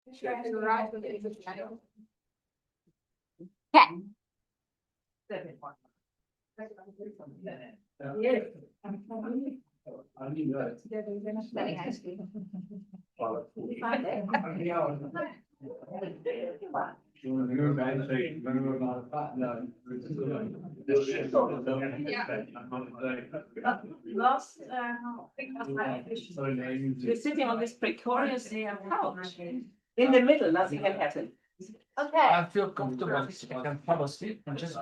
You're sitting on this precarious couch. In the middle, nothing can happen. Okay. I feel comfortable. I can fall asleep and just.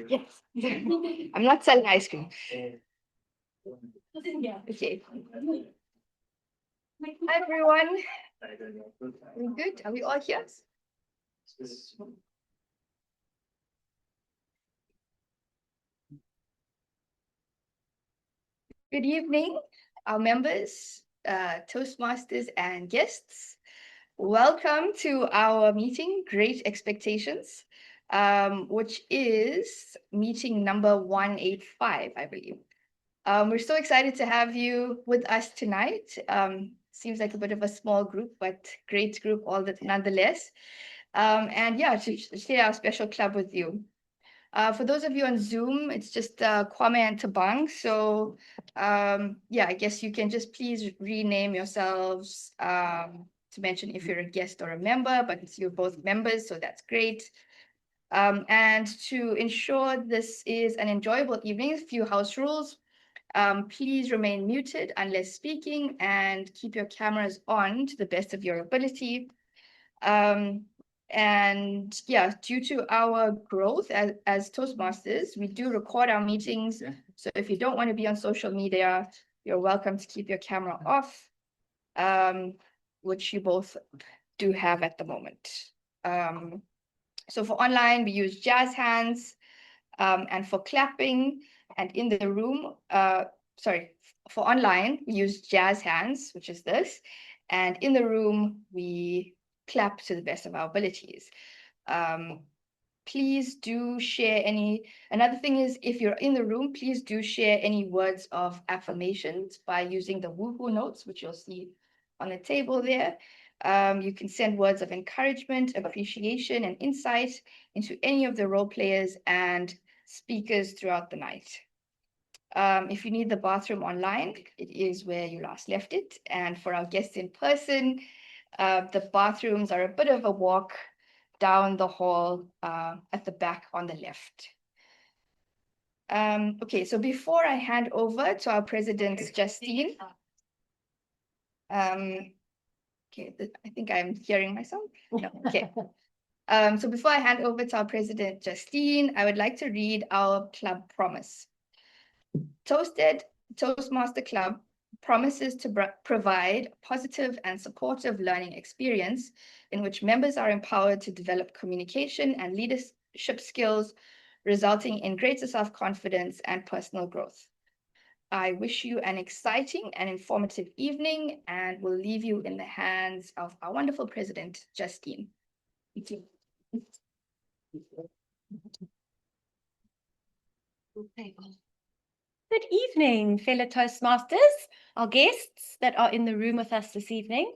Yes. I'm not selling ice cream. Okay. Hi, everyone. We good? Are we all here? Good evening, our members, Toastmasters and guests. Welcome to our meeting, Great Expectations, which is meeting number 185, I believe. We're so excited to have you with us tonight. Seems like a bit of a small group, but great group nonetheless. And yeah, to share our special club with you. For those of you on Zoom, it's just Kwame and Tabang. So yeah, I guess you can just please rename yourselves to mention if you're a guest or a member, but you're both members, so that's great. And to ensure this is an enjoyable evening, a few house rules. Please remain muted unless speaking and keep your cameras on to the best of your ability. And yeah, due to our growth as Toastmasters, we do record our meetings. Yeah. So if you don't want to be on social media, you're welcome to keep your camera off, which you both do have at the moment. So for online, we use jazz hands, and for clapping and in the room, for online, we use jazz hands, which is this. And in the room, we clap to the best of our abilities. Please do share another thing is if you're in the room, please do share any words of affirmations by using the woohoo notes, which you'll see on the table there. You can send words of encouragement, appreciation, and insight into any of the role players and speakers throughout the night. If you need the bathroom online, it is where you last left it. And for our guests in person, the bathrooms are a bit of a walk down the hall at the back on the left. Okay, so before I hand over to our president, Justine. Okay, I think I'm hearing myself. No, okay. So before I hand over to our president, Justine, I would like to read our club promise. ToastEd Toastmaster Club promises to provide a positive and supportive learning experience in which members are empowered to develop communication and leadership skills, resulting in greater self-confidence and personal growth. I wish you an exciting and informative evening and will leave you in the hands of our wonderful president, Justine. Thank you. Good evening, fellow Toastmasters, our guests that are in the room with us this evening.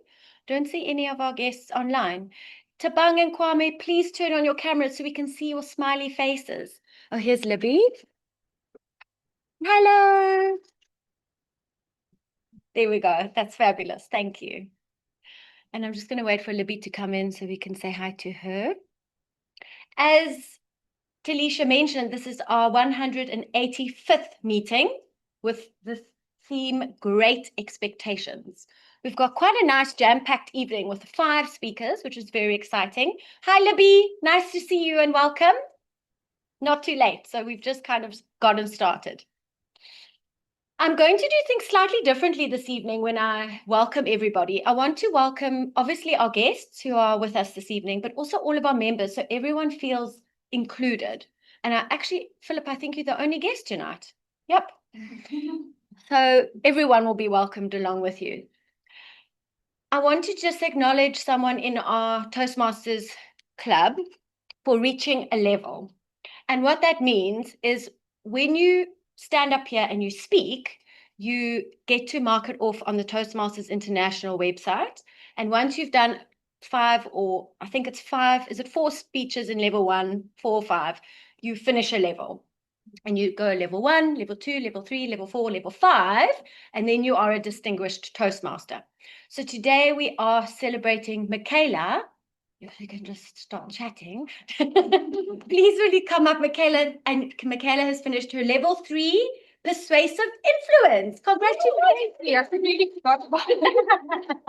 Don't see any of our guests online. Tabang and Kwame, please turn on your cameras so we can see your smiley faces. Oh, here's Libby. Hello. There we go. That's fabulous. Thank you. And I'm just going to wait for Libby to come in so we can say hi to her. As Talisha mentioned, this is our 185th meeting with the theme Great Expectations. We've got quite a nice jam-packed evening with 5 speakers, which is very exciting. Hi, Libby. Nice to see you and welcome. Not too late, so we've just kind of gotten started. I'm going to do things slightly differently this evening when I welcome everybody. I want to welcome, obviously, our guests who are with us this evening, but also all of our members, so everyone feels included. And Philip, I think you're the only guest tonight. Yep. So everyone will be welcomed along with you. I want to just acknowledge someone in our Toastmasters club for reaching a level. And what that means is when you stand up here and you speak, you get to mark it off on the Toastmasters International website. And once you've done 5, or I think it's 5, is it 4 speeches in level 1, 4 or 5, you finish a level. And you go level 1, level 2, level 3, level 4, level 5, and then you are a distinguished Toastmaster. So today we are celebrating Michaela. If you can just start chatting. Please will you come up, Michaela? And Michaela has finished her level 3 persuasive influence. Congratulations. I completely forgot about it.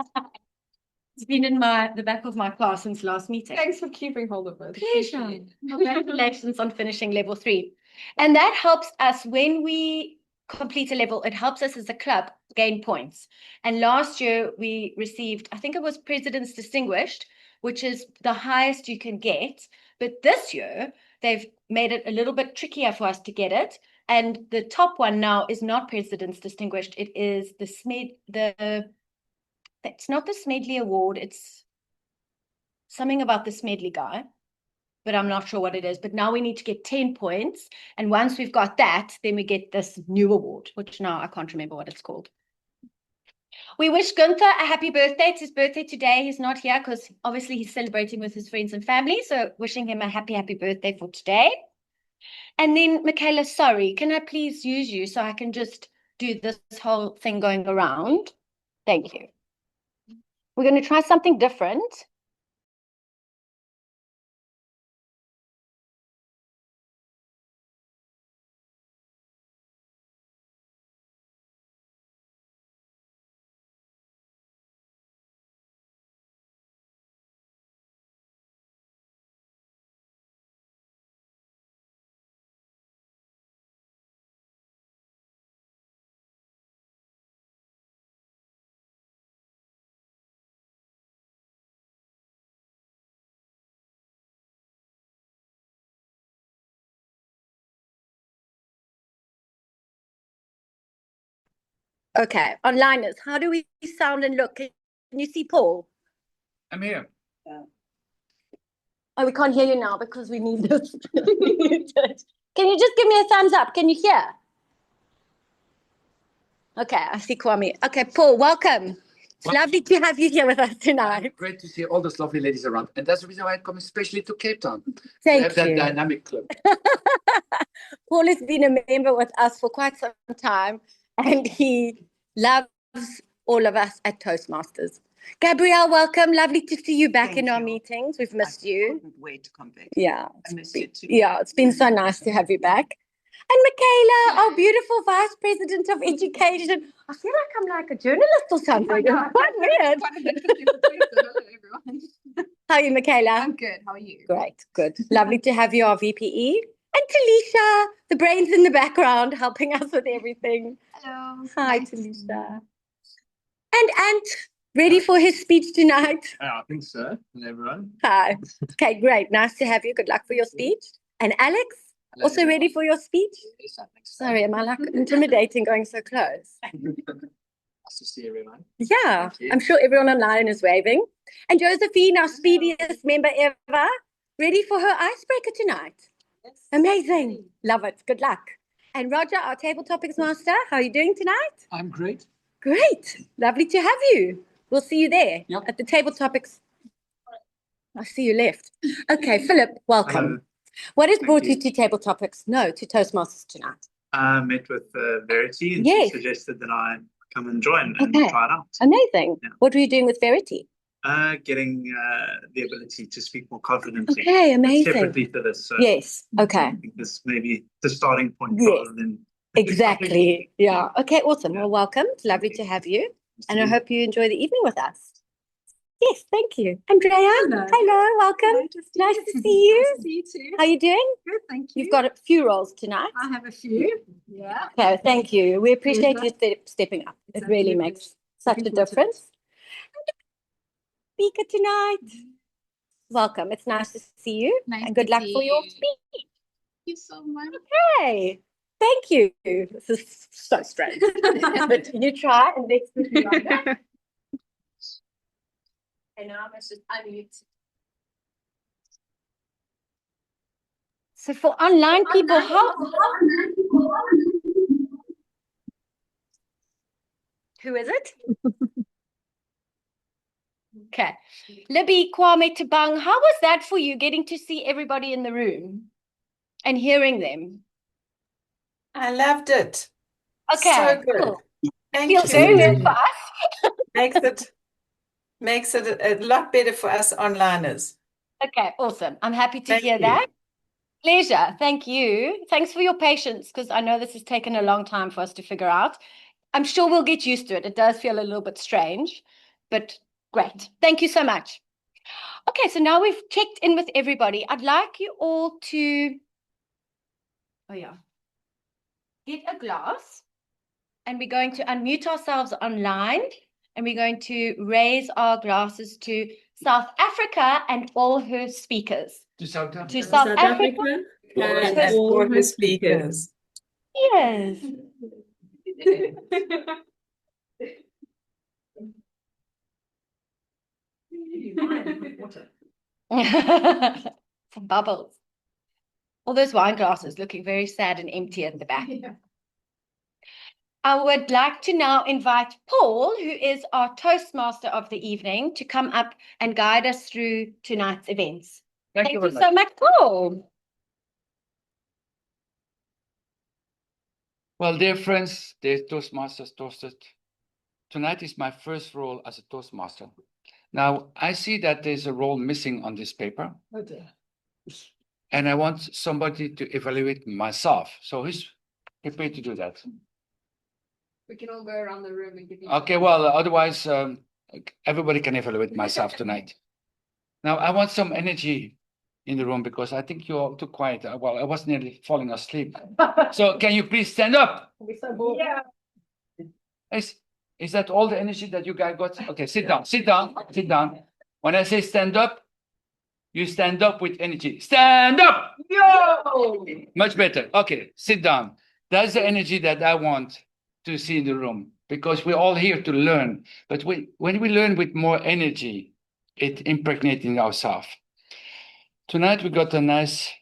It's been in the back of my class since last meeting. Thanks for keeping hold of it. Pleasure. Congratulations on finishing level 3. And that helps us when we complete a level, it helps us as a club gain points. And last year we received, I think it was President's Distinguished, which is the highest you can get. But this year they've made it a little bit trickier for us to get it. And the top one now is not President's Distinguished. It is it's not the Smedley Award. It's something about the Smedley guy, but I'm not sure what it is. But now we need to get 10 points. And once we've got that, then we get this new award, which now I can't remember what it's called. We wish Gunther a happy birthday. It's his birthday today. He's not here because obviously he's celebrating with his friends and family. So wishing him a happy birthday for today. And then, Michaela, sorry, can I please use you so I can just do this whole thing going around? Thank you. We're going to try something different. Okay, onliners, how do we sound and look? Can you see Paul? I'm here. Oh, we can't hear you now because we need this. Can you just give me a thumbs up? Can you hear? Okay, I see Kwame. Okay, Paul, welcome. It's lovely to have you here with us tonight. Great to see all those lovely ladies around. And that's the reason why I come especially to Cape Town. Thank to have that you. dynamic club. Paul has been a member with us for quite some time, and he loves all of us at Toastmasters. Gabrielle, welcome. Lovely to see you back in our meetings. We've missed you. Couldn't wait to come back. Yeah. I missed you too. Yeah, it's been so nice to have you back. And Michaela, our beautiful Vice President of Education. I feel like I'm like a journalist or something. It's quite weird. Quite an interesting place. Hello, everyone. How are you, Michaela? I'm good. How are you? Great, good. Lovely to have you, our VPE. And Talisha, the brains in the background, helping us with everything. Hello. Hi, Nice to see you. Talisha. And Ant, ready for his speech tonight? I think so. Hello, everyone. Hi. Okay, great. Nice to have you. Good luck for your speech. And Alex, Hello, also ready for your speech? Yes, I think so. Sorry, am I like intimidating going so close? Nice to see everyone. Yeah, Thank you. I'm sure everyone online is waving. And Josephine, our speediest member ever, ready for her icebreaker tonight. Yes. Amazing. Love it. Good luck. And Roger, our table topics master, how are you doing tonight? I'm great. Great. Lovely to have you. We'll see you there Yep. at the table topics. I see you left. Okay, Philip, welcome. Hello. What has Thank brought you you. to table topics? No, to Toastmasters tonight. I met with Verity and Yes. she suggested that I come and join and Okay. try it out. Amazing. Yeah. What were you doing with Verity? Getting the ability to speak more confidently. Okay, amazing. Separately to this. So Yes. Okay. I think this may be the starting point Yes. rather than Exactly. Yeah. Okay, awesome. Well, welcome. It's lovely to have you. And I hope you enjoy the evening with us. Yes, thank you. Andrea. Hello, welcome. Nice to see you. Nice to see you too. How are you doing? Good, thank you. You've got a few roles tonight. I have a few. Yeah. Okay, thank you. We appreciate Pleasure. you stepping up. It It's really absolutely makes such a looking forward to difference. Speaker tonight. Welcome. It's nice to see you. Nice And good to luck see for your you. speech. Thank you so much. Hey, thank you. This is so strange. But you try and let's see you like that. And now let's just unmute. So for online people, Who is it? Okay. Libby, Kwame, Tabang, how was that for you, getting to see everybody in the room and hearing them? I loved it. Okay, So good. cool. Thank Feels you. very weird for us. Makes it a lot better for us onliners. Okay, awesome. I'm happy to Thank hear you. that. Pleasure. Thank you. Thanks for your patience, because I know this has taken a long time for us to figure out. I'm sure we'll get used to it. It does feel a little bit strange, but great. Thank you so much. Okay, so now we've checked in with everybody. I'd like you all to, get a glass, and we're going to unmute ourselves online, and we're going to raise our glasses to South Africa and all her speakers. To South Africa. To South Africa. And all the speakers. Yes. Some bubbles. All those wine glasses looking very sad and empty at the back. I would like to now invite Paul, who is our Toastmaster of the evening, to come up and guide us through tonight's events. Thank Thank you you very much. so much, Paul. Well, dear friends, dear Toastmasters, ToastEd, tonight is my first role as a Toastmaster. Now, I see that there's a role missing on this paper, and I want somebody to evaluate myself. So who's prepared to do that? We can all go around the room and give you. Okay, well, otherwise, everybody can evaluate myself tonight. Now, I want some energy in the room because I think you're all too quiet. Well, I was nearly falling asleep. So can you please stand up? Yeah. Is that all the energy that you guys got? Okay, sit down, sit down, sit down. When I say stand up, you stand up with energy. Stand up! Yo! Much better. Okay, sit down. That's the energy that I want to see in the room because we're all here to learn. But when we learn with more energy, it impregnates in ourselves. Tonight we got a nice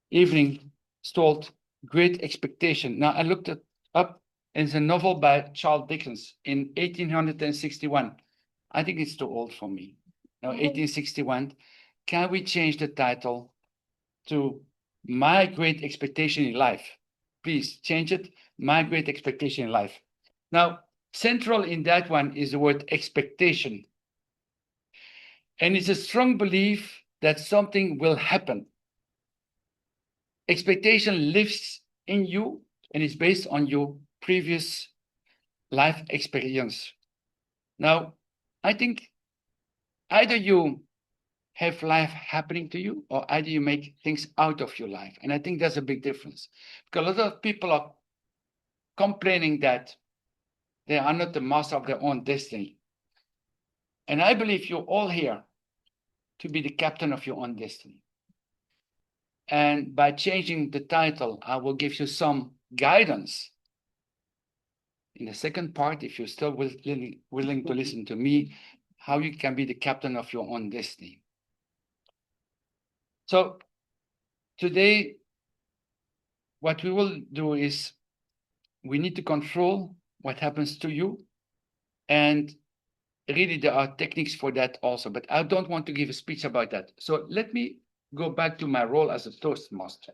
evening stalled Great Expectation. Now I looked it up. It's a novel by Charles Dickens in 1861. I think it's too old for me. Now 1861. Can we change the title to My Great Expectation in Life? Please change it. My Great Expectation in Life. Now, central in that one is the word expectation. And it's a strong belief that something will happen. Expectation lives in you and is based on your previous life experience. Now, I think either you have life happening to you or either you make things out of your life. And I think that's a big difference. Because a lot of people are complaining that they are not the master of their own destiny. And I believe you're all here to be the captain of your own destiny. And by changing the title, I will give you some guidance. In the second part, if you're still willing to listen to me, how you can be the captain of your own destiny. So today, what we will do is we need to control what happens to you. And really, there are techniques for that also, but I don't want to give a speech about that. So let me go back to my role as a Toastmaster.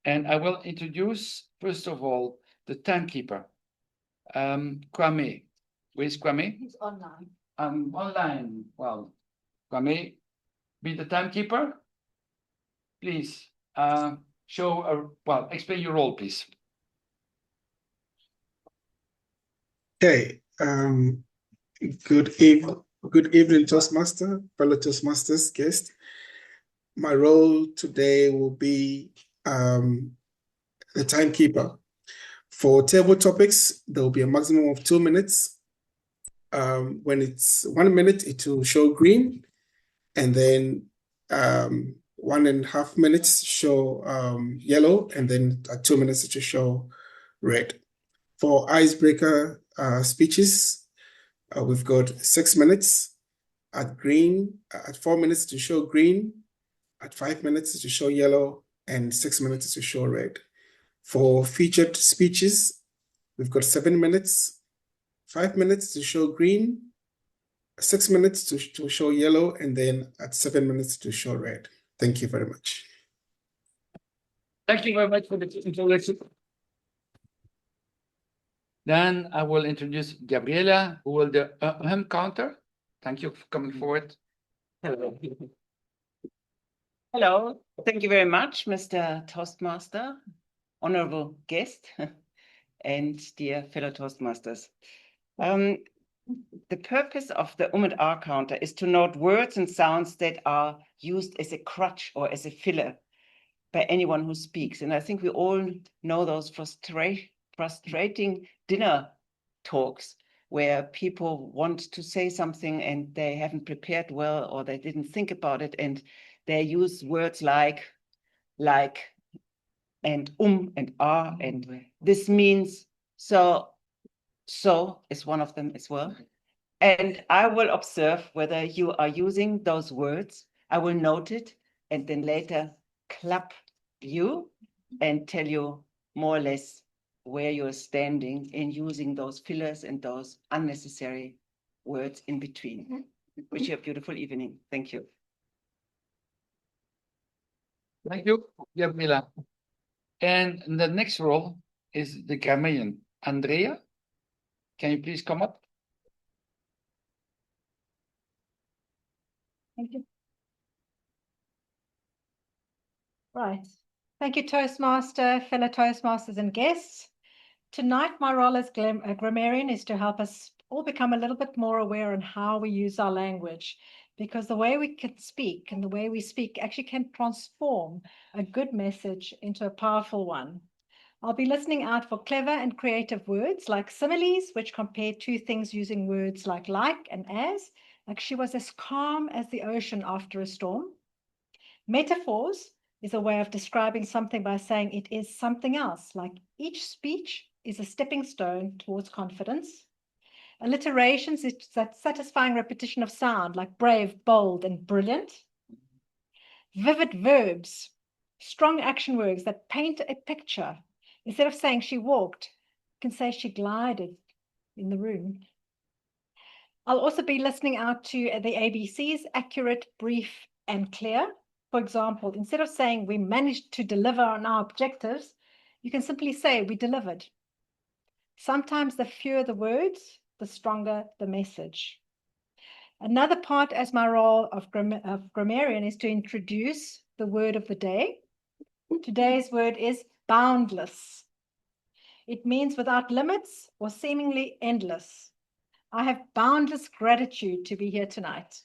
And I will introduce, first of all, the timekeeper. Kwame. Where's Kwame? He's online. Online. Well, Kwame, be the timekeeper. Please explain your role, please. Okay. Good evening, Toastmaster, fellow Toastmasters, guest. My role today will be the timekeeper. For table topics, there will be a maximum of 2 minutes. When it's 1 minute, it will show green, and then 1.5 minutes show yellow, and then at 2 minutes it will show red. For icebreaker speeches, we've got 6 minutes at green, at 4 minutes to show green, at 5 minutes to show yellow, and 6 minutes to show red. For featured speeches, we've got 7 minutes, 5 minutes to show green, 6 minutes to show yellow, and then at 7 minutes to show red. Thank you very much. Thank you very much for the introduction. Then I will introduce Gabriela, who will do hymn counter. Thank you for coming forward. Hello. Hello. Thank you very much, Mr. Toastmaster, honorable guest, and dear fellow Toastmasters. The purpose of the and R counter is to note words and sounds that are used as a crutch or as a filler by anyone who speaks. And I think we all know those frustrating dinner talks where people want to say something and they haven't prepared well, or they didn't think about it, and they use words like, and are, and this means so is one of them as well. And I will observe whether you are using those words. I will note it and then later clap you and tell you more or less where you're standing in using those fillers and those unnecessary words in between. Wish you a beautiful evening. Thank you. Thank you, Gabriela. And the next role is the grammarian. Andrea, can you please come up? Thank you. Right. Thank you, Toastmaster, fellow Toastmasters and guests. Tonight, my role as a grammarian is to help us all become a little bit more aware on how we use our language, because the way we can speak and the way we speak actually can transform a good message into a powerful one. I'll be listening out for clever and creative words like similes, which compare two things using words like and as, like she was as calm as the ocean after a storm. Metaphors is a way of describing something by saying it is something else, like each speech is a stepping stone towards confidence. Alliterations is that satisfying repetition of sound, like brave, bold, and brilliant. Vivid verbs, strong action words that paint a picture. Instead of saying she walked, you can say she glided in the room. I'll also be listening out to the ABCs, accurate, brief, and clear. For example, instead of saying we managed to deliver on our objectives, you can simply say we delivered. Sometimes the fewer the words, the stronger the message. Another part as my role of grammarian is to introduce the word of the day. Today's word is boundless. It means without limits or seemingly endless. I have boundless gratitude to be here tonight.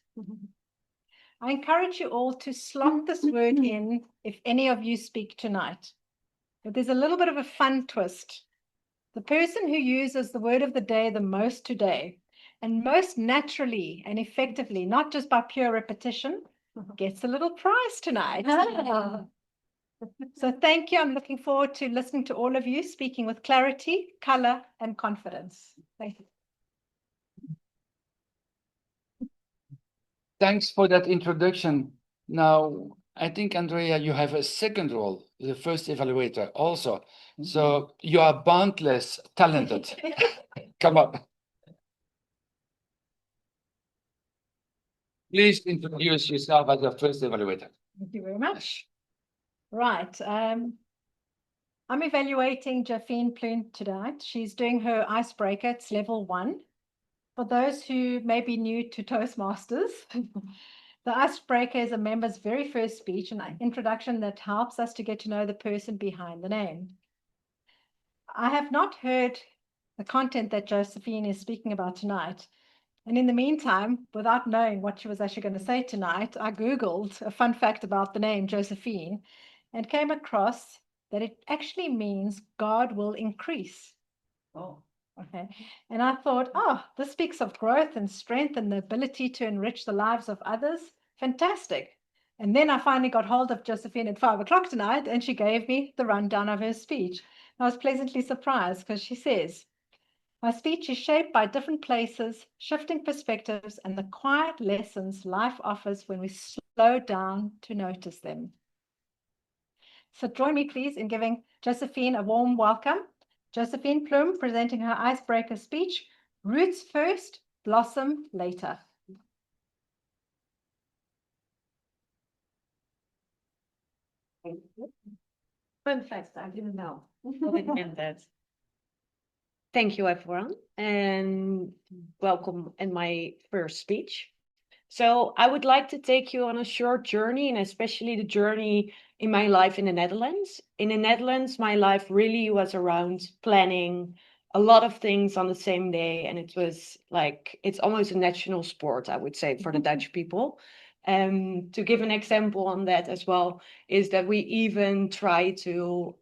I encourage you all to slot this word in if any of you speak tonight. But there's a little bit of a fun twist. The person who uses the word of the day the most today, and most naturally and effectively, not just by pure repetition, gets a little prize tonight. So thank you. I'm looking forward to listening to all of you speaking with clarity, color, and confidence. Thank you. Thanks for that introduction. Now, I think, Andrea, you have a second role, the first evaluator also. So you are boundless talented. Come up. Please introduce yourself as the first evaluator. Thank you very much. Right. I'm evaluating Jafine Plunt tonight. She's doing her icebreaker. It's level 1. For those who may be new to Toastmasters, the icebreaker is a member's very first speech, an introduction that helps us to get to know the person behind the name. I have not heard the content that Josephine is speaking about tonight. And in the meantime, without knowing what she was actually going to say tonight, I Googled a fun fact about the name Josephine and came across that it actually means God will increase. Oh. Okay. And I thought, oh, this speaks of growth and strength and the ability to enrich the lives of others. Fantastic. And then I finally got hold of Josephine at 5 o'clock tonight, and she gave me the rundown of her speech. I was pleasantly surprised because she says, my speech is shaped by different places, shifting perspectives, and the quiet lessons life offers when we slow down to notice them. So join me, please, in giving Josephine a warm welcome. Josephine Plum presenting her icebreaker speech, Roots first, blossom later. Fun fact, I didn't know. I didn't know that. Thank you, everyone, and welcome in my first speech. So I would like to take you on a short journey, and especially the journey in my life in the Netherlands. In the Netherlands, my life really was around planning a lot of things on the same day, and it was like, it's almost a national sport, I would say, for the Dutch people. To give an example on that as well, is that we even try to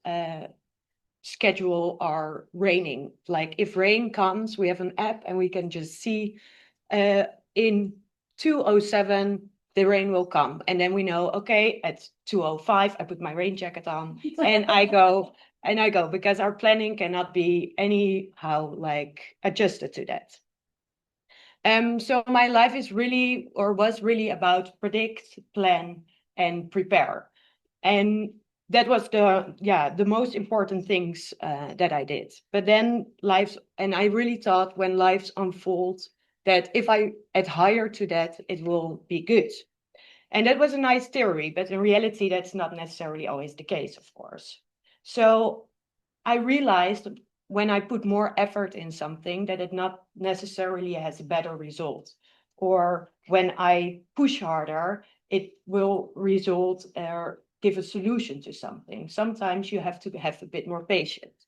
schedule our raining. Like if rain comes, we have an app and we can just see in 2:07 the rain will come, and then we know, okay, at 2:05 I put my rain jacket on and I go because our planning cannot be anyhow like adjusted to that. So my life is really, or was really, about predict, plan, and prepare. And that was the most important things that I did. But then I really thought when lives unfold that if I adhere to that, it will be good. And that was a nice theory, but in reality, that's not necessarily always the case, of course. So I realized when I put more effort in something that it not necessarily has a better result. Or when I push harder, it will result or give a solution to something. Sometimes you have to have a bit more patience.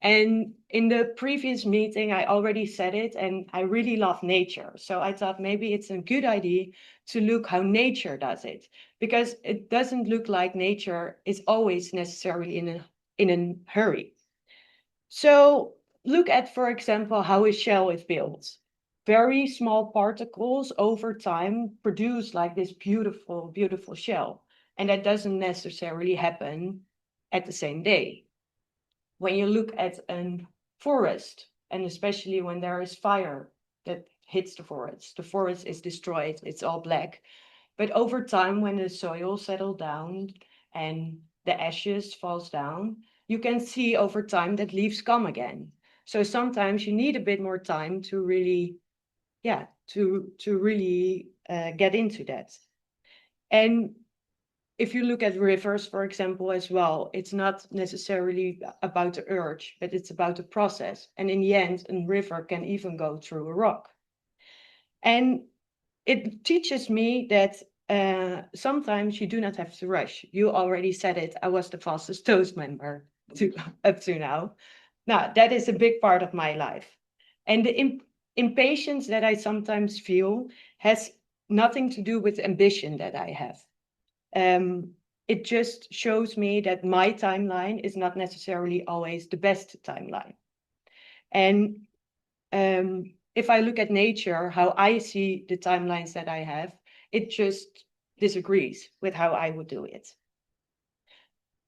And in the previous meeting, I already said it, and I really love nature. So I thought maybe it's a good idea to look how nature does it, because it doesn't look like nature is always necessarily in a hurry. So look at, for example, how a shell is built. Very small particles over time produce like this beautiful, beautiful shell. And that doesn't necessarily happen at the same day. When you look at a forest, and especially when there is fire that hits the forest is destroyed, it's all black. But over time, when the soil settles down and the ashes falls down, you can see over time that leaves come again. So sometimes you need a bit more time to really, to really get into that. And if you look at rivers, for example, as well, it's not necessarily about the urge, but it's about the process. And in the end, a river can even go through a rock. And it teaches me that sometimes you do not have to rush. You already said it. I was the fastest Toast member up to now. Now, that is a big part of my life. And the impatience that I sometimes feel has nothing to do with ambition that I have. It just shows me that my timeline is not necessarily always the best timeline. And if I look at nature, how I see the timelines that I have, it just disagrees with how I would do it.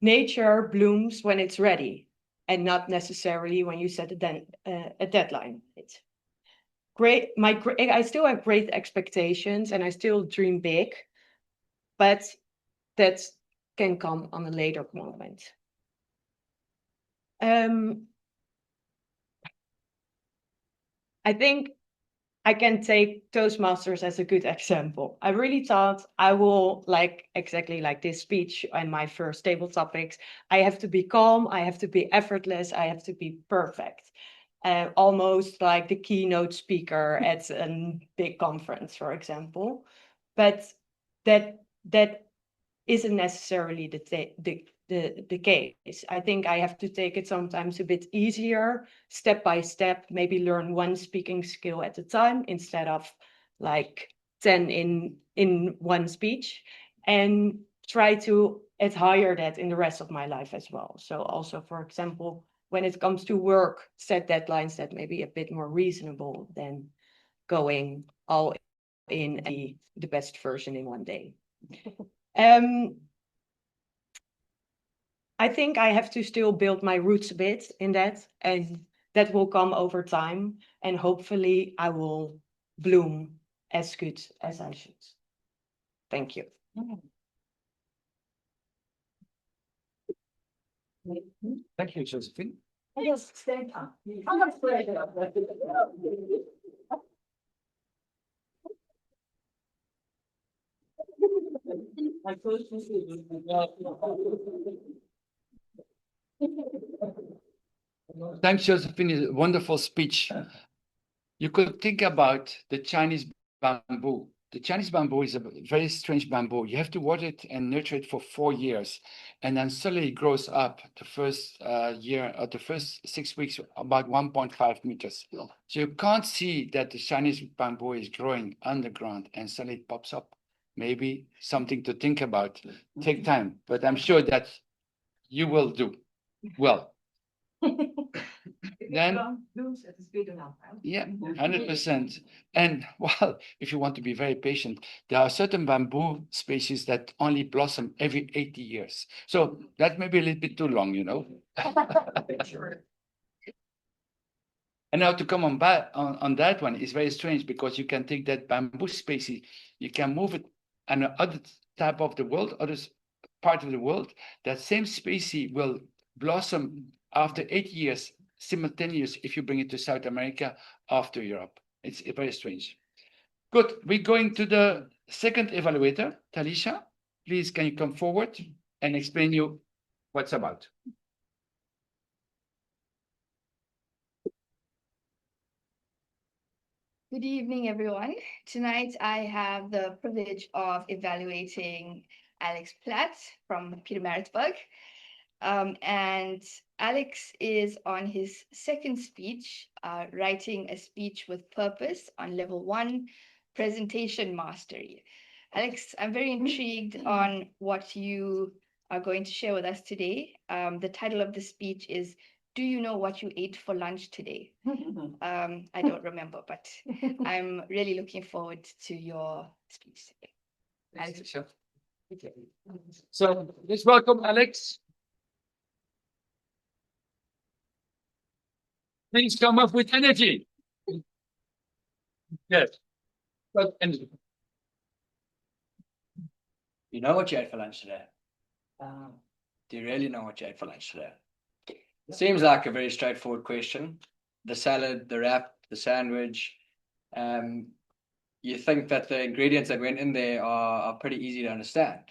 Nature blooms when it's ready, and not necessarily when you set a deadline. I still have great expectations and I still dream big, but that can come on a later moment. I think I can take Toastmasters as a good example. I really thought I will, like exactly like this speech and my first table topics, I have to be calm, I have to be effortless, I have to be perfect. Almost like the keynote speaker at a big conference, for example. But that isn't necessarily the case. I think I have to take it sometimes a bit easier, step by step, maybe learn one speaking skill at a time instead of like 10 in one speech, and try to adhere that in the rest of my life as well. So also, for example, when it comes to work, set deadlines that may be a bit more reasonable than going all in the best version in one day. I think I have to still build my roots a bit in that, and that will come over time, and hopefully I will bloom as good as I should. Thank you. Thank you, Josephine. Just stand up. I'm not afraid of that. Thanks, Josephine. Wonderful speech. You could think about the Chinese bamboo. The Chinese bamboo is a very strange bamboo. You have to water it and nurture it for 4 years. And then suddenly it grows up the first year or the first 6 weeks, about 1.5 meters. So you can't see that the Chinese bamboo is growing underground and suddenly it pops up. Maybe something to think about. Take time, but I'm sure that you will do well. Then, yeah, 100%. And well, if you want to be very patient, there are certain bamboo species that only blossom every 80 years. So that may be a little bit too long, you know. And now to come on back on that one is very strange because you can take that bamboo species, you can move it on other type of the world, other part of the world. That same species will blossom after 8 years simultaneous if you bring it to South America after Europe. It's very strange. Good. We're going to the second evaluator, Talisha. Please, can you come forward and explain you what's about? Good evening, everyone. Tonight, I have the privilege of evaluating Alex Platt from Pietermaritzburg. And Alex is on his second speech, writing a speech with purpose on level 1, presentation mastery. Alex, I'm very intrigued on what you are going to share with us today. The title of the speech is, "Do you know what you ate for lunch today?" I don't remember, but I'm really looking forward to your speech today. Alex. Sure. Okay. So let's welcome Alex. Please come up with energy. Yes. But energy. You know what you ate for lunch today? Do you really know what you ate for lunch today? Seems like a very straightforward question. The salad, the wrap, the sandwich. You think that the ingredients that went in there are pretty easy to understand.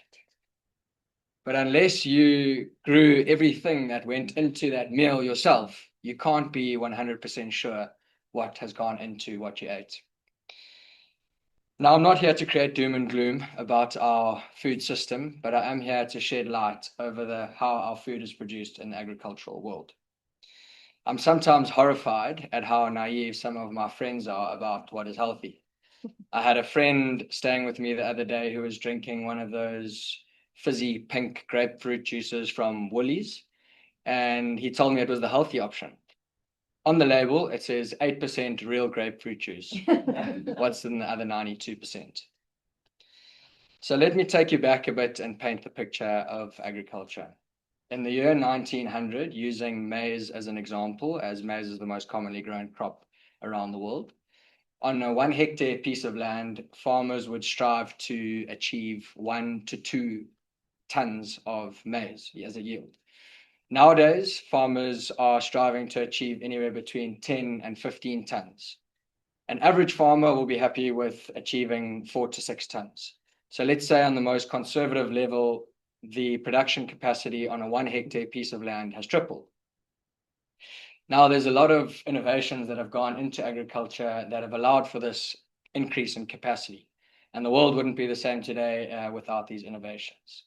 But unless you grew everything that went into that meal yourself, you can't be 100% sure what has gone into what you ate. Now, I'm not here to create doom and gloom about our food system, but I am here to shed light over how our food is produced in the agricultural world. I'm sometimes horrified at how naive some of my friends are about what is healthy. I had a friend staying with me the other day who was drinking one of those fizzy pink grapefruit juices from Woolies, and he told me it was the healthy option. On the label, it says 8% real grapefruit juice. What's in the other 92%? So let me take you back a bit and paint the picture of agriculture. In the year 1900, using maize as an example, as maize is the most commonly grown crop around the world, on a 1 hectare piece of land, farmers would strive to achieve 1 to 2 tons of maize as a yield. Nowadays, farmers are striving to achieve anywhere between 10 and 15 tons. An average farmer will be happy with achieving 4 to 6 tons. So let's say on the most conservative level, the production capacity on a 1 hectare piece of land has tripled. Now, there's a lot of innovations that have gone into agriculture that have allowed for this increase in capacity. And the world wouldn't be the same today without these innovations.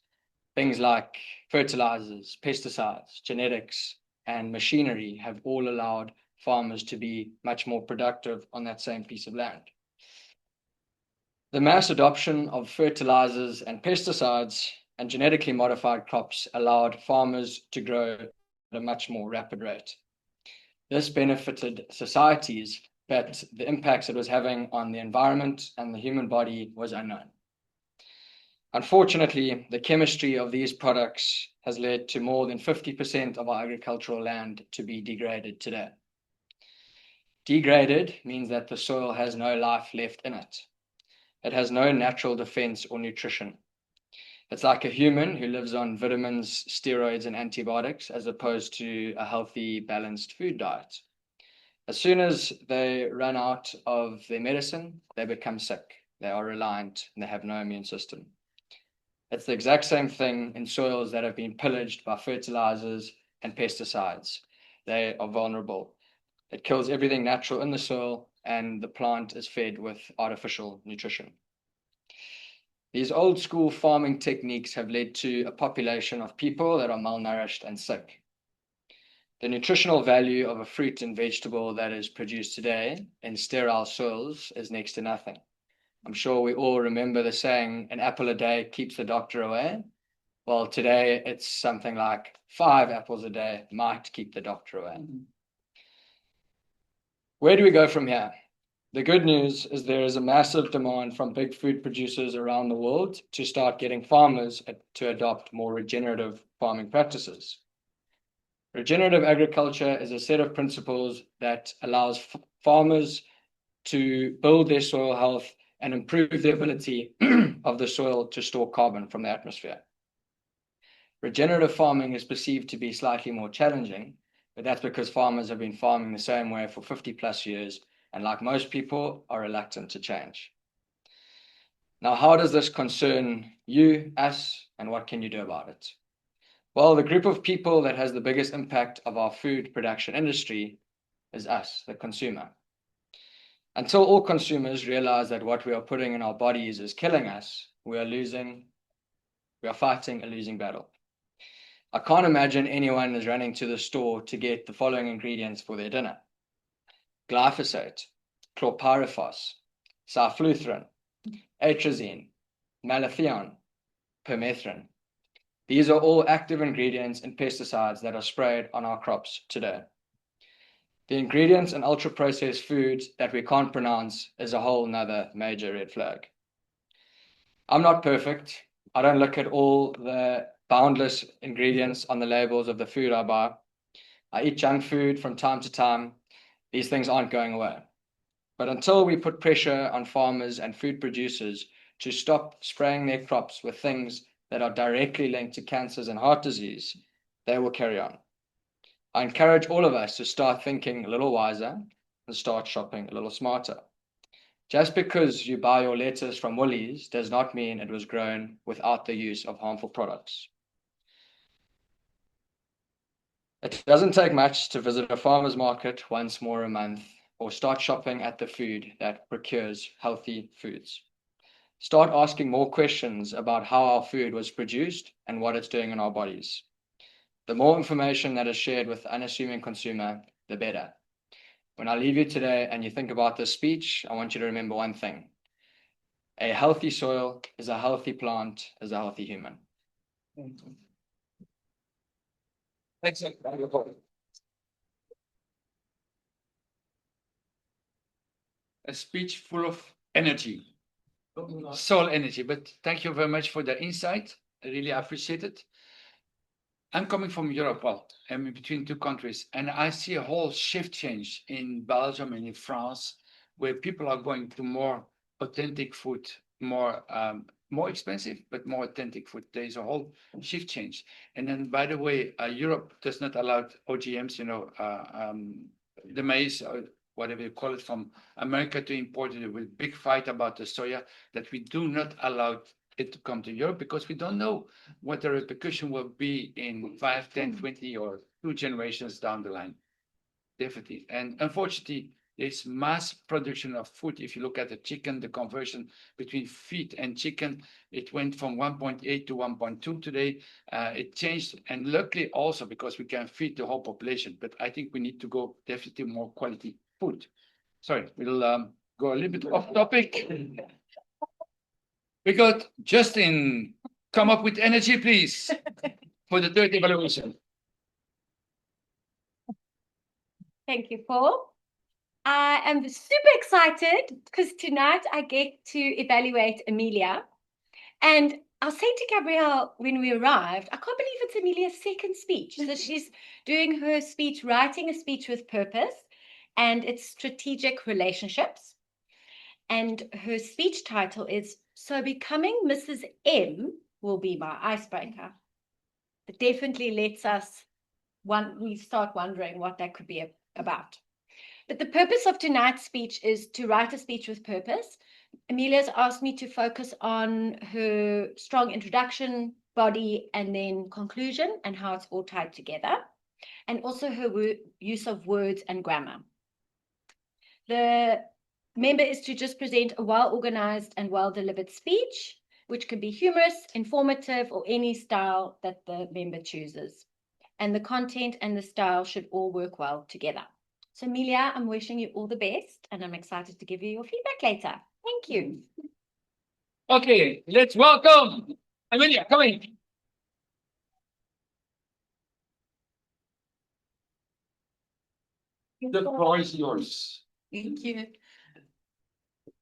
Things like fertilizers, pesticides, genetics, and machinery have all allowed farmers to be much more productive on that same piece of land. The mass adoption of fertilizers and pesticides and genetically modified crops allowed farmers to grow at a much more rapid rate. This benefited societies, but the impacts it was having on the environment and the human body was unknown. Unfortunately, the chemistry of these products has led to more than 50% of our agricultural land to be degraded today. Degraded means that the soil has no life left in it. It has no natural defense or nutrition. It's like a human who lives on vitamins, steroids, and antibiotics, as opposed to a healthy, balanced food diet. As soon as they run out of their medicine, they become sick. They are reliant and they have no immune system. It's the exact same thing in soils that have been pillaged by fertilizers and pesticides. They are vulnerable. It kills everything natural in the soil, and the plant is fed with artificial nutrition. These old school farming techniques have led to a population of people that are malnourished and sick. The nutritional value of a fruit and vegetable that is produced today in sterile soils is next to nothing. I'm sure we all remember the saying, an apple a day keeps the doctor away. Well, today it's something like 5 apples a day might keep the doctor away. Where do we go from here? The good news is there is a massive demand from big food producers around the world to start getting farmers to adopt more regenerative farming practices. Regenerative agriculture is a set of principles that allows farmers to build their soil health and improve the ability of the soil to store carbon from the atmosphere. Regenerative farming is perceived to be slightly more challenging, but that's because farmers have been farming the same way for 50 plus years, and like most people, are reluctant to change. Now, how does this concern you, us, and what can you do about it? Well, the group of people that has the biggest impact of our food production industry is us, the consumer. Until all consumers realize that what we are putting in our bodies is killing us, we are fighting a losing battle. I can't imagine anyone is running to the store to get the following ingredients for their dinner: glyphosate, chlorpyrifos, cyfluthrin, atrazine, malathion, permethrin. These are all active ingredients in pesticides that are sprayed on our crops today. The ingredients in ultra-processed foods that we can't pronounce is a whole nother major red flag. I'm not perfect. I don't look at all the boundless ingredients on the labels of the food I buy. I eat junk food from time to time. These things aren't going away. But until we put pressure on farmers and food producers to stop spraying their crops with things that are directly linked to cancers and heart disease, they will carry on. I encourage all of us to start thinking a little wiser and start shopping a little smarter. Just because you buy your lettuce from Woolies does not mean it was grown without the use of harmful products. It doesn't take much to visit a farmer's market once more a month or start shopping at the food that procures healthy foods. Start asking more questions about how our food was produced and what it's doing in our bodies. The more information that is shared with the unassuming consumer, the better. When I leave you today and you think about this speech, I want you to remember one thing. A healthy soil is a healthy plant, is a healthy human. Thanks. A speech full of energy, soul energy, but thank you very much for the insight. I really appreciate it. I'm coming from Europe, well, I'm in between two countries, and I see a whole shift change in Belgium and in France, where people are going to more authentic food, more expensive, but more authentic food. There's a whole shift change. And then, by the way, Europe does not allow OGMs, the maize, or whatever you call it, from America to import it, with big fight about the soya, that we do not allow it to come to Europe, because we don't know what the repercussion will be in 5, 10, 20, or 2 generations down the line. Definitely. And unfortunately, there's mass production of food. If you look at the chicken, the conversion between feed and chicken, it went from 1.8 to 1.2 today. It changed, and luckily also because we can feed the whole population. But I think we need to go definitely more quality food. Sorry, we'll go a little bit off topic. We got Justin, come up with energy, please, for the third evaluation. Thank you, Paul. I am super excited because tonight I get to evaluate Amelia. And I was saying to Gabrielle when we arrived, I can't believe it's Amelia's second speech. So she's doing her speech, writing a speech with purpose, and it's strategic relationships. And her speech title is, So Becoming Mrs. M will be my icebreaker. It definitely lets us we start wondering what that could be about. But the purpose of tonight's speech is to write a speech with purpose. Amelia's asked me to focus on her strong introduction, body, and then conclusion, and how it's all tied together, and also her use of words and grammar. The member is to just present a well-organized and well-delivered speech, which can be humorous, informative, or any style that the member chooses. And the content and the style should all work well together. So Amelia, I'm wishing you all the best, and I'm excited to give you your feedback later. Thank you. Okay, let's welcome Amelia. Come in. The floor is yours. Thank you.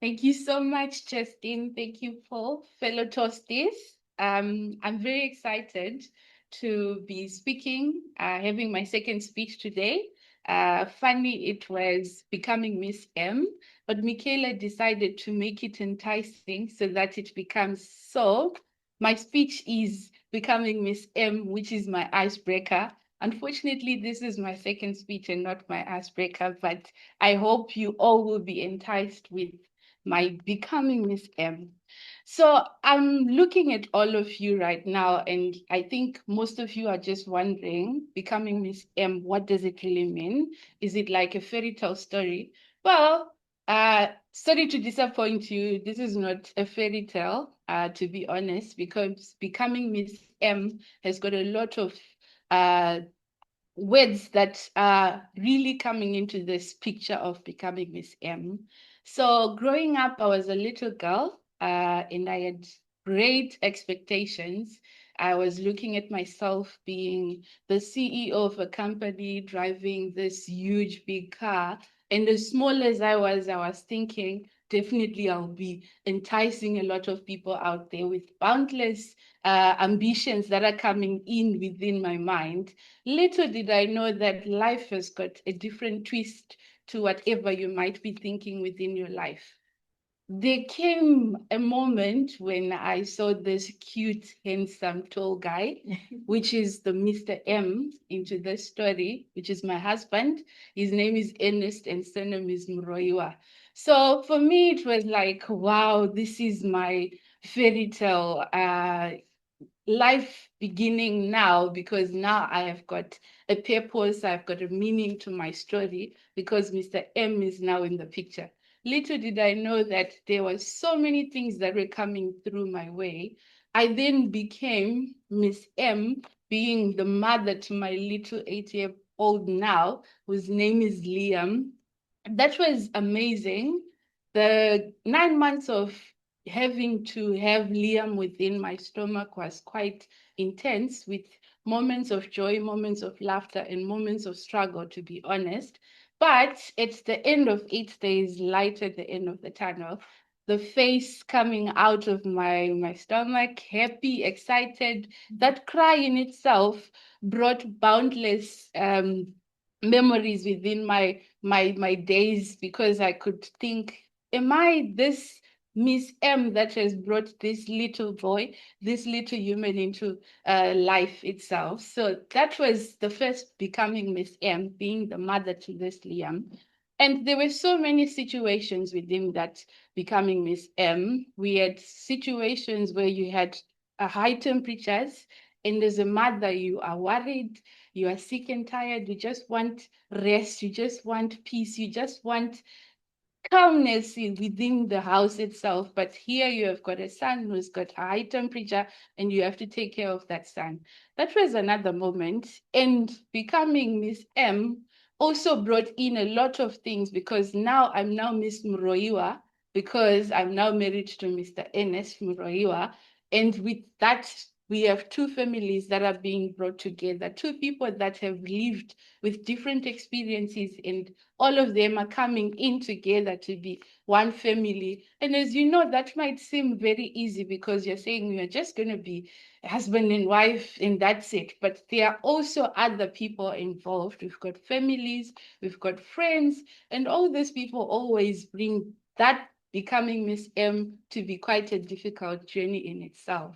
Thank you so much, Justin. Thank you, Paul, fellow Toasties. I'm very excited to be speaking, having my second speech today. Funny, it was becoming Miss M, but Michaela decided to make it enticing so that it becomes so. My speech is becoming Miss M, which is my icebreaker. Unfortunately, this is my second speech and not my icebreaker, but I hope you all will be enticed with my becoming Miss M. So I'm looking at all of you right now, and I think most of you are just wondering, becoming Miss M, what does it really mean? Is it like a fairy tale story? Well, sorry to disappoint you, this is not a fairy tale, to be honest, because becoming Miss M has got a lot of words that are really coming into this picture of becoming Miss M. So growing up, I was a little girl and I had great expectations. I was looking at myself being the CEO of a company, driving this huge big car. And as small as I was thinking, definitely I'll be enticing a lot of people out there with boundless ambitions that are coming in within my mind. Little did I know that life has got a different twist to whatever you might be thinking within your life. There came a moment when I saw this cute, handsome, tall guy, which is the Mr. M into the story, which is my husband. His name is Ernest and surname is Mroiwa. So for me, it was like, wow, this is my fairy tale life beginning now, because now I have got a purpose, I've got a meaning to my story, because Mr. M is now in the picture. Little did I know that there were so many things that were coming through my way. I then became Miss M, being the mother to my little 8-year-old now, whose name is Liam. That was amazing. The 9 months of having to have Liam within my stomach was quite intense, with moments of joy, moments of laughter, and moments of struggle, to be honest. But at the end of 8 days, light at the end of the tunnel, the face coming out of my stomach, happy, excited, that cry in itself brought boundless memories within my days, because I could think, am I this Miss M that has brought this little boy, this little human into life itself? So that was the first becoming Miss M, being the mother to this Liam. And there were so many situations within that becoming Miss M. We had situations where you had high temperatures, and as a mother, you are worried, you are sick and tired, you just want rest, you just want peace, you just want calmness within the house itself. But here you have got a son who's got a high temperature, and you have to take care of that son. That was another moment. And becoming Miss M also brought in a lot of things, because now I'm now Miss Mroiwa, because I'm now married to Mr. Ernest Mroiwa. And with that, we have two families that are being brought together, two people that have lived with different experiences, and all of them are coming in together to be one family. And as you know, that might seem very easy, because you're saying you're just going to be husband and wife and that's it. But there are also other people involved. We've got families, we've got friends, and all these people always bring that becoming Miss M to be quite a difficult journey in itself.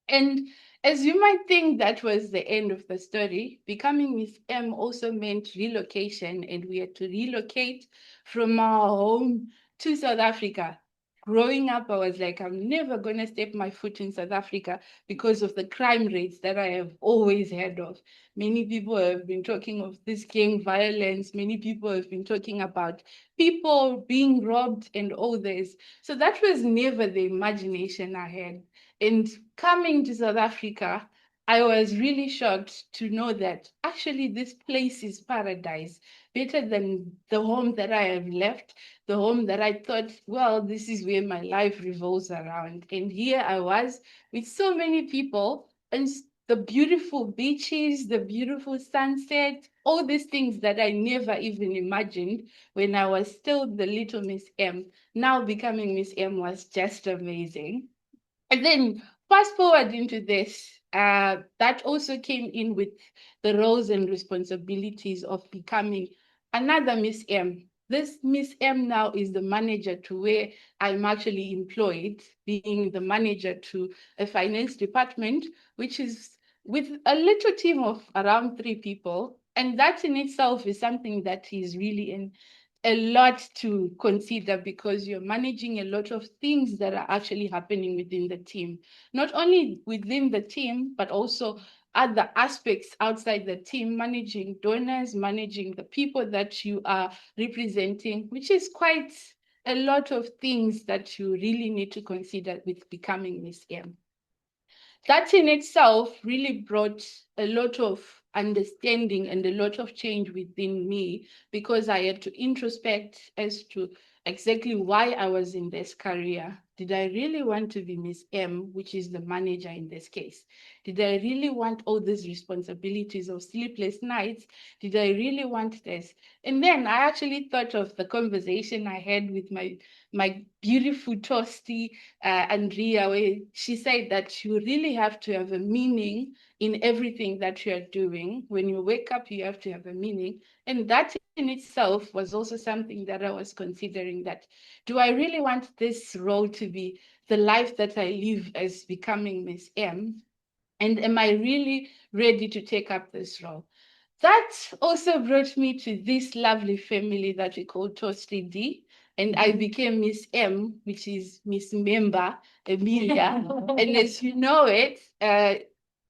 And as you might think that was the end of the story, becoming Miss M also meant relocation, and we had to relocate from our home to South Africa. Growing up, I was like, I'm never going to step my foot in South Africa because of the crime rates that I have always heard of. Many people have been talking of this gang violence. Many people have been talking about people being robbed and all this. So that was never the imagination I had. And coming to South Africa, I was really shocked to know that actually this place is paradise, better than the home that I have left, the home that I thought, well, this is where my life revolves around. And here I was with so many people and the beautiful beaches, the beautiful sunset, all these things that I never even imagined when I was still the little Miss M. Now becoming Miss M was just amazing. And then fast forward into this, that also came in with the roles and responsibilities of becoming another Miss M. This Miss M now is the manager to where I'm actually employed, being the manager to a finance department, which is with a little team of around 3 people. And that in itself is something that is really a lot to consider because you're managing a lot of things that are actually happening within the team. Not only within the team, but also other aspects outside the team, managing donors, managing the people that you are representing, which is quite a lot of things that you really need to consider with becoming Miss M. That in itself really brought a lot of understanding and a lot of change within me because I had to introspect as to exactly why I was in this career. Did I really want to be Miss M, which is the manager in this case? Did I really want all these responsibilities of sleepless nights? Did I really want this? And then I actually thought of the conversation I had with my beautiful toasty Andrea, where she said that you really have to have a meaning in everything that you're doing. When you wake up, you have to have a meaning. And that in itself was also something that I was considering that, do I really want this role to be the life that I live as becoming Miss M? And am I really ready to take up this role? That also brought me to this lovely family that we call ToastEd. And I became Miss M, which is Miss Member Emilia. And as you know it,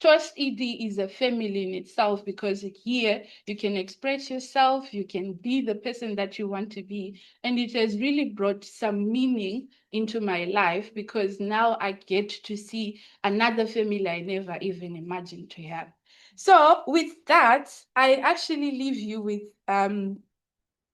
ToastEd is a family in itself because here you can express yourself, you can be the person that you want to be. And it has really brought some meaning into my life because now I get to see another family I never even imagined to have. So with that, I actually leave you with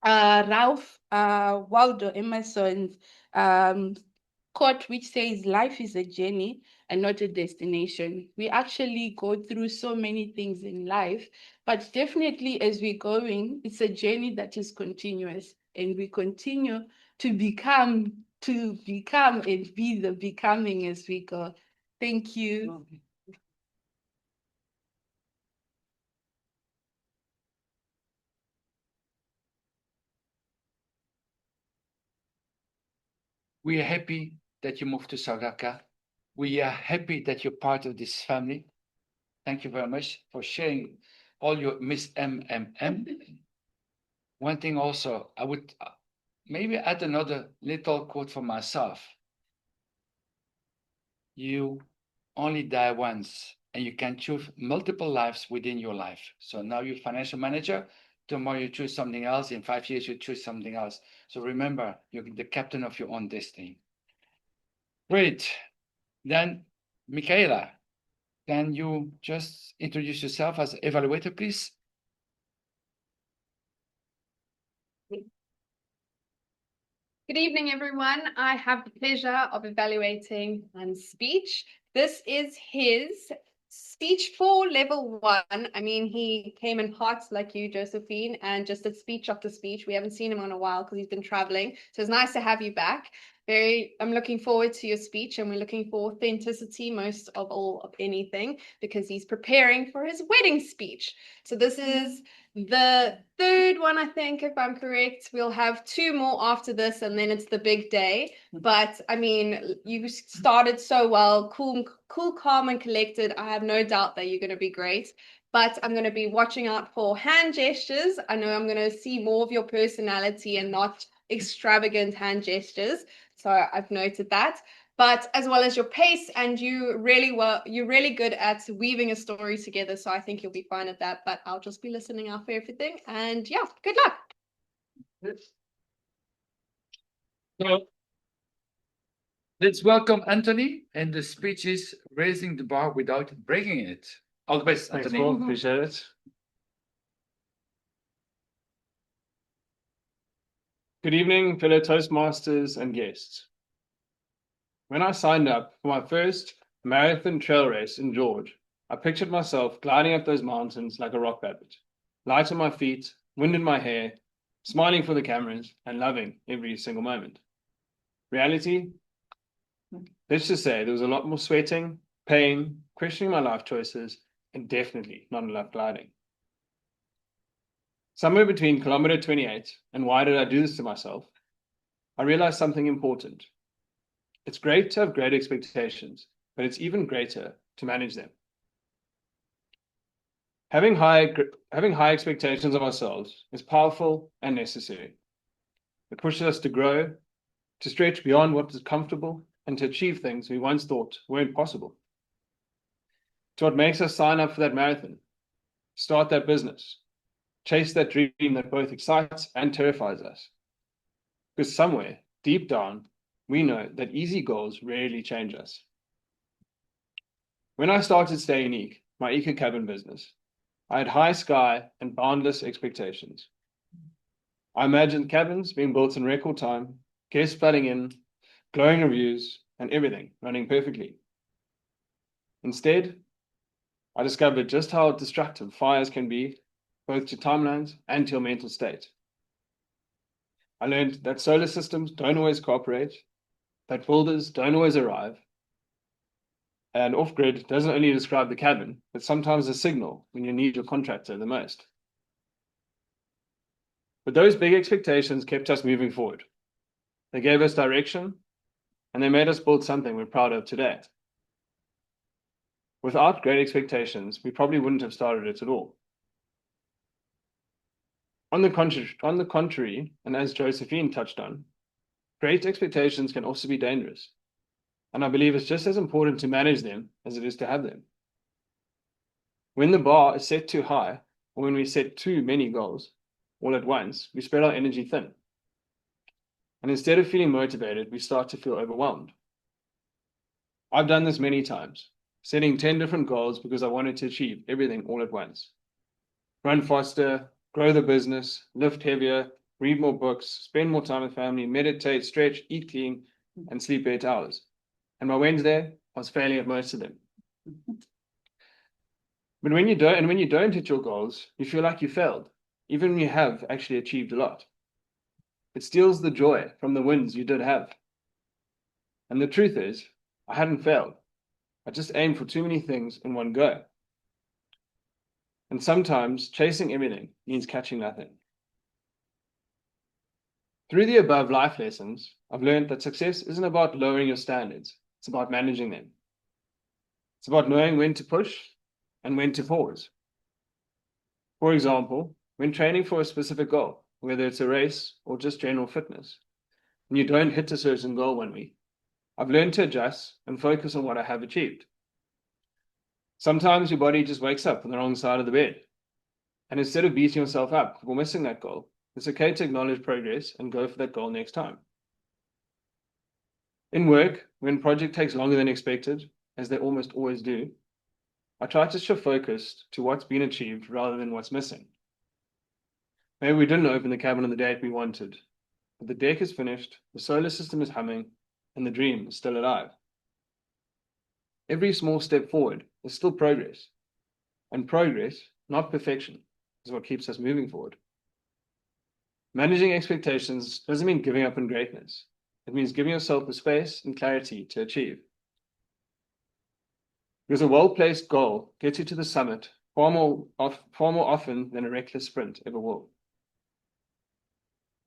Ralph Waldo Emerson's quote, which says, life is a journey and not a destination. We actually go through so many things in life, but definitely as we're going, it's a journey that is continuous, and we continue to become and be the becoming as we go. Thank you. We are happy that you moved to South Africa. We are happy that you're part of this family. Thank you very much for sharing all your Miss MMM. One thing also, I would maybe add another little quote for myself. You only die once, and you can choose multiple lives within your life. So now you're financial manager, tomorrow you choose something else, in 5 years you choose something else. So remember, you're the captain of your own destiny. Great. Then, Michaela, can you just introduce yourself as evaluator, please? Good evening, everyone. I have the pleasure of evaluating Han's speech. This is his speech for level 1. I mean, he came in hot like you, Josephine, and just did speech after speech. We haven't seen him in a while because he's been traveling. So it's nice to have you back. I'm looking forward to your speech, and we're looking for authenticity most of all of anything, because he's preparing for his wedding speech. So this is the third one, I think, if I'm correct. We'll have 2 more after this, and then it's the big day. But I mean, you started so well, cool, calm, and collected. I have no doubt that you're going to be great. But I'm going to be watching out for hand gestures. I know I'm going to see more of your personality and not extravagant hand gestures. So I've noted that. But as well as your pace, and you're really good at weaving a story together. So I think you'll be fine at that. But I'll just be listening out for everything. And yeah, good luck. So let's welcome Anthony, and the speech is raising the bar without breaking it. All the best, Thanks, Anthony. Paul. Appreciate it. Good evening, fellow Toastmasters and guests. When I signed up for my first marathon trail race in George, I pictured myself gliding up those mountains like a rock rabbit, light on my feet, wind in my hair, smiling for the cameras, and loving every single moment. Reality? Let's just say there was a lot more sweating, pain, questioning my life choices, and definitely not enough gliding. Somewhere between kilometer 28 and why did I do this to myself, I realized something important. It's great to have great expectations, but it's even greater to manage them. Having high expectations of ourselves is powerful and necessary. It pushes us to grow, to stretch beyond what is comfortable, and to achieve things we once thought weren't possible. It's what makes us sign up for that marathon, start that business, chase that dream that both excites and terrifies us. Because somewhere, deep down, we know that easy goals rarely change us. When I started Stay Unique, my eco-cabin business, I had high sky and boundless expectations. I imagined cabins being built in record time, guests flooding in, glowing reviews, and everything running perfectly. Instead, I discovered just how destructive fires can be, both to timelines and to your mental state. I learned that solar systems don't always cooperate, that builders don't always arrive, and off-grid doesn't only describe the cabin, but sometimes a signal when you need your contractor the most. But those big expectations kept us moving forward. They gave us direction, and they made us build something we're proud of today. Without great expectations, we probably wouldn't have started it at all. On the contrary, and as Josephine touched on, great expectations can also be dangerous. And I believe it's just as important to manage them as it is to have them. When the bar is set too high, or when we set too many goals all at once, we spread our energy thin. And instead of feeling motivated, we start to feel overwhelmed. I've done this many times, setting 10 different goals because I wanted to achieve everything all at once. Run faster, grow the business, lift heavier, read more books, spend more time with family, meditate, stretch, eat clean, and sleep 8 hours. And by Wednesday, I was failing at most of them. But when you don't hit your goals, you feel like you failed, even when you have actually achieved a lot. It steals the joy from the wins you did have. And the truth is, I hadn't failed. I just aimed for too many things in one go. And sometimes chasing everything means catching nothing. Through the above life lessons, I've learned that success isn't about lowering your standards. It's about managing them. It's about knowing when to push and when to pause. For example, when training for a specific goal, whether it's a race or just general fitness, and you don't hit a certain goal one week, I've learned to adjust and focus on what I have achieved. Sometimes your body just wakes up on the wrong side of the bed. And instead of beating yourself up for missing that goal, it's okay to acknowledge progress and go for that goal next time. In work, when a project takes longer than expected, as they almost always do, I try to shift focus to what's been achieved rather than what's missing. Maybe we didn't open the cabin on the date we wanted, but the deck is finished, the solar system is humming, and the dream is still alive. Every small step forward is still progress, and progress, not perfection, is what keeps us moving forward. Managing expectations doesn't mean giving up on greatness. It means giving yourself the space and clarity to achieve. Because a well-placed goal gets you to the summit far more often than a reckless sprint ever will.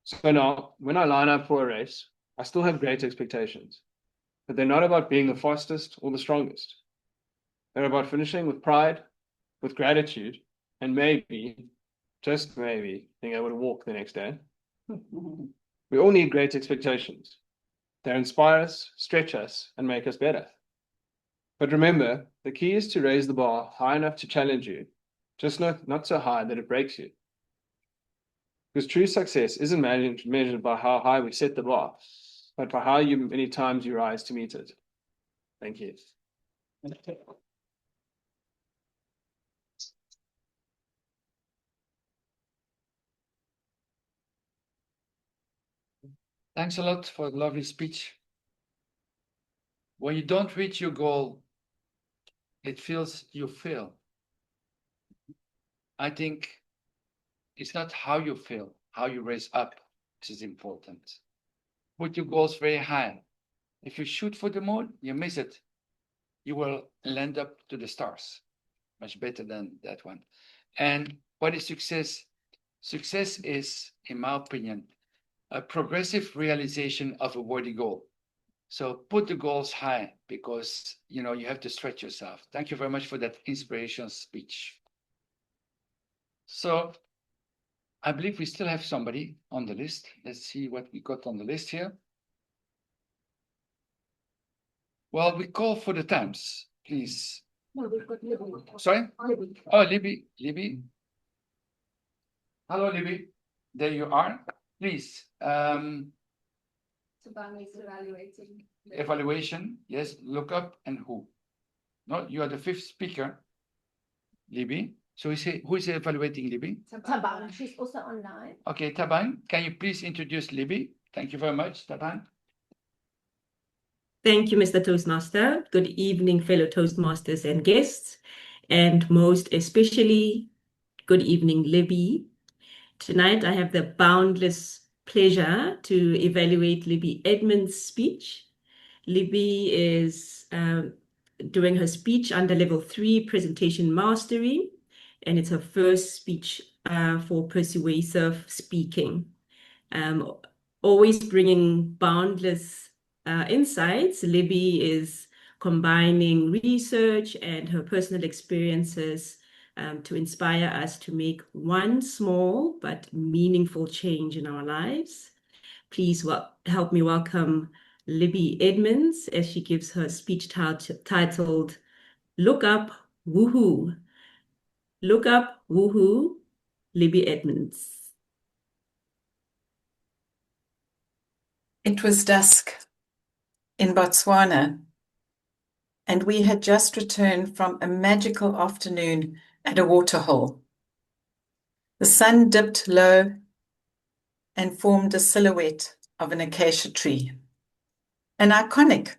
So now, when I line up for a race, I still have great expectations, but they're not about being the fastest or the strongest. They're about finishing with pride, with gratitude, and maybe, just maybe, being able to walk the next day. We all need great expectations. They inspire us, stretch us, and make us better. But remember, the key is to raise the bar high enough to challenge you, just not so high that it breaks you. Because true success isn't measured by how high we set the bar, but by how many times you rise to meet it. Thank you. Thanks a lot for a lovely speech. When you don't reach your goal, it feels you fail. I think it's not how you feel, how you raise up, which is important. Put your goals very high. If you shoot for the moon, you miss it. You will land up to the stars. Much better than that one. And what is success? Success is, in my opinion, a progressive realization of a worthy goal. So put the goals high because you have to stretch yourself. Thank you very much for that inspirational speech. So I believe we still have somebody on the list. Let's see what we got on the list here. Well, we call for the times, please. No, we've got Libby. Sorry? Libby. Oh, Libby. Hello, Libby. There you are. Please. Evaluation. Yes. Look up and who? No, you are the fifth speaker, Libby. So who is evaluating Libby? Tabang, she's also online. Okay, Tabang, can you please introduce Libby? Thank you very much, Tabang. Thank you, Mr. Toastmaster. Good evening, fellow Toastmasters and guests, and most especially, good evening, Libby. Tonight, I have the boundless pleasure to evaluate Libby Edmonds' speech. Libby is doing her speech under level 3 presentation mastery, and it's her first speech for persuasive speaking. Always bringing boundless insights, Libby is combining research and her personal experiences to inspire us to make one small but meaningful change in our lives. Please help me welcome Libby Edmonds as she gives her speech titled Look Up, Woohoo. Look Up, Woohoo, Libby Edmonds. It was dusk in Botswana, and we had just returned from a magical afternoon at a waterhole. The sun dipped low and formed a silhouette of an acacia tree, an iconic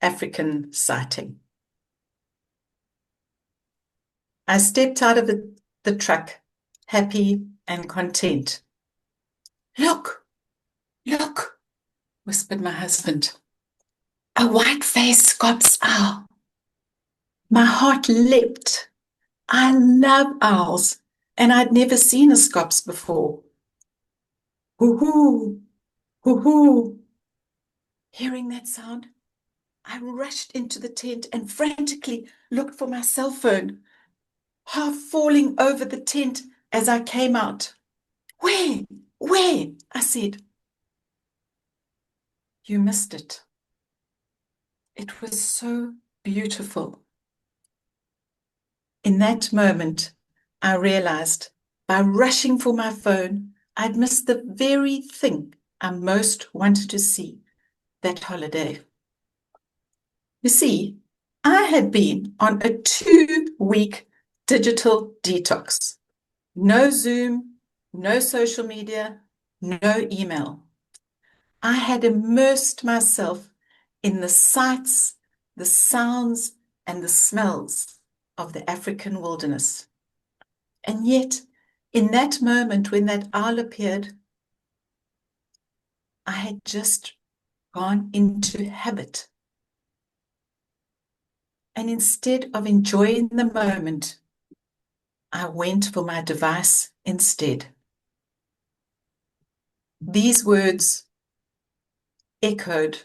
African sighting. I stepped out of the truck, happy and content. Look, whispered my husband. A white-faced scops owl. My heart leapt. I love owls, and I'd never seen a scops before. Hoo-hoo, hoo-hoo. Hearing that sound, I rushed into the tent and frantically looked for my cell phone, half falling over the tent as I came out. Where? I said. You missed it. It was so beautiful. In that moment, I realized by rushing for my phone, I'd missed the very thing I most wanted to see that holiday. You see, I had been on a 2-week digital detox. No Zoom, no social media, no email. I had immersed myself in the sights, the sounds, and the smells of the African wilderness. And yet, in that moment when that owl appeared, I had just gone into habit. And instead of enjoying the moment, I went for my device instead. These words echoed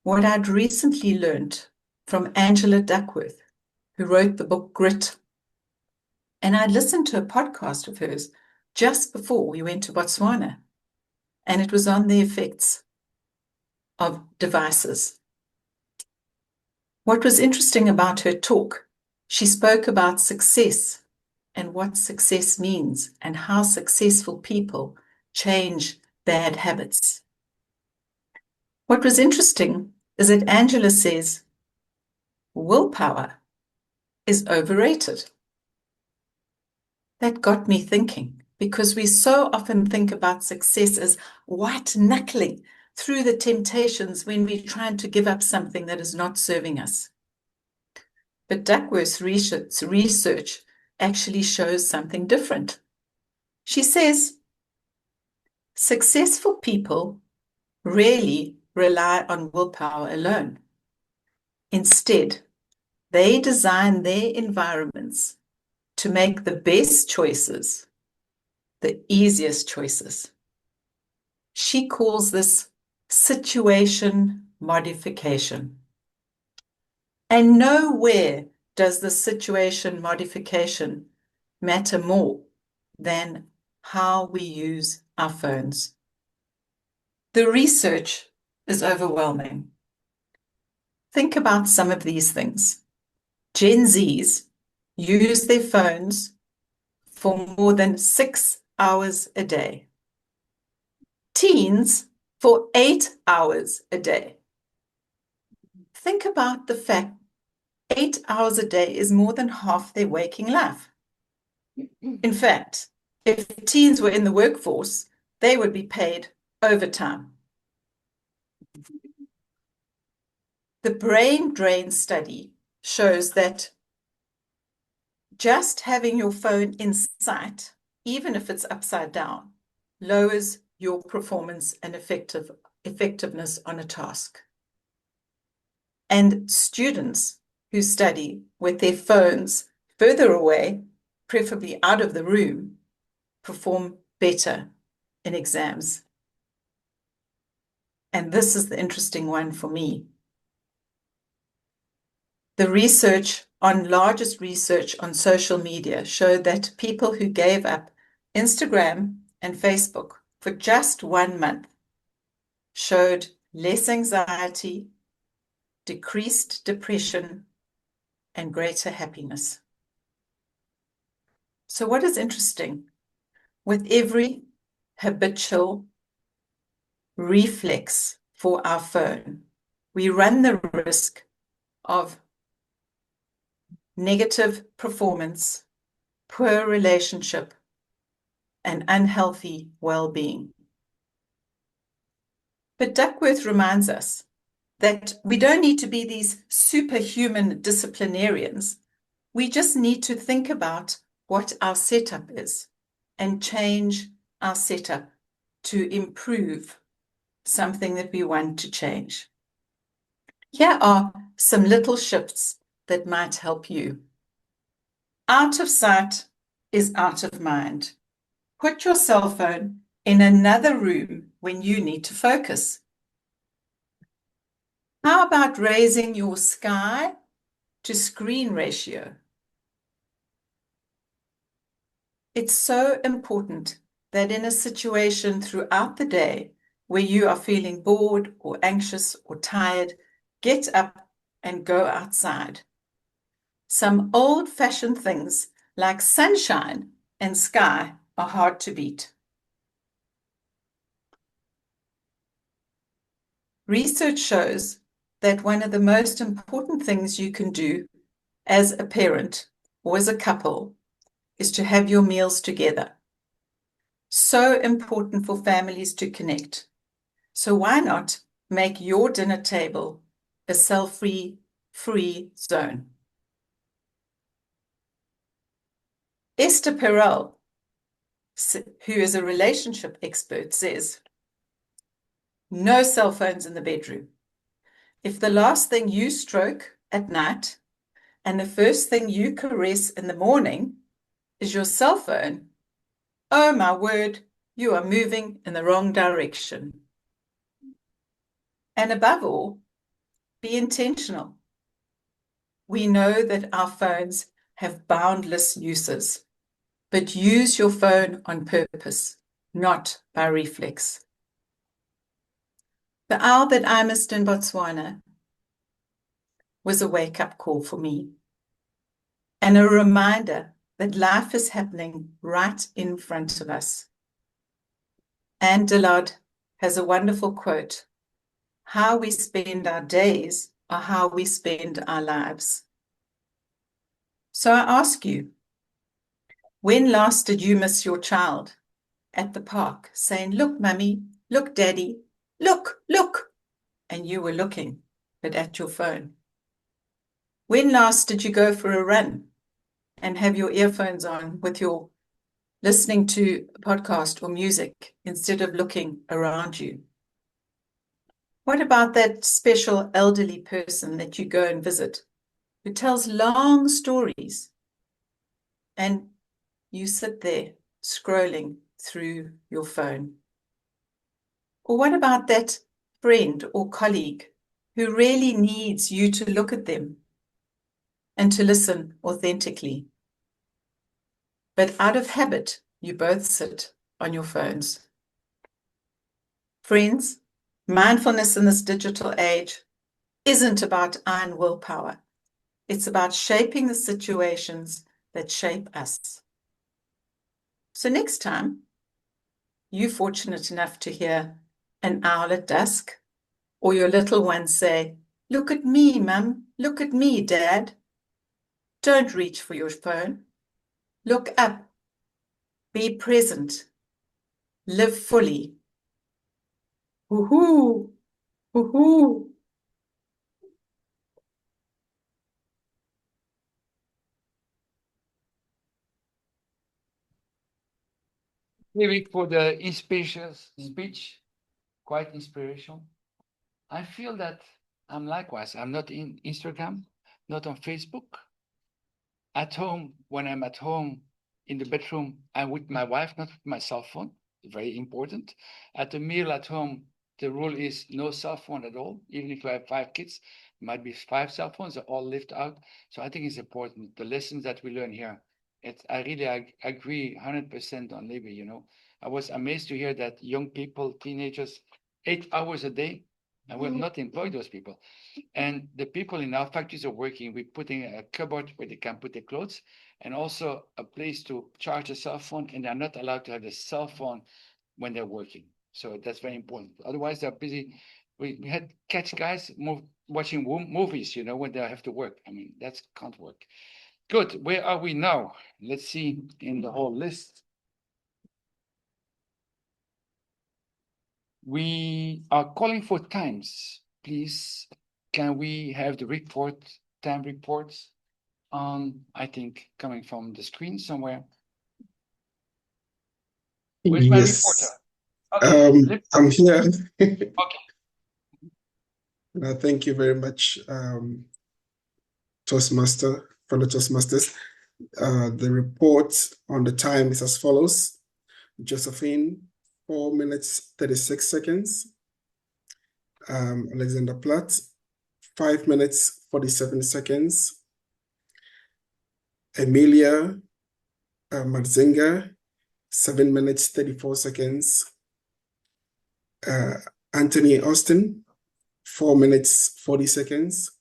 what I'd recently learned from Angela Duckworth, who wrote the book Grit. And I listened to a podcast of hers just before we went to Botswana, and it was on the effects of devices. What was interesting about her talk, she spoke about success and what success means and how successful people change bad habits. What was interesting is that Angela says willpower is overrated. That got me thinking, because we so often think about success as white knuckling through the temptations when we're trying to give up something that is not serving us. But Duckworth's research actually shows something different. She says successful people rarely rely on willpower alone. Instead, they design their environments to make the best choices, the easiest choices. She calls this situation modification. And nowhere does the situation modification matter more than how we use our phones. The research is overwhelming. Think about some of these things. Gen Zs use their phones for more than 6 hours a day. Teens for 8 hours a day. Think about the fact 8 hours a day is more than half their waking life. In fact, if teens were in the workforce, they would be paid overtime. The brain drain study shows that just having your phone in sight, even if it's upside down, lowers your performance and effectiveness on a task. And students who study with their phones further away, preferably out of the room, perform better in exams. And this is the interesting one for me. The largest research on social media showed that people who gave up Instagram and Facebook for just 1 month showed less anxiety, decreased depression, and greater happiness. So what is interesting? With every habitual reflex for our phone, we run the risk of negative performance, poor relationship, and unhealthy well-being. But Duckworth reminds us that we don't need to be these superhuman disciplinarians. We just need to think about what our setup is and change our setup to improve something that we want to change. Here are some little shifts that might help you. Out of sight is out of mind. Put your cell phone in another room when you need to focus. How about raising your sky to screen ratio? It's so important that in a situation throughout the day where you are feeling bored or anxious or tired, get up and go outside. Some old-fashioned things like sunshine and sky are hard to beat. Research shows that one of the most important things you can do as a parent or as a couple is to have your meals together. So important for families to connect. So why not make your dinner table a cell-free zone? Esther Perel, who is a relationship expert, says, No cell phones in the bedroom. If the last thing you stroke at night and the first thing you caress in the morning is your cell phone, oh my word, you are moving in the wrong direction. And above all, be intentional. We know that our phones have boundless uses, but use your phone on purpose, not by reflex. The owl that I missed in Botswana was a wake-up call for me and a reminder that life is happening right in front of us. Anne Dillard has a wonderful quote, "How we spend our days are how we spend our lives." So I ask you, when last did you miss your child at the park saying, "Look, mummy, look, daddy, look, look," and you were looking, but at your phone? When last did you go for a run and have your earphones on with your listening to a podcast or music instead of looking around you? What about that special elderly person that you go and visit who tells long stories and you sit there scrolling through your phone? Or what about that friend or colleague who really needs you to look at them and to listen authentically? But out of habit, you both sit on your phones. Friends, mindfulness in this digital age isn't about iron willpower. It's about shaping the situations that shape us. So next time you're fortunate enough to hear an owl at dusk, or your little one say, "Look at me, Mum, look at me, Dad," don't reach for your phone. Look up. Be present. Live fully. Woohoo! Woohoo! Maybe for the inspirational speech, quite inspirational. I feel that I'm likewise. I'm not in Instagram, not on Facebook. At home, when I'm at home in the bedroom, I'm with my wife, not with my cell phone. Very important. At the meal at home, the rule is no cell phone at all. Even if you have 5 kids, it might be 5 cell phones, they're all left out. So I think it's important. The lessons that we learn here, I really agree 100% on Libby, you know. I was amazed to hear that young people, teenagers, 8 hours a day, and we'll not employ those people. And the people in our factories are working. We're putting a cupboard where they can put their clothes, and also a place to charge a cell phone, and they're not allowed to have a cell phone when they're working. So that's very important. Otherwise, they're busy. We had catch guys watching movies, you know, when they have to work. I mean, that can't work. Good. Where are we now? Let's see in the whole list. We are calling for times. Please, can we have the time reports on, I think, coming from the screen somewhere? Where's my reporter? Okay, I'm here. okay. Thank you very much, fellow Toastmasters. The report on the time is as follows. Josephine, 4 minutes, 36 seconds. Alexander Platt, 5 minutes, 47 seconds. Emilia Marzinga, 7 minutes, 34 seconds. Anthony Austin, 4 minutes, 40 seconds.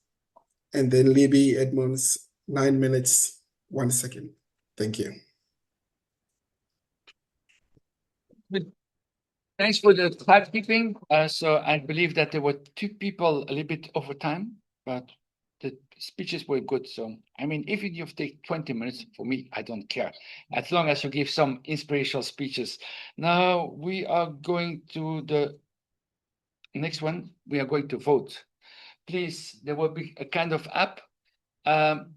And then Libby Edmonds, 9 minutes, 1 second. Thank you. Thanks for the timekeeping. So I believe that there were 2 people a little bit over time, but the speeches were good. So, I mean, if you take 20 minutes, for me, I don't care. As long as you give some inspirational speeches. Now we are going to the next one. We are going to vote. Please, there will be a kind of app.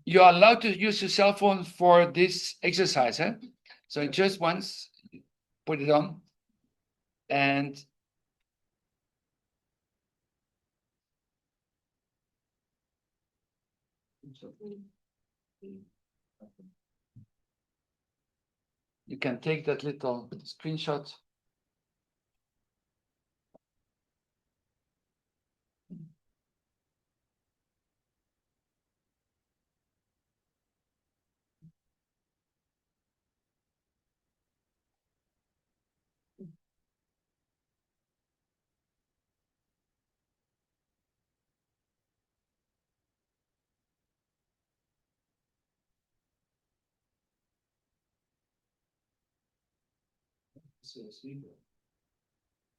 You are allowed to use your cell phone for this exercise. So just once, put it on. And You can take that little screenshot.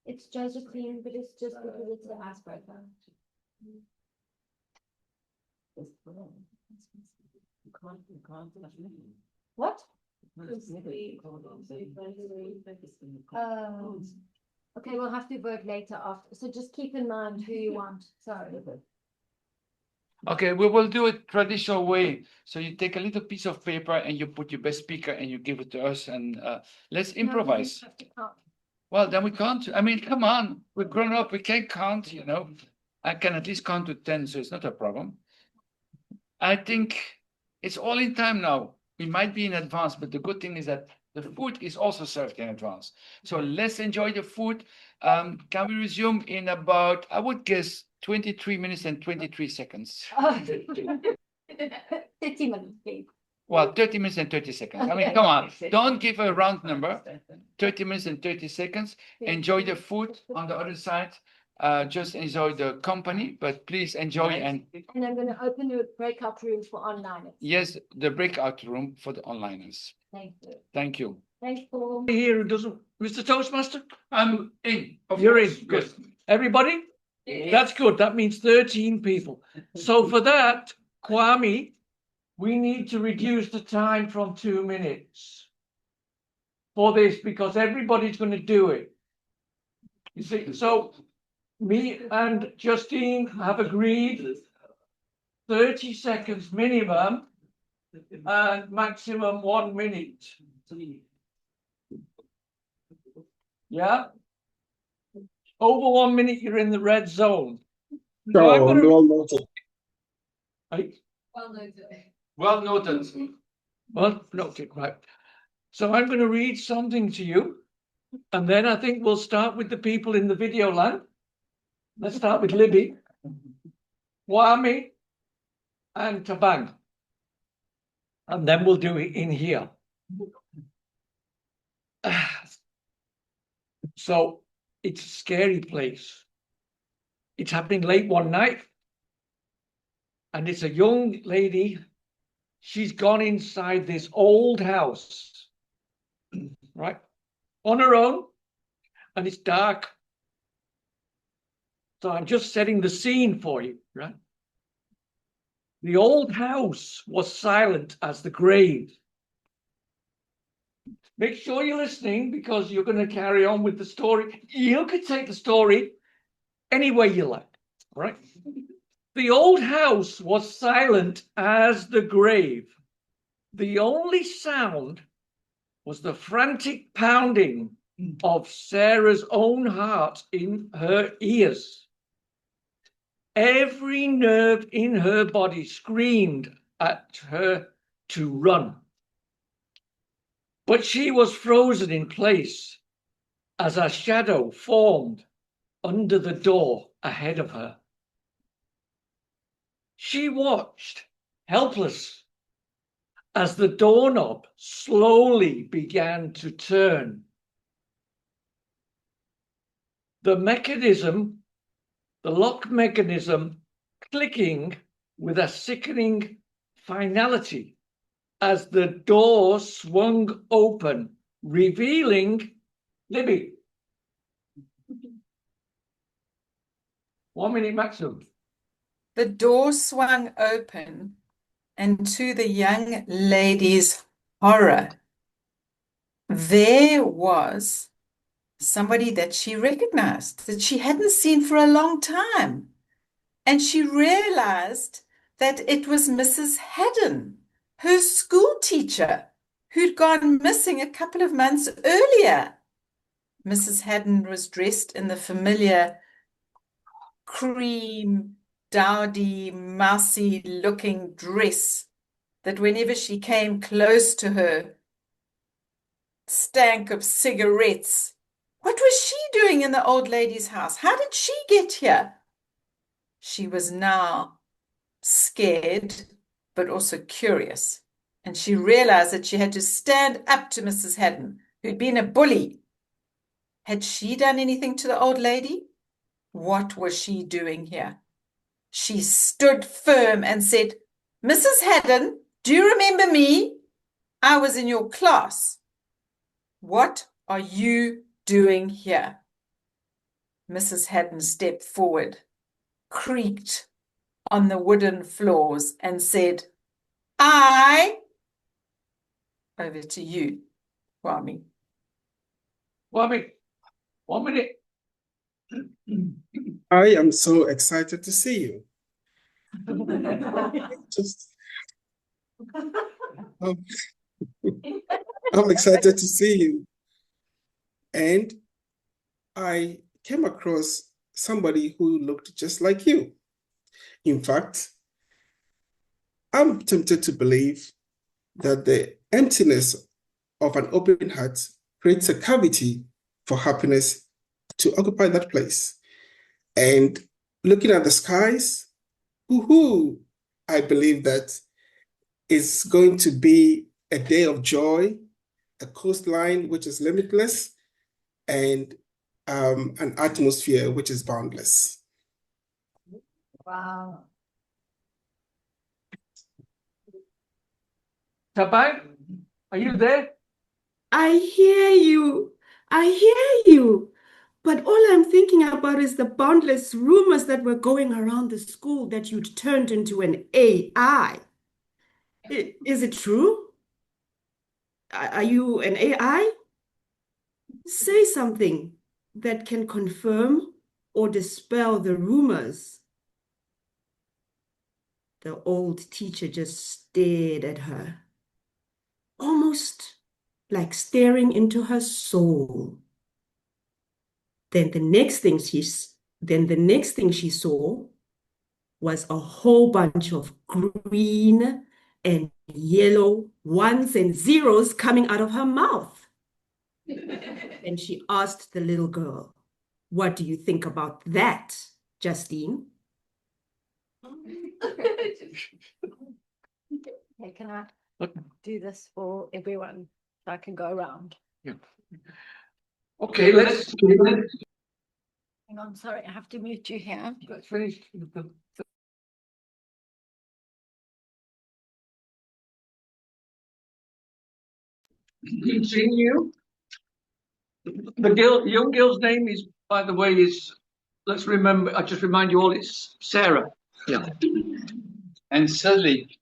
It's Josephine, but it's just because it's the icebreaker. What? Okay, we'll have to vote later after. So just keep in mind who you want. Sorry. Okay, we will do it traditional way. So you take a little piece of paper and you put your best speaker and you give it to us and let's improvise. Well, then we can't. I mean, come on, we're grown up. We can count, you know. I can at least count to 10, so it's not a problem. I think it's all in time now. We might be in advance, but the good thing is that the food is also served in advance. So let's enjoy the food. Can we resume in about, I would guess, 23 minutes and 23 seconds? 30 minutes, please. Well, 30 minutes and 30 seconds. I mean, come on, don't give a round number. 30 minutes and 30 seconds. Enjoy the food on the other side. Just enjoy the company, but please enjoy and I'm going to open the breakout rooms for onliners. yes, the breakout room for the onliners. Thank you. Thank you. Thanks, Paul. Here who doesn't, Mr. Toastmaster? I'm in. You're in. Good. Everybody? Yes. That's good. That means 13 people. So for that, Kwame, we need to reduce the time from 2 minutes for this because everybody's going to do it. You see, so me and Justine have agreed 30 seconds minimum and maximum 1 minute. Yeah? Over 1 minute, you're in the red zone. So I'm gonna... well noted. Right? Well noted. Well noted. Well noted, right. So I'm going to read something to you, and then I think we'll start with the people in the video land. Let's start with Libby, Wami, and Tabang. And then we'll do it in here. So it's a scary place. It's happening late one night. And it's a young lady. She's gone inside this old house, right? On her own. And it's dark. So I'm just setting the scene for you, right? The old house was silent as the grave. Make sure you're listening because you're going to carry on with the story. You could take the story any way you like, right? The old house was silent as the grave. The only sound was the frantic pounding of Sarah's own heart in her ears. Every nerve in her body screamed at her to run. But she was frozen in place as a shadow formed under the door ahead of her. She watched, helpless, as the doorknob slowly began to turn. The lock mechanism clicking with a sickening finality as the door swung open, revealing Libby. 1 minute maximum. The door swung open, and to the young lady's horror, there was somebody that she recognized, that she hadn't seen for a long time. And she realized that it was Mrs. Haddon, her school teacher, who'd gone missing a couple of months earlier. Mrs. Haddon was dressed in the familiar cream dowdy, mousy-looking dress that whenever she came close to her, stank of cigarettes. What was she doing in the old lady's house? How did she get here? She was now scared, but also curious, and she realized that she had to stand up to Mrs. Haddon, who'd been a bully. Had she done anything to the old lady? What was she doing here? She stood firm and said, Mrs. Haddon, do you remember me? I was in your class. What are you doing here? Mrs. Haddon stepped forward, creaked on the wooden floors, and said, over to you, Kwame. Kwame, 1 minute. I am so excited to see you. I'm excited to see you. And I came across somebody who looked just like you. In fact, I'm tempted to believe that the emptiness of an open heart creates a cavity for happiness to occupy that place. And looking at the skies, I believe that is going to be a day of joy, a coastline which is limitless, and an atmosphere which is boundless. Wow. Tabai, are you there? I hear you. I hear you. But all I'm thinking about is the boundless rumors that were going around the school that you'd turned into an AI. Is it true? Are you an AI? Say something that can confirm or dispel the rumors. The old teacher just stared at her, almost like staring into her soul. Then the next thing she saw was a whole bunch of green and yellow ones and zeros coming out of her mouth. And she asked the little girl, "What do you think about that, Justine?" Okay, can I do this for everyone so I can go around? Yeah. Okay, let's Hang on, sorry, I have to mute you here. let's finish. Seeing you. The young girl's name is, by the way, let's remember, I just remind you all, it's Sarah. Yeah. And suddenly,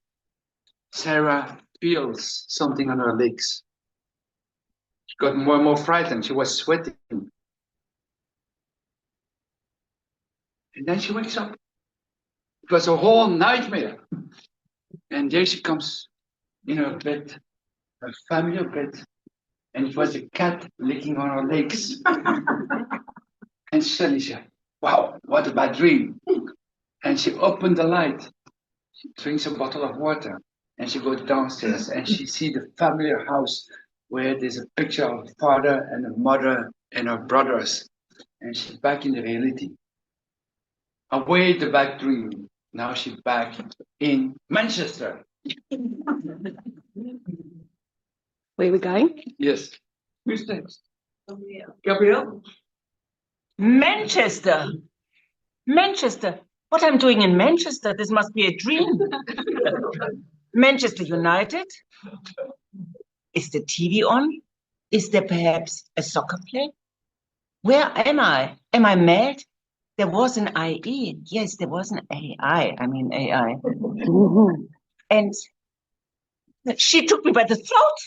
Sarah feels something on her legs. She got more and more frightened. She was sweating. And then she wakes up. It was a whole nightmare. And there she comes in her bed, her familiar bed. And it was a cat licking on her legs. And suddenly she said, wow, what a bad dream. And she opened the light. She drinks a bottle of water. And she goes downstairs and she sees the familiar house where there's a picture of a father and a mother and her brothers. And she's back in the reality. Away the bad dream. Now she's back in Manchester. Where are we going? Yes. Who's next? Gabrielle? Manchester. Manchester. What I'm doing in Manchester, this must be a dream. Manchester United? Is the TV on? Is there perhaps a soccer play? Where am I? Am I mad? There was an IE. Yes, there was an AI. I mean AI. And she took me by the throat.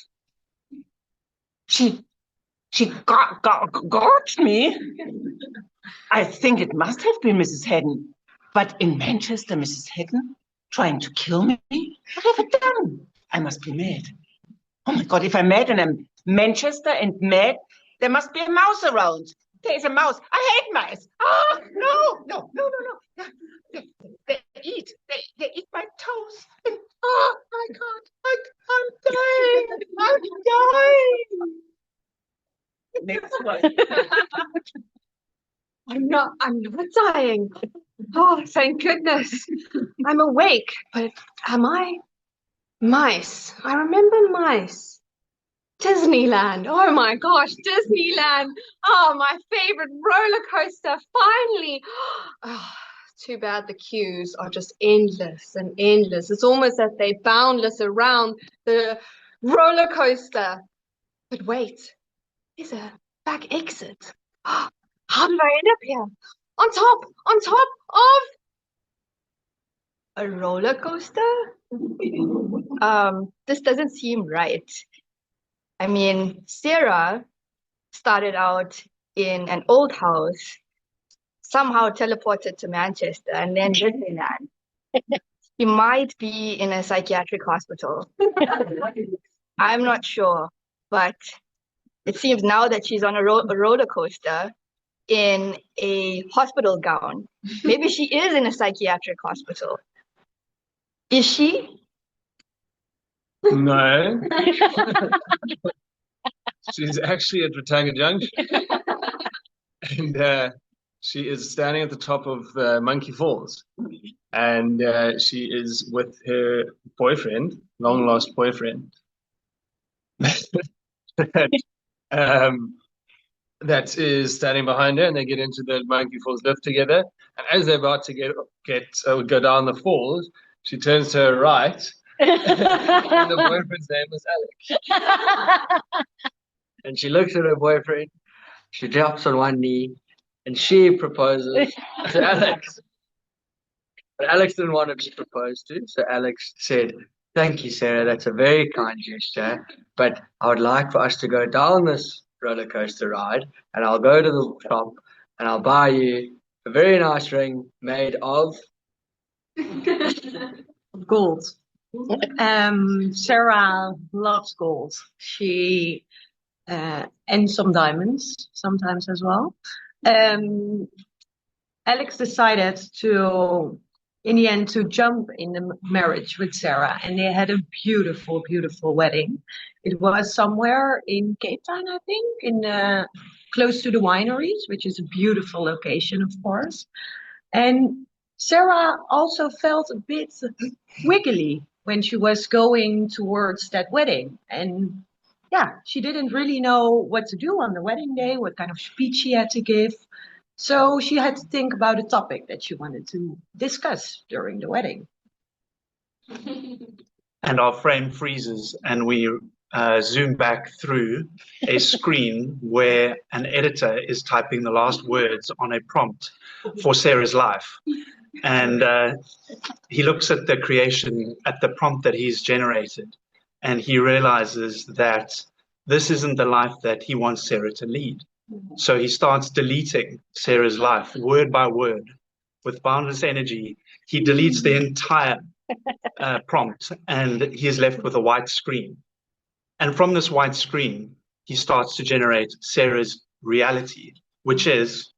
She got me. I think it must have been Mrs. Haddon. But in Manchester, Mrs. Haddon trying to kill me? What have I done? I must be mad. Oh my God, if I'm mad and I'm Manchester and mad, there must be a mouse around. There's a mouse. I hate mice. Oh, no. They eat my toes. And, oh my God, I'm dying. Next one. I'm not dying. Oh, thank goodness. I'm awake, but am I? Mice. I remember mice. Disneyland. Oh my gosh, Disneyland. Oh, my favorite roller coaster. Finally. Oh, too bad the queues are just endless and endless. It's almost as they boundless around the roller coaster. But wait, there's a back exit. How did I end up here? On top of a roller coaster? This doesn't seem right. I mean, Sarah started out in an old house, somehow teleported to Manchester and then Disneyland. She might be in a psychiatric hospital. I'm not sure, but it seems now that she's on a roller coaster in a hospital gown. Maybe she is in a psychiatric hospital. Is she? No. She's actually at Ratanga Junction. And she is standing at the top of Monkey Falls. And she is with her boyfriend, long lost boyfriend. That is standing behind her, and they get into the Monkey Falls lift together. And as they're about to go down the falls, she turns to her right, and the boyfriend's name is Alex. And she looks at her boyfriend, she drops on one knee, and she proposes to Alex. But Alex didn't want to be proposed to, so Alex said, "Thank you, Sarah, that's a very kind gesture, but I would like for us to go down this roller coaster ride, and I'll go to the shop, and I'll buy you a very nice ring made of gold." Sarah loves gold. She and some diamonds sometimes as well. Alex decided to, in the end, to jump in the marriage with Sarah, and they had a beautiful, beautiful wedding. It was somewhere in Cape Town, I think, in close to the wineries, which is a beautiful location, of course. And Sarah also felt a bit wiggly when she was going towards that wedding. And yeah, she didn't really know what to do on the wedding day, what kind of speech she had to give. So she had to think about a topic that she wanted to discuss during the wedding. And our frame freezes, and we zoom back through a screen where an editor is typing the last words on a prompt for Sarah's life. And he looks at the creation, at the prompt that he's generated, and he realizes that this isn't the life that he wants Sarah to lead. So he starts deleting Sarah's life word by word with boundless energy. He deletes the entire prompt, and he is left with a white screen. And from this white screen, he starts to generate Sarah's reality, which is...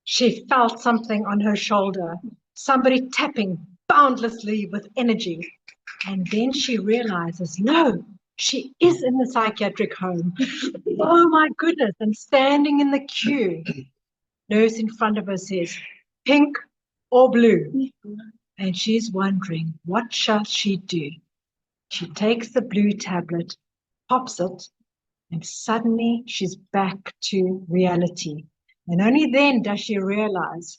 She felt something on her shoulder, somebody tapping boundlessly with energy. And then she realizes, no, she is in the psychiatric home. Oh my goodness, and standing in the queue. Nurse in front of her says, pink or blue? And she's wondering, what shall she do? She takes the blue tablet, pops it, and suddenly she's back to reality. And only then does she realize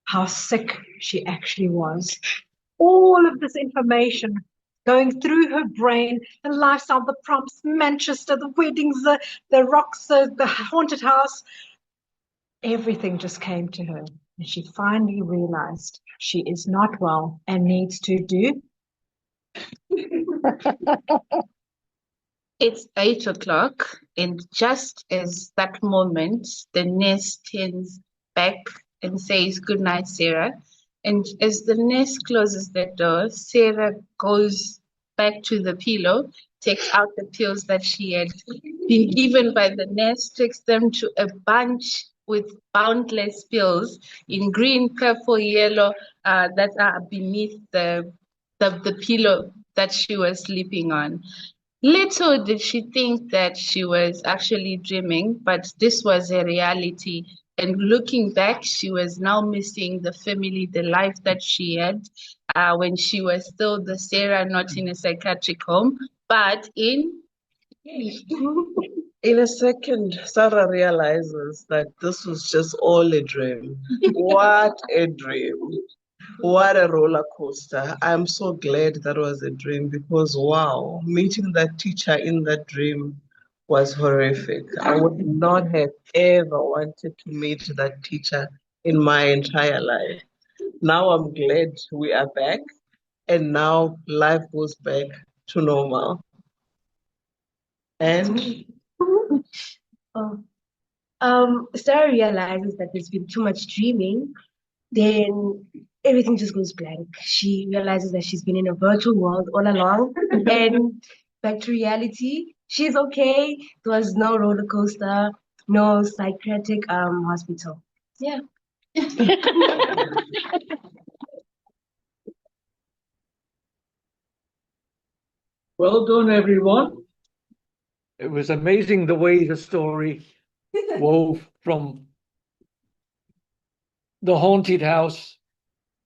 how sick she actually was. All of this information going through her brain, the lifestyle, the prompts, Manchester, the weddings, the rocks, the haunted house, everything just came to her. And she finally realized she is not well and needs to do. It's 8 o'clock, and just as that moment, the nurse turns back and says, "Good night, Sarah." And as the nurse closes the door, Sarah goes back to the pillow, takes out the pills that she had been given by the nurse, takes them to a bunch with boundless pills in green, purple, yellow, that are beneath the pillow that she was sleeping on. Little did she think that she was actually dreaming, but this was a reality. And looking back, she was now missing the family, the life that she had when she was still the Sarah, not in a psychiatric home, but in. In a second, Sarah realizes that this was just all a dream. What a dream. What a roller coaster. I'm so glad that was a dream because, wow, meeting that teacher in that dream was horrific. I would not have ever wanted to meet that teacher in my entire life. Now I'm glad we are back, and now life goes back to normal. And Sarah realizes that there's been too much dreaming, then everything just goes blank. She realizes that she's been in a virtual world all along, and back to reality. She's okay. There was no roller coaster, no psychiatric hospital. Yeah. Well done, everyone. It was amazing the way the story wove from the haunted house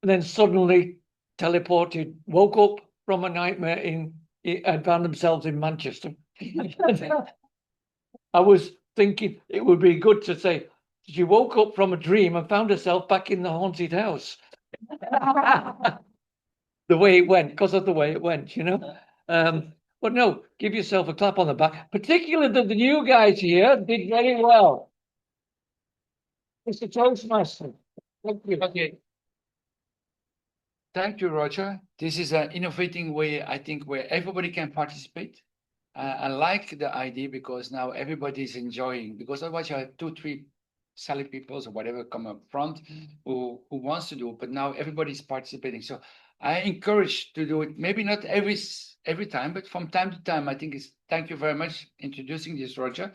and then suddenly teleported, woke up from a nightmare and found themselves in Manchester. I was thinking it would be good to say, she woke up from a dream and found herself back in the haunted house. The way it went, because of the way it went, you know. But no, give yourself a clap on the back, particularly the new guys here did very well. Mr. Toastmaster, thank you. Okay. Thank you, Roger. This is an innovating way, I think, where everybody can participate. I like the idea because now everybody is enjoying, because otherwise you have 2, 3 silly people or whatever come up front who wants to do it, but now everybody's participating. So I encourage to do it, maybe not every time, but from time to time. I think it's, thank you very much introducing this, Roger.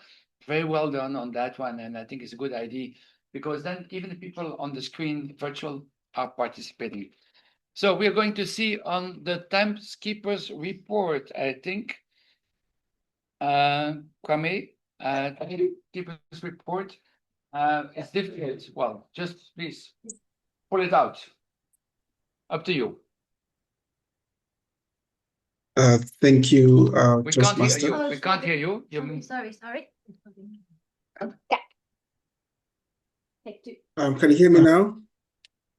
Very well done on that one. And I think it's a good idea because then even the people on the screen virtual are participating. So we are going to see on the timekeepers report, I think, Kwame, timekeepers report. It's difficult. Well, just please pull it out. Up to you. Thank you, We can't hear Toastmaster. you. We can't hear you. Sorry. Take 2. Can you hear me now?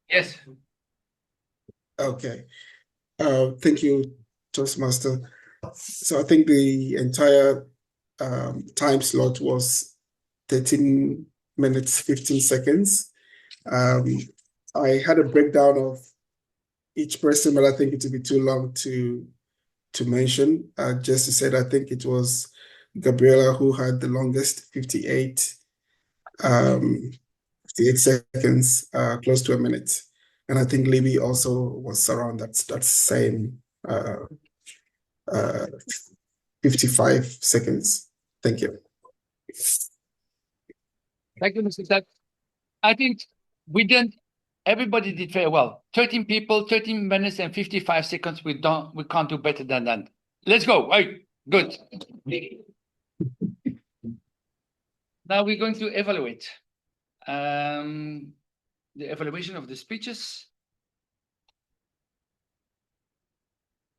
Yes. Okay. Thank you, Toastmaster. So I think the entire time slot was 13 minutes, 15 seconds. I had a breakdown of each person, but I think it would be too long to mention. Just to say that I think it was Gabriela who had the longest, 58 seconds, close to a minute. And I think Libby also was around that same 55 seconds. Thank you. Thank you, Mr. Tuck. I think everybody did very well. 13 people, 13 minutes and 55 seconds. We can't do better than that. Let's go. Hey, good. Now we're going to evaluate the evaluation of the speeches.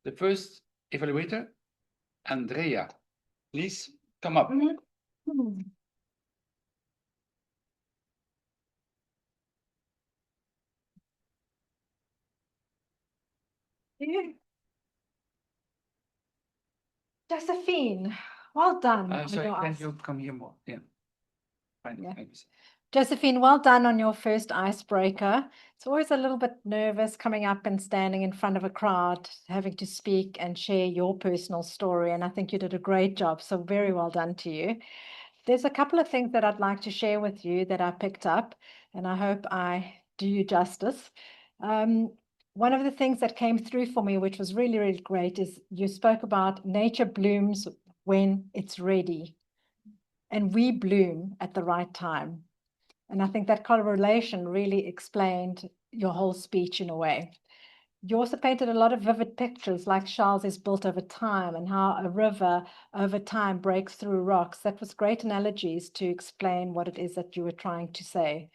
The first evaluator, Andrea, please come up. Josephine, well done. Sorry, can you come here more? Yeah. Fine. Yeah. Thanks. Josephine, well done on your first icebreaker. It's always a little bit nervous coming up and standing in front of a crowd, having to speak and share your personal story. And I think you did a great job. So very well done to you. There's a couple of things that I'd like to share with you that I picked up, and I hope I do you justice. One of the things that came through for me, which was really, really great, is you spoke about nature blooms when it's ready, and we bloom at the right time. And I think that correlation really explained your whole speech in a way. You also painted a lot of vivid pictures, like Charles is built over time and how a river over time breaks through rocks. That was great analogies to explain what it is that you were trying to say.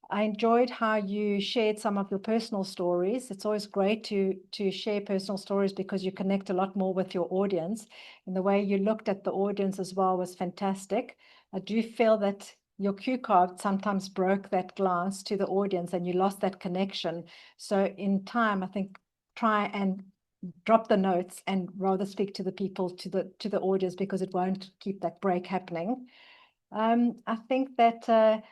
I enjoyed how you shared some of your personal stories. It's always great to share personal stories because you connect a lot more with your audience. And the way you looked at the audience as well was fantastic. I do feel that your cue card sometimes broke that glance to the audience and you lost that connection. So in time, I think try and drop the notes and rather speak to the people, to the audience, because it won't keep that break happening. I think that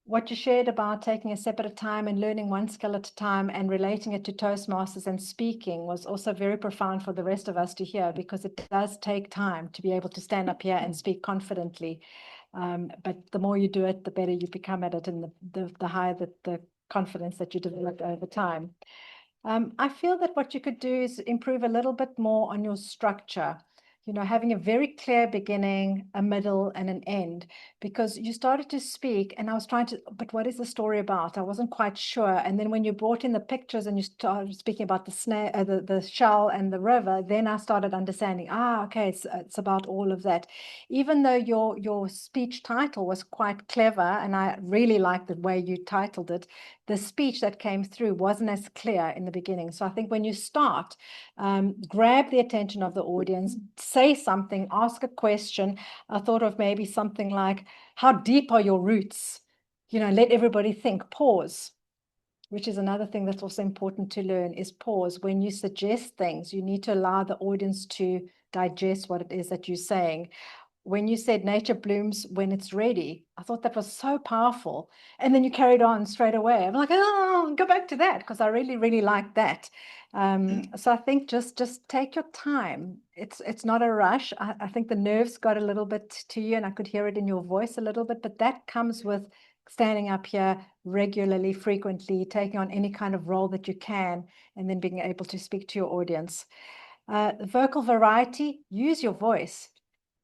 what you shared about taking a step at a time and learning one skill at a time and relating it to Toastmasters and speaking was also very profound for the rest of us to hear, because it does take time to be able to stand up here and speak confidently. But the more you do it, the better you become at it, and the higher the confidence that you develop over time. I feel that what you could do is improve a little bit more on your structure. Having a very clear beginning, a middle, and an end, because you started to speak and I was trying to, but what is the story about? I wasn't quite sure. And then when you brought in the pictures and you started speaking about the shell and the river, then I started understanding, okay, it's about all of that. Even though your speech title was quite clever, and I really liked the way you titled it, the speech that came through wasn't as clear in the beginning. So I think when you start, grab the attention of the audience, say something, ask a question. I thought of maybe something like, how deep are your roots? Let everybody think, pause, which is another thing that's also important to learn, is pause. When you suggest things, you need to allow the audience to digest what it is that you're saying. When you said nature blooms when it's ready, I thought that was so powerful. And then you carried on straight away. I'm like, go back to that, because I really, really like that. So I think just take your time. It's not a rush. I think the nerves got a little bit to you, and I could hear it in your voice a little bit, but that comes with standing up here regularly, frequently, taking on any kind of role that you can, and then being able to speak to your audience. Vocal variety, use your voice.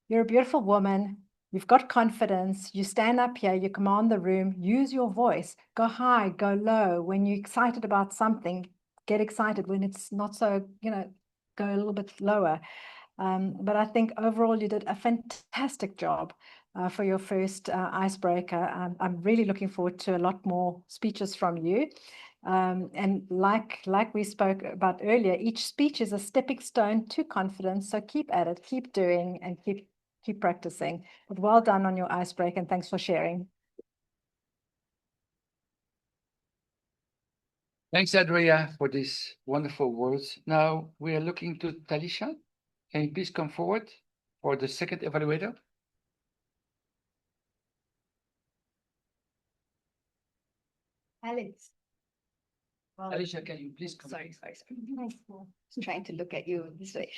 You're a beautiful woman. You've got confidence. You stand up here, you command the room, use your voice. Go high, go low. When you're excited about something, get excited. When it's not so, go a little bit lower. But I think overall you did a fantastic job for your first icebreaker. I'm really looking forward to a lot more speeches from you. And like we spoke about earlier, each speech is a stepping stone to confidence. So keep at it, keep doing, and keep practicing. But well done on your icebreaker, and thanks for sharing. Thanks, Adria, for these wonderful words. Now we are looking to Talisha. Can you please come forward for the second evaluator? Alex. Well, Talisha, can you please come? Sorry. Just trying to look at you this way.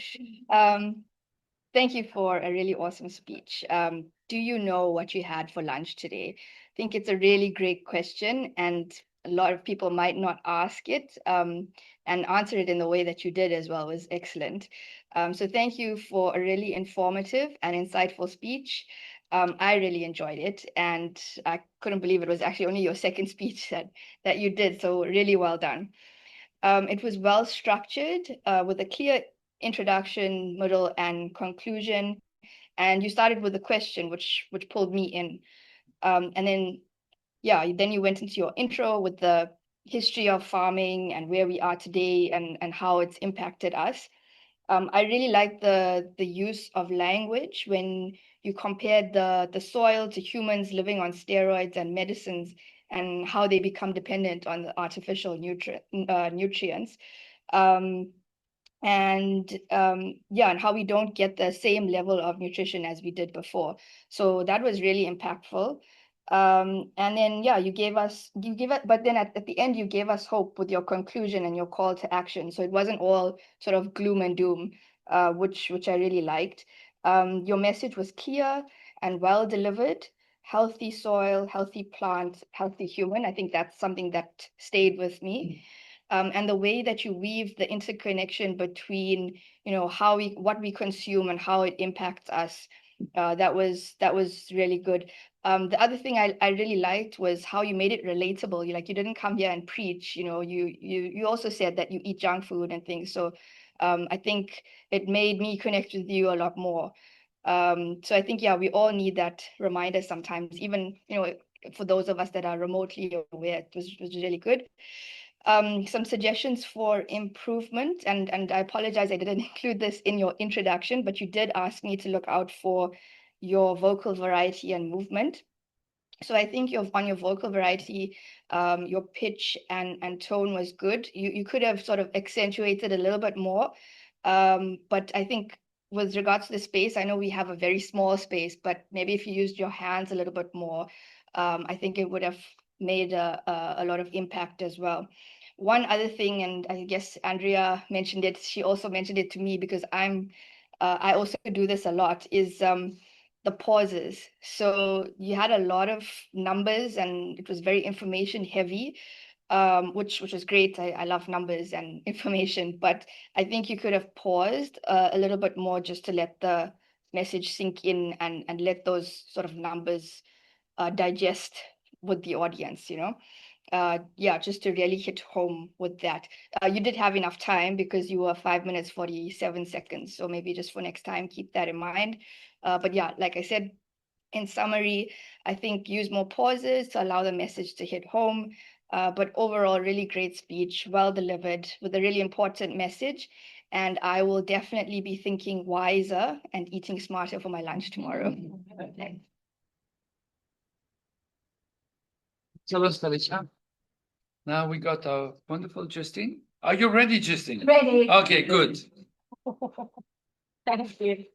Thank you for a really awesome speech. Do you know what you had for lunch today? I think it's a really great question, and a lot of people might not ask it, and answer it in the way that you did as well was excellent. So thank you for a really informative and insightful speech. I really enjoyed it, and I couldn't believe it was actually only your second speech that you did, so really well done. It was well structured with a clear introduction, middle, and conclusion. And you started with a question, which pulled me in. And then, then you went into your intro with the history of farming and where we are today and how it's impacted us. I really like the use of language when you compared the soil to humans living on steroids and medicines, and how they become dependent on the artificial nutrients. And how we don't get the same level of nutrition as we did before. So that was really impactful. And then you gave us, but then at the end you gave us hope with your conclusion and your call to action. So it wasn't all sort of gloom and doom, which I really liked. Your message was clear and well delivered. Healthy soil, healthy plant, healthy human. I think that's something that stayed with me. And the way that you weave the interconnection between, what we consume and how it impacts us, that was really good. The other thing I really liked was how you made it relatable. You didn't come here and preach, you also said that you eat junk food and things. So I think it made me connect with you a lot more. So I think, yeah, we all need that reminder sometimes, even, for those of us that are remotely aware. It was really good. Some suggestions for improvement, and I apologize I didn't include this in your introduction, but you did ask me to look out for your vocal variety and movement. So I think on your vocal variety, your pitch and tone was good. You could have sort of accentuated a little bit more. But I think with regards to the space, I know we have a very small space, but maybe if you used your hands a little bit more, I think it would have made a lot of impact as well. One other thing, and I guess Andrea mentioned it, she also mentioned it to me because I also do this a lot, is the pauses. So you had a lot of numbers and it was very information heavy, which was great. I love numbers and information, but I think you could have paused a little bit more just to let the message sink in and let those sort of numbers digest with the audience, yeah, just to really hit home with that. You did have enough time because you were 5 minutes, 47 seconds. So maybe just for next time, keep that in mind. But yeah, like I said, in summary, I think use more pauses to allow the message to hit home. But overall, really great speech, well delivered with a really important message. And I will definitely be thinking wiser and eating smarter for my lunch tomorrow. Tell us, Talisha. Now we got our wonderful Justine. Are you ready, Justine? Ready. Okay, good. Thank you.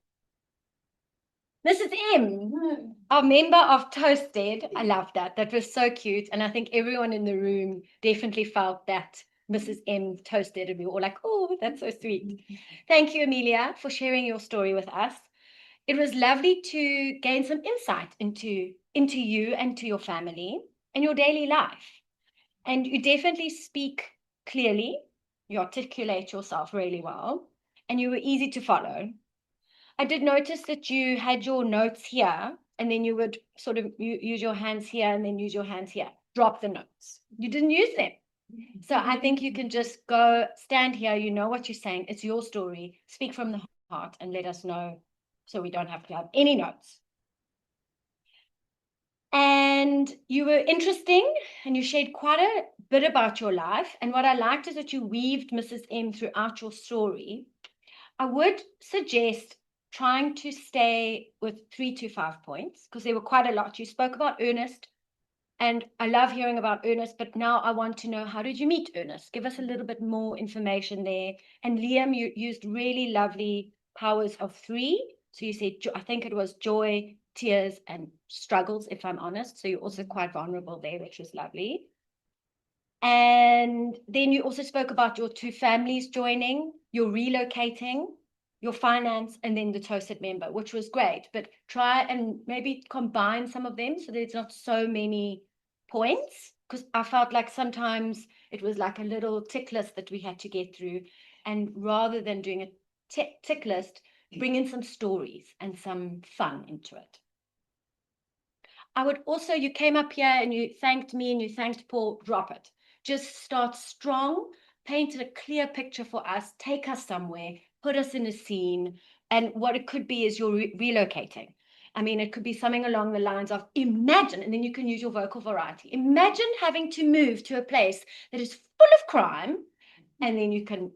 Mrs. M, our member of ToastEd. I love that. That was so cute. And I think everyone in the room definitely felt that Mrs. M ToastEd, and we were all like, oh, that's so sweet. Thank you, Amelia, for sharing your story with us. It was lovely to gain some insight into you and to your family and your daily life. And you definitely speak clearly. You articulate yourself really well, and you were easy to follow. I did notice that you had your notes here, and then you would sort of use your hands here and then use your hands here. Drop the notes. You didn't use them. So I think you can just go stand here. You know what you're saying. It's your story. Speak from the heart and let us know so we don't have to have any notes. And you were interesting and you shared quite a bit about your life. And what I liked is that you weaved Mrs. M throughout your story. I would suggest trying to stay with 3 to 5 points because there were quite a lot. You spoke about Ernest, and I love hearing about Ernest, but now I want to know, how did you meet Ernest? Give us a little bit more information there. And Liam, you used really lovely powers of 3. So you said, I think it was joy, tears, and struggles, if I'm honest. So you're also quite vulnerable there, which was lovely. And then you also spoke about your 2 families joining, your relocating, your finance, and then the ToastEd member, which was great. But try and maybe combine some of them so there's not so many points, because I felt like sometimes it was like a little tick list that we had to get through. And rather than doing a tick list, bring in some stories and some fun into it. I would also, you came up here and you thanked me and you thanked Paul. Drop it. Just start strong, paint a clear picture for us, take us somewhere, put us in a scene. And what it could be is you're relocating. I mean, it could be something along the lines of, imagine, and then you can use your vocal variety. Imagine having to move to a place that is full of crime. And then you can,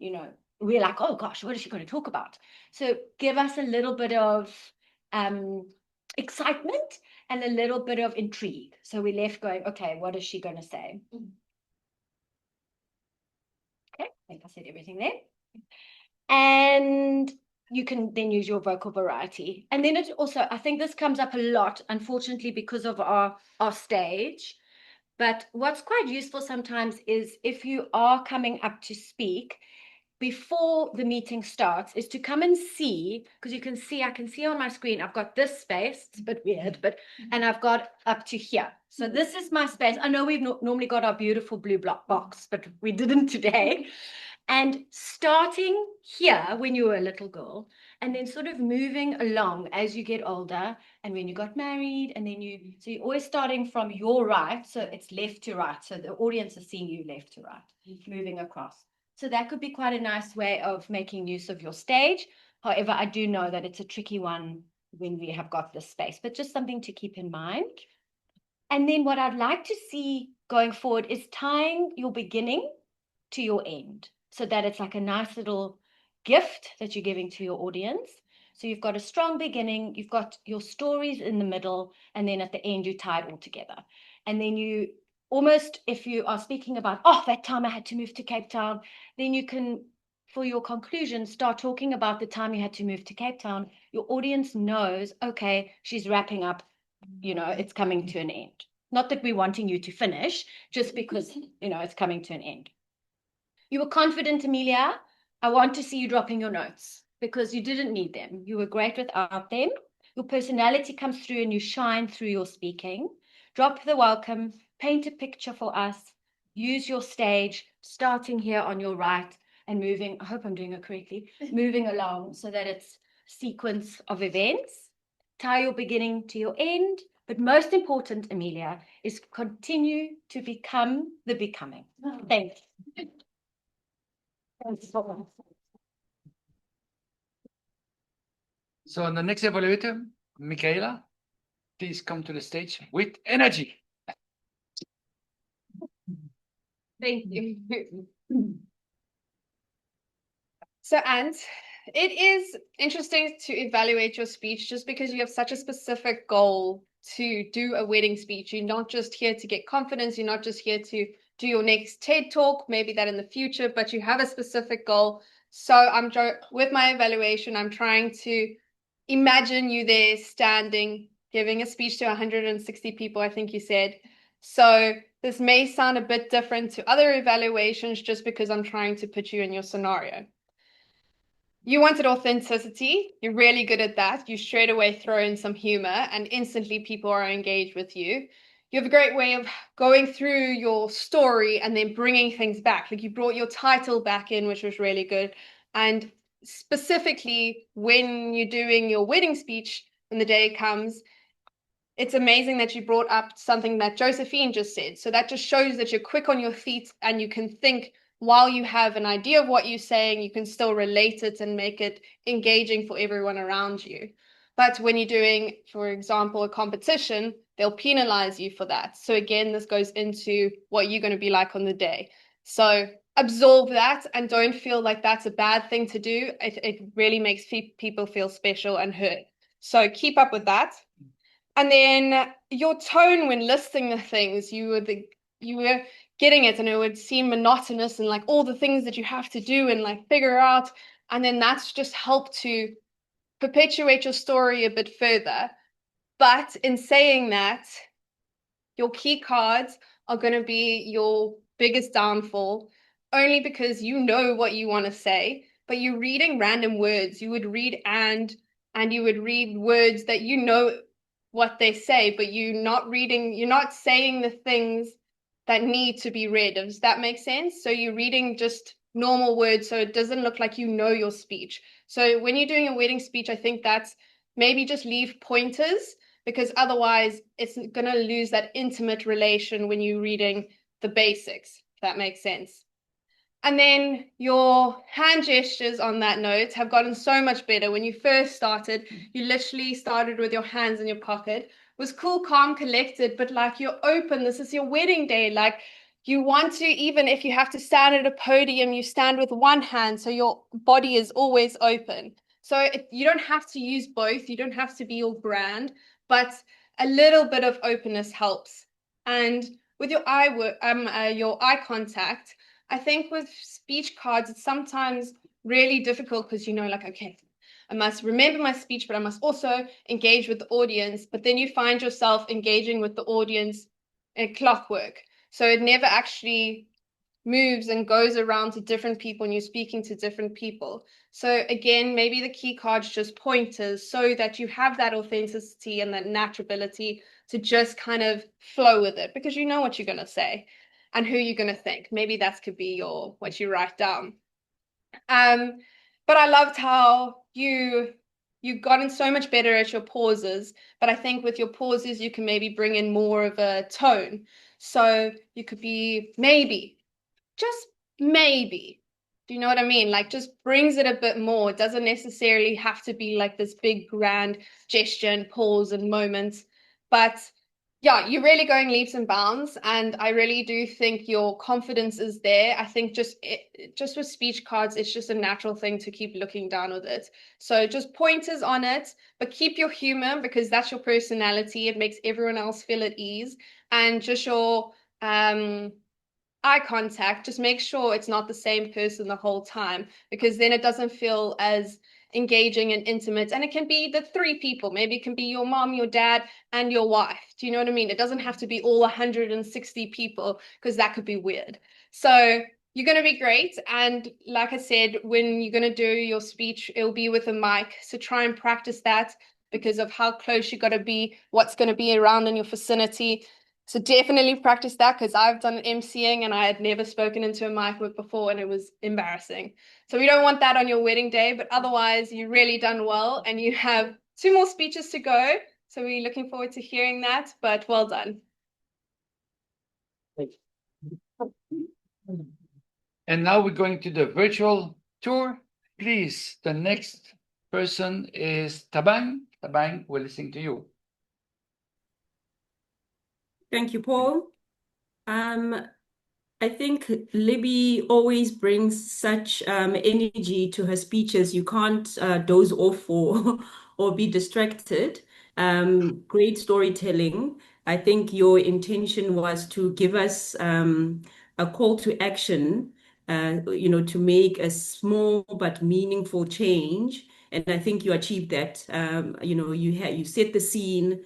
we're like, oh gosh, what is she going to talk about? So give us a little bit of excitement and a little bit of intrigue. So we left going, okay, what is she going to say? Okay, I think I said everything there. And you can then use your vocal variety. And then it also, I think this comes up a lot, unfortunately, because of our stage. But what's quite useful sometimes is if you are coming up to speak, before the meeting starts, is to come and see, because you can see, I can see on my screen, I've got this space, it's a bit weird, and I've got up to here. So this is my space. I know we've normally got our beautiful blue block box, but we didn't today. And starting here when you were a little girl and then sort of moving along as you get older, and when you got married, and then so you're always starting from your right, so it's left to right, so the audience is seeing you left to right, moving across. So that could be quite a nice way of making use of your stage. However, I do know that it's a tricky one when we have got this space, but just something to keep in mind. And then what I'd like to see going forward is tying your beginning to your end, so that it's like a nice little gift that you're giving to your audience. So you've got a strong beginning, you've got your stories in the middle, and then at the end you tie it all together. And then you almost, if you are speaking about, oh, that time I had to move to Cape Town, then you can, for your conclusion, start talking about the time you had to move to Cape Town. Your audience knows, okay, she's wrapping up, you know, it's coming to an end. Not that we're wanting you to finish, just because, you know, it's coming to an end. You were confident, Amelia. I want to see you dropping your notes because you didn't need them. You were great without them. Your personality comes through and you shine through your speaking. Drop the welcome, paint a picture for us, use your stage, starting here on your right and moving, I hope I'm doing it correctly, moving along so that it's sequence of events. Tie your beginning to your end. But most important, Amelia, is continue to become the becoming. Thanks. So on the next evaluator, Michaela, please come to the stage with energy. Thank you. So, Ant, it is interesting to evaluate your speech just because you have such a specific goal to do a wedding speech. You're not just here to get confidence. You're not just here to do your next TED talk, maybe that in the future, but you have a specific goal. So with my evaluation, I'm trying to imagine you there standing, giving a speech to 160 people, I think you said. So this may sound a bit different to other evaluations just because I'm trying to put you in your scenario. You wanted authenticity. You're really good at that. You straight away throw in some humor and instantly people are engaged with you. You have a great way of going through your story and then bringing things back. Like you brought your title back in, which was really good. And specifically when you're doing your wedding speech, when the day comes, it's amazing that you brought up something that Josephine just said. So that just shows that you're quick on your feet and you can think while you have an idea of what you're saying, you can still relate it and make it engaging for everyone around you. But when you're doing, for example, a competition, they'll penalize you for that. So again, this goes into what you're going to be like on the day. So absorb that and don't feel like that's a bad thing to do. It really makes people feel special and heard. So keep up with that. And then your tone when listing the things, you were getting it and it would seem monotonous and like all the things that you have to do and like figure out. And then that's just helped to perpetuate your story a bit further. But in saying that, your key cards are going to be your biggest downfall, only because you know what you want to say, but you're reading random words. You would read and you would read words that you know what they say, but you're not saying the things that need to be read. Does that make sense? So you're reading just normal words, so it doesn't look like you know your speech. So when you're doing a wedding speech, I think that's maybe just leave pointers, because otherwise it's going to lose that intimate relation when you're reading the basics, if that makes sense. And then your hand gestures on that note have gotten so much better. When you first started, you literally started with your hands in your pocket. It was cool, calm, collected, but like you're open. This is your wedding day. Like you want to, even if you have to stand at a podium, you stand with one hand so your body is always open. So you don't have to use both. You don't have to be all grand, but a little bit of openness helps. And with your eye contact, I think with speech cards, it's sometimes really difficult because like, okay, I must remember my speech, but I must also engage with the audience. But then you find yourself engaging with the audience in clockwork. So it never actually moves and goes around to different people and you're speaking to different people. So again, maybe the key cards just pointers so that you have that authenticity and that naturality to just kind of flow with it because you know what you're going to say and who you're going to think. Maybe that could be what you write down. But But I loved how you've gotten so much better at your pauses. But I think with your pauses, you can maybe bring in more of a tone. So you could be maybe, just maybe. Do you know what I mean? Like just brings it a bit more. It doesn't necessarily have to be like this big grand gesture and pause and moments. But yeah, you're really going leaps and bounds, and I really do think your confidence is there. I think just with speech cards, it's just a natural thing to keep looking down with it. So just pointers on it, but keep your humor because that's your personality. It makes everyone else feel at ease, and just your eye contact, just make sure it's not the same person the whole time, because then it doesn't feel as engaging and intimate. And it can be the three people, maybe it can be your mom, your dad, and your wife. Do you know what I mean? It doesn't have to be all 160 people, because that could be weird. So you're going to be great. And like I said, when you're going to do your speech, it'll be with a mic. So try and practice that because of how close you got to be, what's going to be around in your vicinity. So definitely practice that, because I've done MCing and I had never spoken into a mic before and it was embarrassing. So we don't want that on your wedding day, but otherwise you've really done well and you have 2 more speeches to go. So we're looking forward to hearing that, but well done. And now we're going to the virtual tour. Please, the next person is Tabang. Tabang, we're listening to you. Thank you, Paul. I think Libby always brings such energy to her speeches. You can't doze off or be distracted. Great storytelling. I think your intention was to give us a call to action, to make a small but meaningful change. And I think you achieved that. You set the scene.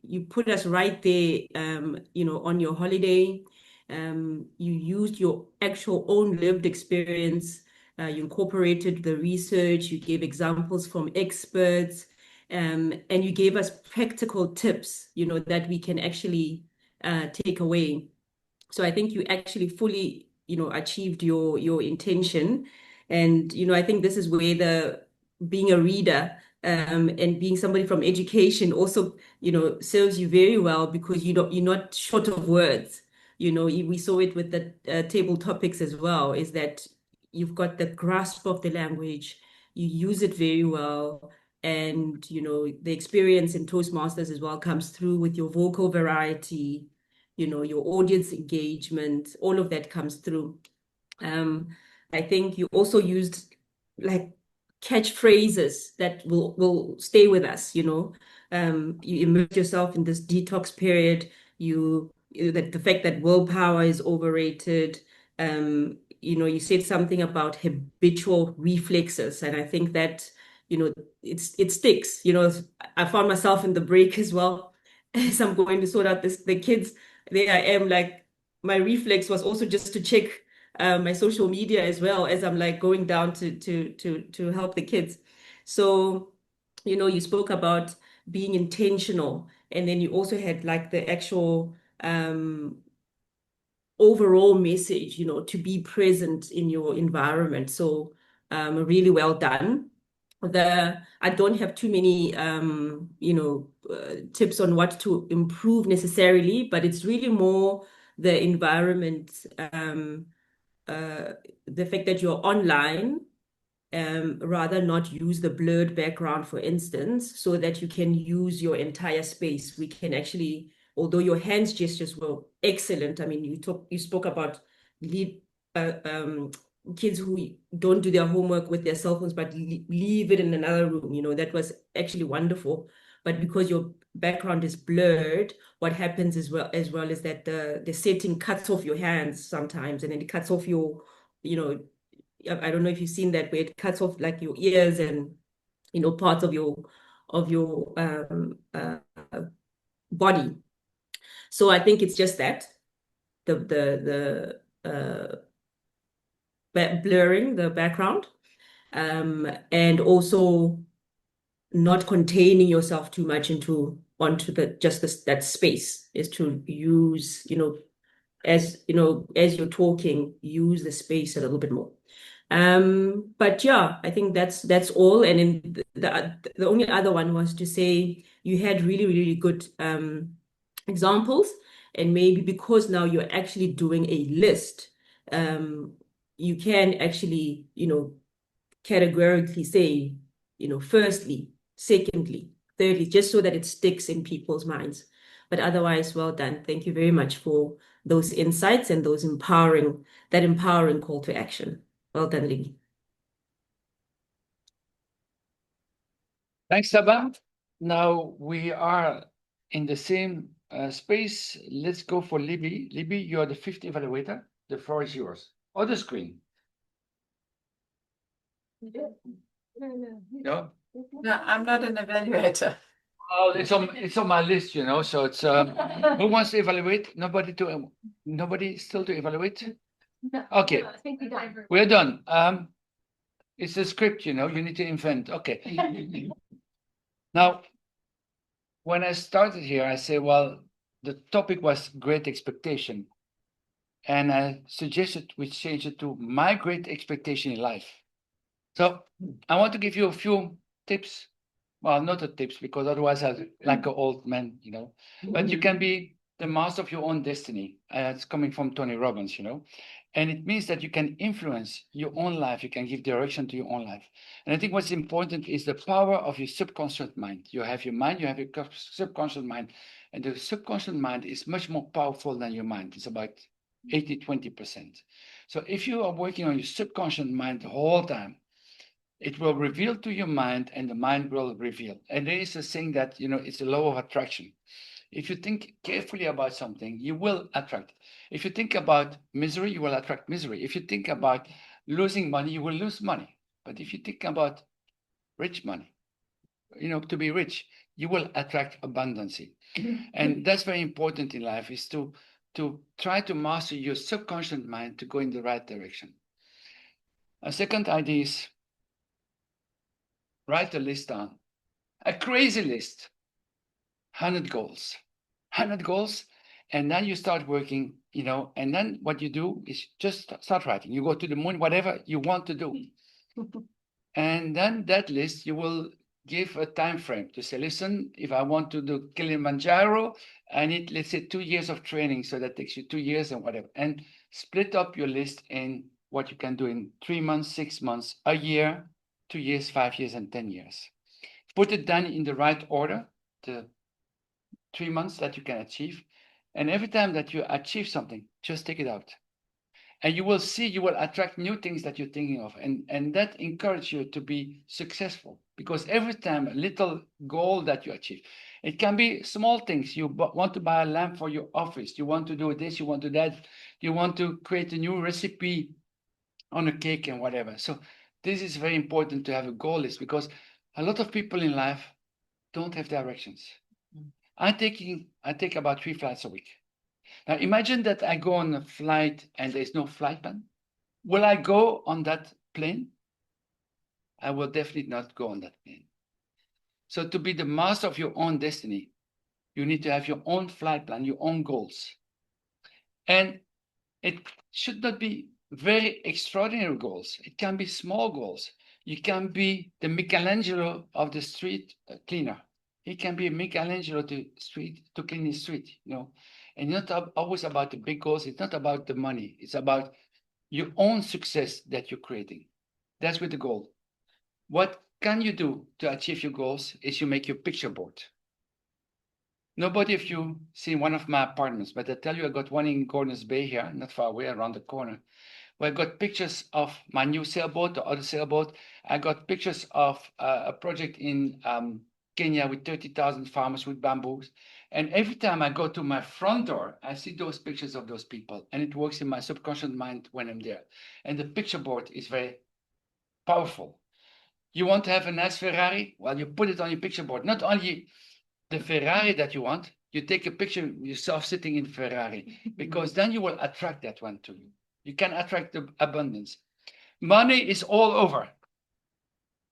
You put us right there, on your holiday. You used your actual own lived experience. You incorporated the research. You gave examples from experts, and you gave us practical tips, that we can actually take away. So I think you actually fully, achieved your intention. And, I think this is where being a reader and being somebody from education also, serves you very well, because you're not short of words. We saw it with the table topics as well, is that you've got the grasp of the language, you use it very well. And, the experience in Toastmasters as well comes through with your vocal variety, your audience engagement, all of that comes through. I think you also used like catchphrases that will stay with us, you immerse yourself in this detox period, that the fact that willpower is overrated. You said something about habitual reflexes, and I think that, it sticks. I found myself in the break as well, as I'm going to sort out the kids. There I am, like my reflex was also just to check my social media as well, as I'm like going down to help the kids. So, you spoke about being intentional, and then you also had like the actual overall message, to be present in your environment. So really well done. I don't have too many tips on what to improve necessarily, but it's really more the environment, the fact that you're online, rather not use the blurred background, for instance, so that you can use your entire space. We can actually, although your hands gestures were excellent, I mean, you spoke about kids who don't do their homework with their cell phones, but leave it in another room, that was actually wonderful. But because your background is blurred, what happens as well is that the setting cuts off your hands sometimes, and then it cuts off your, I don't know if you've seen that, where it cuts off like your ears and, parts of your body. So I think it's just that the blurring the background, and also not containing yourself too much onto that space, is to use, as you're talking, use the space a little bit more. But yeah, I think that's all. And then the only other one was to say you had really, really good examples, and maybe because now you're actually doing a list, you can actually, categorically say, firstly, secondly, thirdly, just so that it sticks in people's minds. But otherwise, well done. Thank you very much for those insights and that empowering call to action. Well done, Libby. Thanks, Sabah. Now we are in the same space. Let's go for Libby. Libby, you are the fifth evaluator. The floor is yours. On the screen. No? No, I'm not an evaluator. Oh, it's on my list, so it's who wants to evaluate? Nobody still to evaluate? Okay. I think we're done. We're done. It's a script, you need to invent. Okay. Now, when I started here, I say, well, the topic was great expectation. And I suggested we change it to my great expectation in life. So I want to give you a few tips. Well, not the tips, because otherwise I'm like an old man, But you can be the master of your own destiny. It's coming from Tony Robbins, And it means that you can influence your own life. You can give direction to your own life. And I think what's important is the power of your subconscious mind. You have your mind, you have your subconscious mind. And the subconscious mind is much more powerful than your mind. It's about 80-20%. So if you are working on your subconscious mind the whole time, it will reveal to your mind and the mind will reveal. And there is a saying that, it's a law of attraction. If you think carefully about something, you will attract it. If you think about misery, you will attract misery. If you think about losing money, you will lose money. But if you think about rich money, to be rich, you will attract abundance. And that's very important in life, is to try to master your subconscious mind to go in the right direction. A second idea is write a list down, a crazy list, 100 goals, 100 goals. And then you start working, and then what you do is just start writing. You go to the moon, whatever you want to do. And then that list, you will give a time frame to say, listen, if I want to do Kilimanjaro, I need, let's say, 2 years of training. So that takes you 2 years and whatever. And split up your list in what you can do in 3 months, 6 months, a year, 2 years, 5 years, and 10 years. Put it down in the right order, the 3 months that you can achieve. And every time that you achieve something, just take it out. And you will see, you will attract new things that you're thinking of. And that encourages you to be successful. Because every time a little goal that you achieve, it can be small things. You want to buy a lamp for your office. You want to do this, you want to do that. You want to create a new recipe on a cake and whatever. So this is very important to have a goal list, because a lot of people in life don't have directions. I take about 3 flights a week. Now imagine that I go on a flight and there's no flight plan. Will I go on that plane? I will definitely not go on that plane. So to be the master of your own destiny, you need to have your own flight plan, your own goals. And it should not be very extraordinary goals. It can be small goals. You can be the Michelangelo of the street cleaner. He can be a Michelangelo to clean the street, And it's not always about the big goals. It's not about the money. It's about your own success that you're creating. That's with the goal. What can you do to achieve your goals is you make your picture board. Nobody of you seen one of my apartments, but I tell you, I got one in Gordon's Bay here, not far away, around the corner, where I got pictures of my new sailboat, the other sailboat. I got pictures of a project in Kenya with 30,000 farmers with bamboos. And every time I go to my front door, I see those pictures of those people, and it works in my subconscious mind when I'm there. And the picture board is very powerful. You want to have a nice Ferrari? Well, you put it on your picture board. Not only the Ferrari that you want, you take a picture of yourself sitting in Ferrari, because then you will attract that one to you. You can attract the abundance. Money is all over.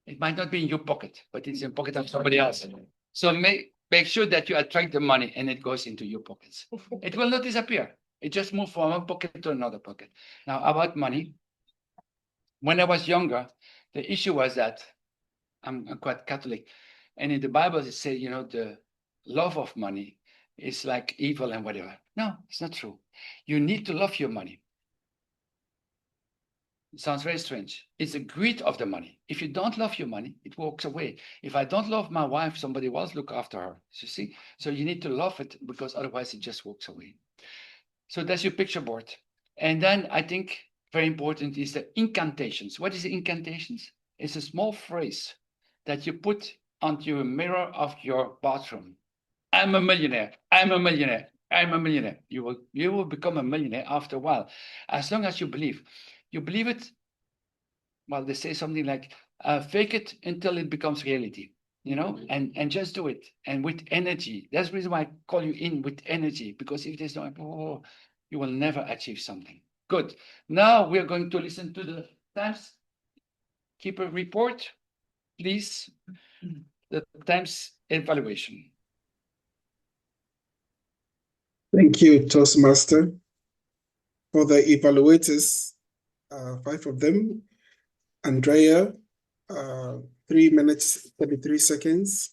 It might not be in your pocket, but it's in the pocket of somebody else. So make sure that you attract the money and it goes into your pockets. It will not disappear. It just moves from one pocket to another pocket. Now, about money, When I was younger, the issue was that I'm quite Catholic, and in the Bible it says, you know, the love of money is like evil and whatever. No, it's not true. You need to love your money. It sounds very strange. It's the greed of the money. If you don't love your money, it walks away. If I don't love my wife, somebody else look after her. You see? So you need to love it, because otherwise it just walks away. So that's your picture board. And then I think very important is the incantations. What is the incantations? It's a small phrase that you put onto a mirror of your bathroom. I'm a millionaire. I'm a millionaire. I'm a millionaire. You will become a millionaire after a while, as long as you believe. You believe it. Well, they say something like, fake it until it becomes reality, you know, and just do it. And with energy. That's the reason why I call you in with energy, because if there's no, you will never achieve something. Good. Now we're going to listen to the Times Keeper report, please. The Times evaluation. Thank you, Toastmaster. For the evaluators, 5 of them, Andrea, 3 minutes, 33 seconds.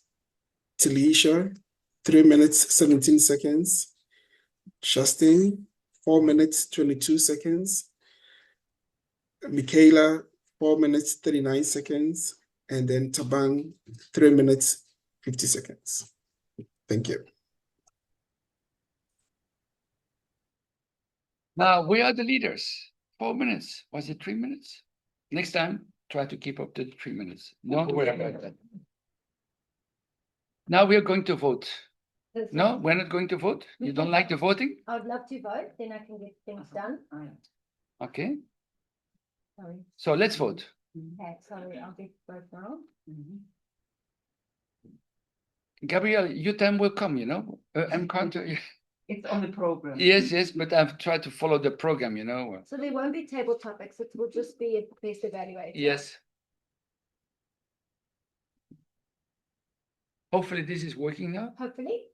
Talisha, 3 minutes, 17 seconds. Justin, 4 minutes, 22 seconds. Michaela, 4 minutes, 39 seconds. And then Tabang, 3 minutes, 50 seconds. Thank you. Now we are the leaders. 4 minutes. Was it 3 minutes? Next time, try to keep up to 3 minutes. Don't worry about that. Now we are going to vote. No, we're not going to vote. You don't like the voting? I would love to vote, then I can get things done. Okay. Sorry. So let's vote. Okay, sorry, I'll get vote now. Gabrielle, your time will come, you know. I'm counter. It's on the program. Yes, but I've tried to follow the program, you know. So there won't be table topics, it will just be a best evaluator. Yes. Hopefully this is working now. Hopefully.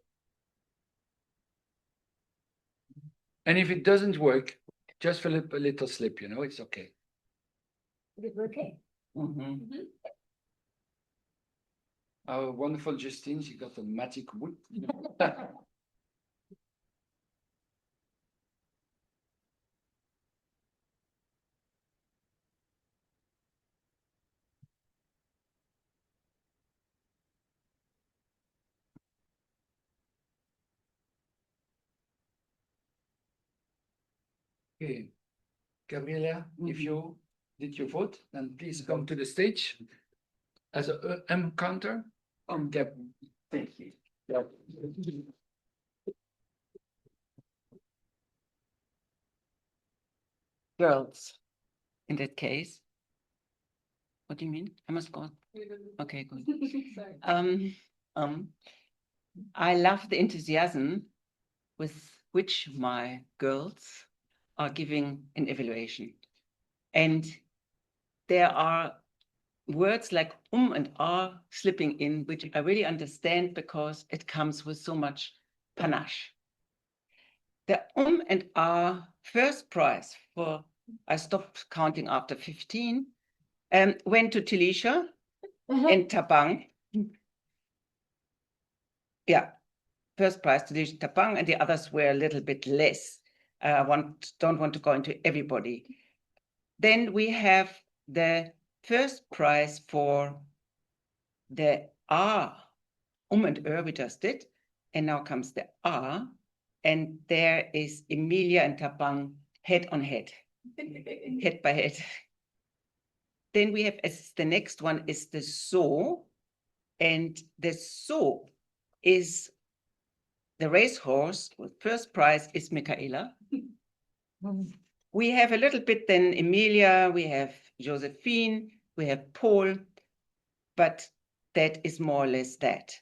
And if it doesn't work, just fill up a little slip, you know, it's okay. Is it working? Our wonderful Justine, she got a magic wood. Okay, Gabriela, if you did your vote, then please come to the stage as a M counter. Gab, thank you. Yeah. Girls, in that case. What do you mean? I must go. Okay, good. I love the enthusiasm with which my girls are giving an evaluation. And there are words like and are slipping in, which I really understand because it comes with so much panache. The and are first prize for, I stopped counting after 15, went to Talisha and Tabang. Yeah, first prize to Talisha, Tabang, and the others were a little bit less. Don't want to go into everybody. Then we have the first prize for the R, and we just did, and now comes the R, and there is Emilia and Tabang head on head, head by head. Then we have, as the next one is the so, and the so is the racehorse. First prize is Michaela. We have a little bit then Emilia, we have Josephine, we have Paul, but that is more or less that.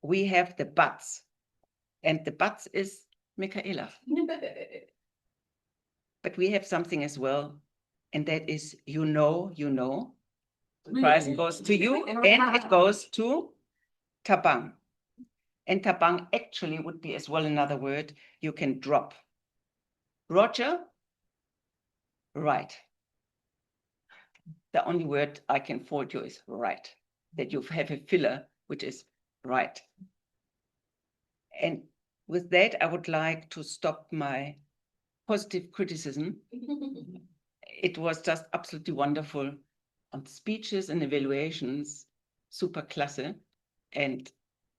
We have the buts, and the buts is Michaela. But we have something as well, and that is you know. The prize goes to you, and it goes to Tabang. And Tabang actually would be as well another word you can drop. Roger, right. the only word I can fault you is right, that you have a filler, which is right. And with that, I would like to stop my positive criticism. It was just absolutely wonderful on speeches and evaluations, super klasse. And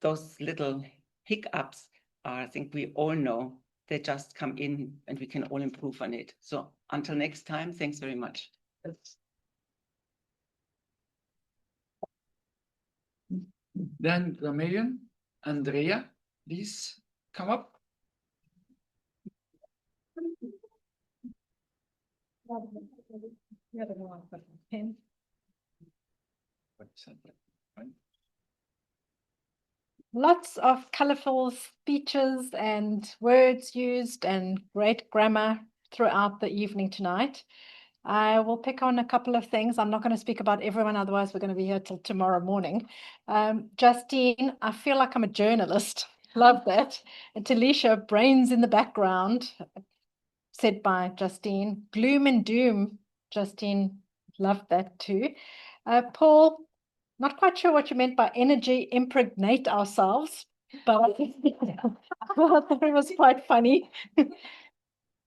those little hiccups are, I think we all know, they just come in and we can all improve on it. So until next time, thanks very much. Then Gamaliel, Andrea, please come up. Lots of colorful speeches and words used and great grammar throughout the evening tonight. I will pick on a couple of things. I'm not going to speak about everyone, otherwise we're going to be here till tomorrow morning. Justine, I feel like I'm a journalist. Love that. And Talisha, brains in the background, said by Justine. Gloom and doom, Justine, loved that too. Paul, not quite sure what you meant by energy impregnate ourselves, but I thought it was quite funny.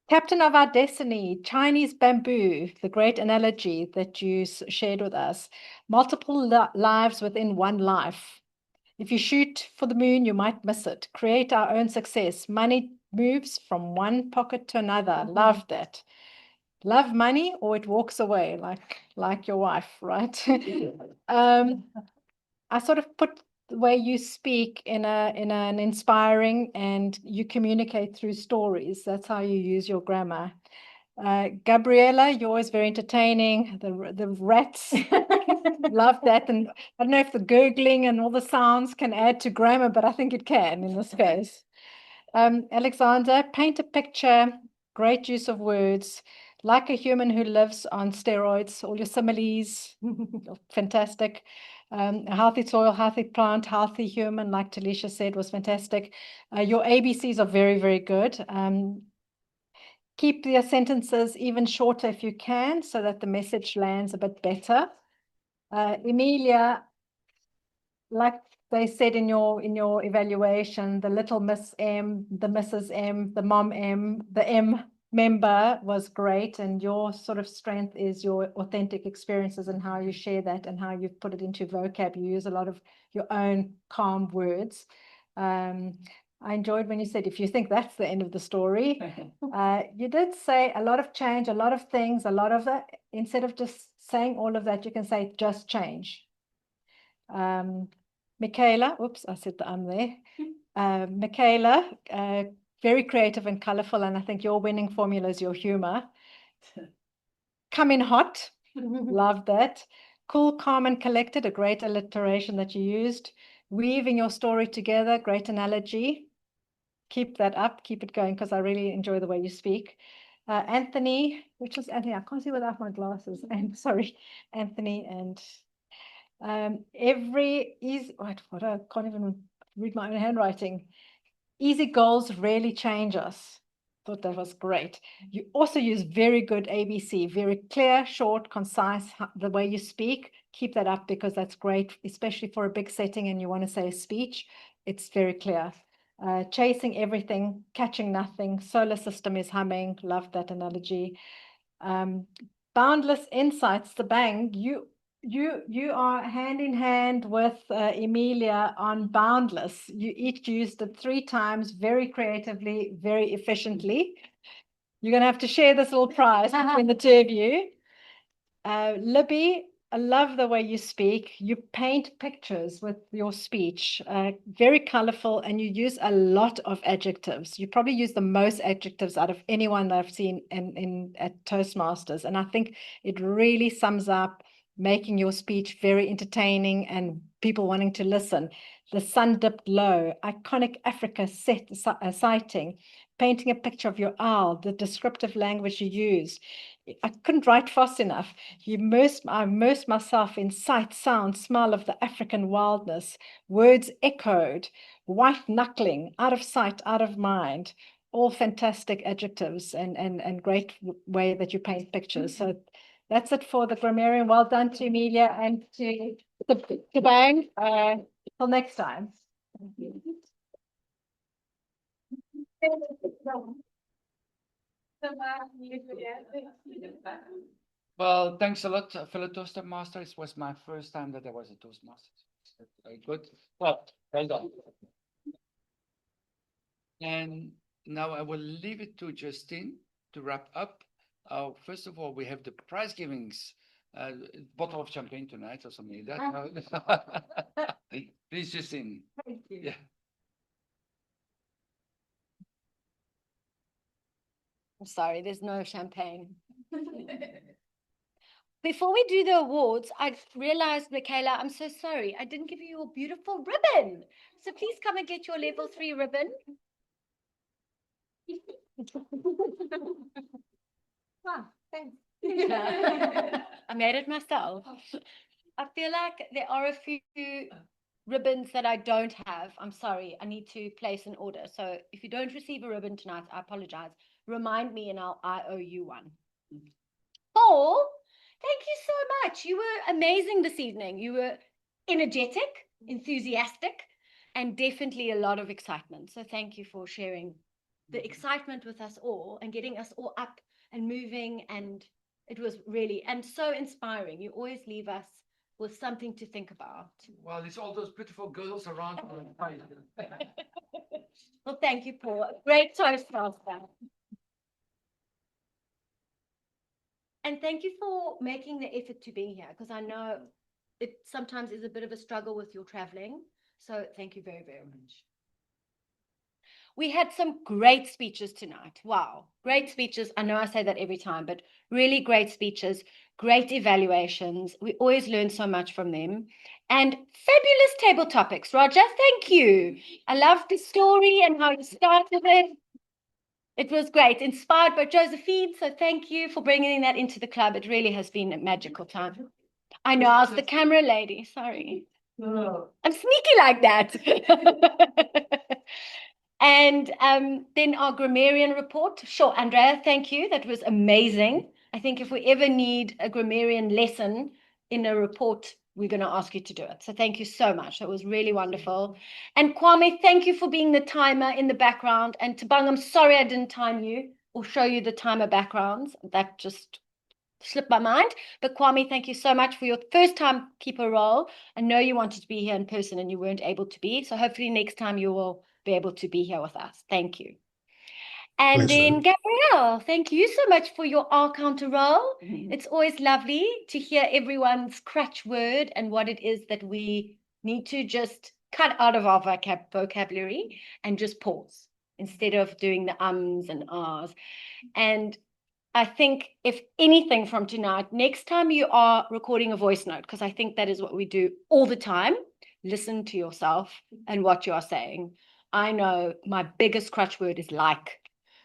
Captain of our destiny, Chinese bamboo, the great analogy that you shared with us. Multiple lives within one life. If you shoot for the moon, you might miss it. Create our own success. Money moves from one pocket to another. Love that. Love money or it walks away like your wife, right? I sort of put the way you speak in an inspiring, and you communicate through stories. That's how you use your grammar. Gabriella, you're always very entertaining. The rats, love that. And I don't know if the gurgling and all the sounds can add to grammar, but I think it can in this case. Alexander, paint a picture, great use of words, like a human who lives on steroids, all your similes, fantastic. A healthy soil, healthy plant, healthy human, like Talisha said, was fantastic. Your ABCs are very, very good. Keep your sentences even shorter if you can, so that the message lands a bit better. Emilia, like they said in your evaluation, the little Miss M, the Mrs. M, the Mom M, the M member was great, and your sort of strength is your authentic experiences and how you share that and how you've put it into vocab. You use a lot of your own calm words. I enjoyed when you said, if you think that's the end of the story. You did say a lot of change, a lot of things, a lot of that. Instead of just saying all of that, you can say just change. Michaela, oops, I said that I'm there. Michaela, very creative and colorful, and I think your winning formula is your humor. Come in hot, love that. Cool, calm, and collected, a great alliteration that you used. Weaving your story together, great analogy. Keep that up, keep it going, because I really enjoy the way you speak. Anthony, which was Anthony? I can't see without my glasses. And sorry, Anthony, and I can't even read my own handwriting. Easy goals rarely change us. Thought that was great. You also use very good ABC, very clear, short, concise, the way you speak. Keep that up, because that's great, especially for a big setting and you want to say a speech. It's very clear. Chasing everything, catching nothing. Solar system is humming. Love that analogy. Boundless insights, the bang. You are hand in hand with Emilia on Boundless. You each used it 3 times, very creatively, very efficiently. You're going to have to share this little prize between the two of you. Libby, I love the way you speak. You paint pictures with your speech, very colorful, and you use a lot of adjectives. You probably use the most adjectives out of anyone that I've seen at Toastmasters. And I think it really sums up making your speech very entertaining and people wanting to listen. The sun dipped low, iconic Africa sighting, painting a picture of your owl, the descriptive language you use. I couldn't write fast enough. I immersed myself in sight, sound, smell of the African wildness. Words echoed, white knuckling, out of sight, out of mind. All fantastic adjectives and great way that you paint pictures. So That's it for the grammarian. Well done to Amelia and to Bang. Till next time. Well, thanks a lot, fellow Toastmasters. It was my first time that I was a Toastmaster. Very good. Well done. And now I will leave it to Justine to wrap up. First of all, we have the prize givings. Bottle of champagne tonight or something like that. Please, Justine. Thank you. Yeah. I'm sorry, there's no champagne. Before we do the awards, I realized, Michaela, I'm so sorry. I didn't give you your beautiful ribbon. So please come and get your level 3 ribbon. Thanks. I made it myself. I feel like there are a few ribbons that I don't have. I'm sorry. I need to place an order. So if you don't receive a ribbon tonight, I apologize. Remind me and I owe you one. Paul, thank you so much. You were amazing this evening. You were energetic, enthusiastic, and definitely a lot of excitement. So thank you for sharing the excitement with us all and getting us all up and moving. And it was really, and so inspiring. You always leave us with something to think about. Well, it's all those beautiful girls around. Well, thank you, Paul. Great Toastmaster. And thank you for making the effort to be here, because I know it sometimes is a bit of a struggle with your traveling. So thank you very, very much. We had some great speeches tonight. Wow, great speeches. I know I say that every time, but really great speeches, great evaluations. We always learn so much from them. And fabulous table topics. Roger, thank you. I loved the story and how you started it. It was great, inspired by Josephine. So thank you for bringing that into the club. It really has been a magical time. I know, I was the camera lady. Sorry. I'm sneaky like that. And then our grammarian report. Sure, Andrea, thank you. That was amazing. I think if we ever need a grammarian lesson in a report, we're going to ask you to do it. So thank you so much. That was really wonderful. And Kwame, thank you for being the timer in the background. And Tabang, I'm sorry I didn't time you or show you the timer backgrounds. That just slipped my mind. But Kwame, thank you so much for your first time keeper role. I know you wanted to be here in person and you weren't able to be. So hopefully next time you will be able to be here with us. Thank you. And Pleasure. then Gabrielle, thank you so much for your R counter role. It's always lovely to hear everyone's crutch word and what it is that we need to just cut out of our vocabulary and just pause instead of doing the ums and ahs. And I think if anything from tonight, next time you are recording a voice note, because I think that is what we do all the time, listen to yourself and what you are saying. I know my biggest crutch word is like.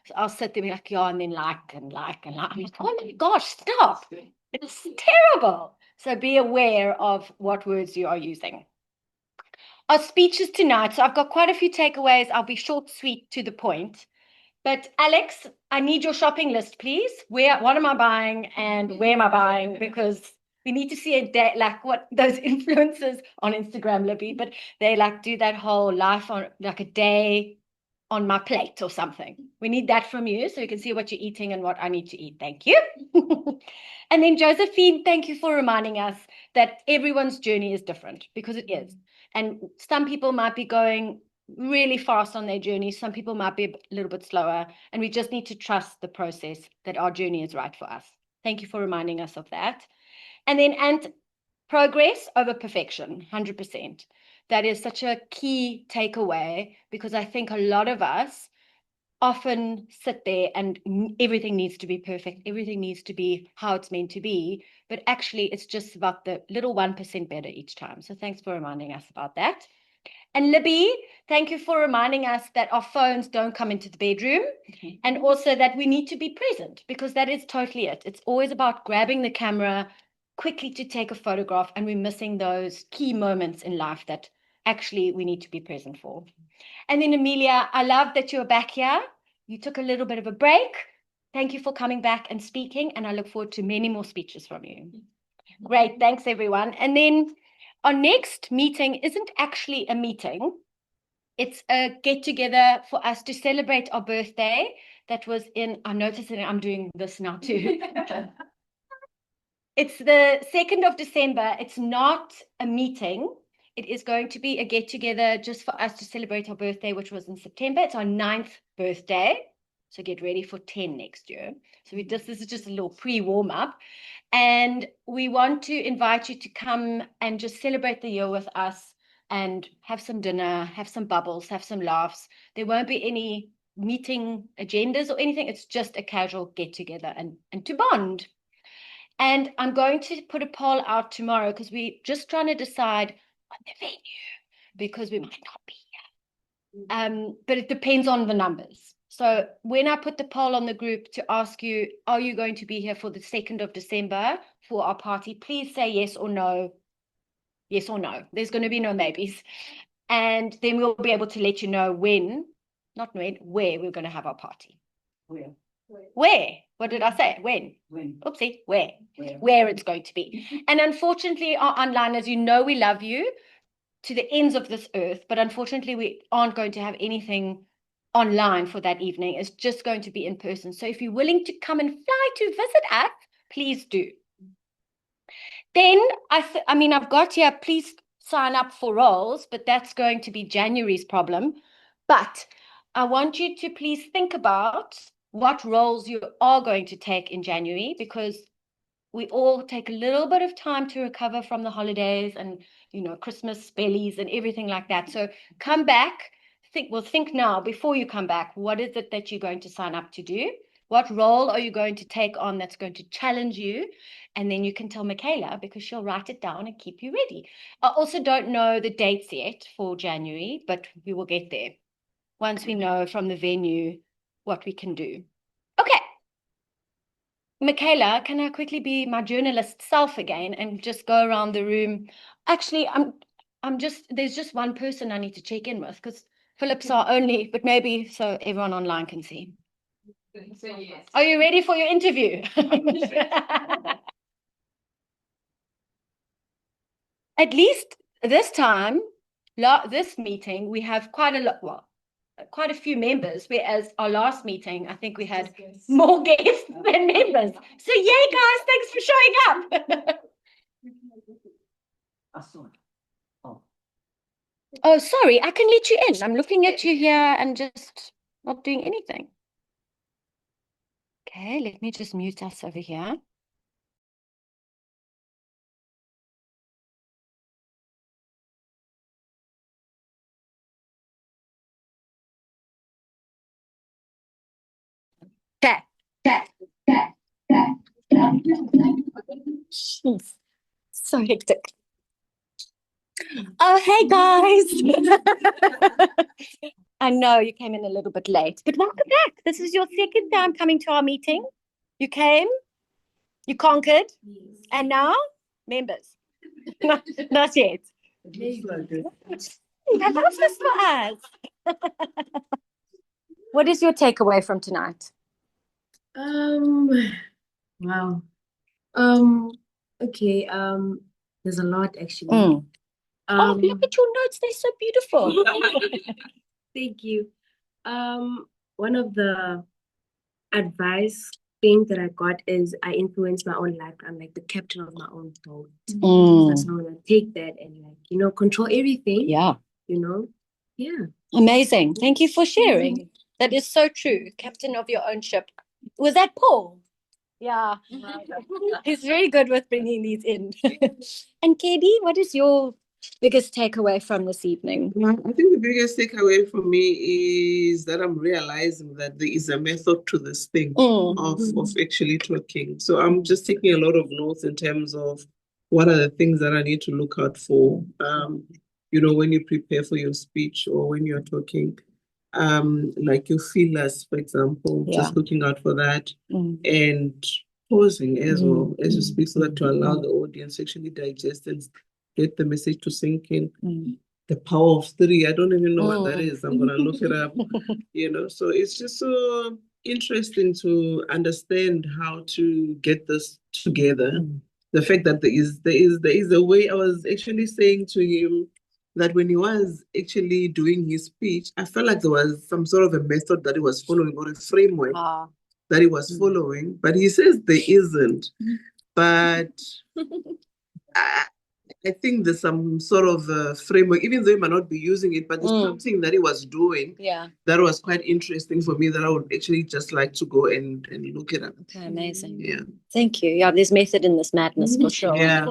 So I'll sit there and be like, yeah, and then like and like and like. I'm like, oh my gosh, stop. It's terrible. So be aware of what words you are using. Our speeches tonight. So I've got quite a few takeaways. I'll be short, sweet, to the point. But Alex, I need your shopping list, please. What am I buying and where am I buying? Because we need to see a day, like what those influencers on Instagram, Libby, but they like do that whole life on like a day on my plate or something. We need that from you so you can see what you're eating and what I need to eat. Thank you. And then Josephine, thank you for reminding us that everyone's journey is different, because it is. And some people might be going really fast on their journey. Some people might be a little bit slower, and we just need to trust the process that our journey is right for us. Thank you for reminding us of that. And then progress over perfection, 100%. That is such a key takeaway, because I think a lot of us often sit there and everything needs to be perfect. Everything needs to be how it's meant to be. But actually, it's just about the little 1% better each time. So thanks for reminding us about that. And Libby, thank you for reminding us that our phones don't come into the bedroom, and also that we need to be present, because that is totally it. It's always about grabbing the camera quickly to take a photograph, and we're missing those key moments in life that actually we need to be present for. And then Amelia, I love that you're back here. You took a little bit of a break, Thank you for coming back and speaking, and I look forward to many more speeches from you. Great, thanks everyone. And then our next meeting isn't actually a meeting. It's a get-together for us to celebrate our birthday. That was I noticed that I'm doing this now too. It's the 2nd of December. It's not a meeting. It is going to be a get-together just for us to celebrate our birthday, which was in September. It's our 9th birthday. So get ready for 10 next year. So this is just a little pre-warm-up. And we want to invite you to come and just celebrate the year with us and have some dinner, have some bubbles, have some laughs. There won't be any meeting agendas or anything. It's just a casual get-together and to bond. And I'm going to put a poll out tomorrow because we're just trying to decide on the venue because we might not be here. But it depends on the numbers. So when I put the poll on the group to ask you, are you going to be here for the 2nd of December for our party? Please say yes or no. Yes or no. There's going to be no maybes. And then we'll be able to let you know when, not when, where we're going to have our party. Where? What did I say? When? Oopsie. Where it's going to be. And unfortunately, our onliners, you know we love you to the ends of this earth, but unfortunately we aren't going to have anything online for that evening. It's just going to be in person. So if you're willing to come and fly to visit us, please do. Then I've got here, please sign up for roles, but that's going to be January's problem. But I want you to please think about what roles you are going to take in January, because we all take a little bit of time to recover from the holidays and, Christmas bellies and everything like that. So come back, think now before you come back, what is it that you're going to sign up to do? What role are you going to take on that's going to challenge you? And then you can tell Michaela, because she'll write it down and keep you ready. I also don't know the dates yet for January, but we will get there once we know from the venue what we can do. Okay. Michaela, can I quickly be my journalist self again and just go around the room? Actually, there's just one person I need to check in with because Philip's our only, but maybe so everyone online can see. So yes. Are you ready for your interview? At least this time, this meeting, we have quite a few members, whereas our last meeting, I think we had more guests than members. So yay, guys, thanks for showing up. Oh, sorry, I can let you in. I'm looking at you here and just not doing anything. Okay, let me just mute us over here. Jeez, so hectic. Oh, hey guys. I know you came in a little bit late, but welcome back. This is your 2nd time coming to our meeting. You came, you conquered, and now members. Not yet. That was just for us. What is your takeaway from tonight? Wow. Okay. There's a lot actually. Oh, look at your notes. They're so beautiful. Thank you. One of the advice thing that I got is I influence my own life. I'm like the captain of my own thought. So I want to take that and control everything. Yeah. Yeah. Amazing. Thank you for sharing. That is so true. Captain of your own ship. Was that Paul? Yeah. He's very good with bringing these in. And Katie, what is your biggest takeaway from this evening? I think the biggest takeaway for me is that I'm realizing that there is a method to this thing of actually talking. So I'm just taking a lot of notes in terms of what are the things that I need to look out for, when you prepare for your speech or when you're talking. Like your feelers, for example, just looking out for that and pausing as well as you speak so that to allow the audience to actually digest and get the message to sink in. The power of 3, I don't even know what that is. I'm going to look it up, So it's just so interesting to understand how to get this together. The fact that there is a way. I was actually saying to him that when he was actually doing his speech, I felt like there was some sort of a method that he was following or a framework that he was following, but he says there isn't. But I think there's some sort of framework, even though he might not be using it, but there's something that he was doing that was quite interesting for me that I would actually just like to go and look it up. Okay, amazing. Yeah. Thank you. Yeah, there's method in this madness for sure. Yeah.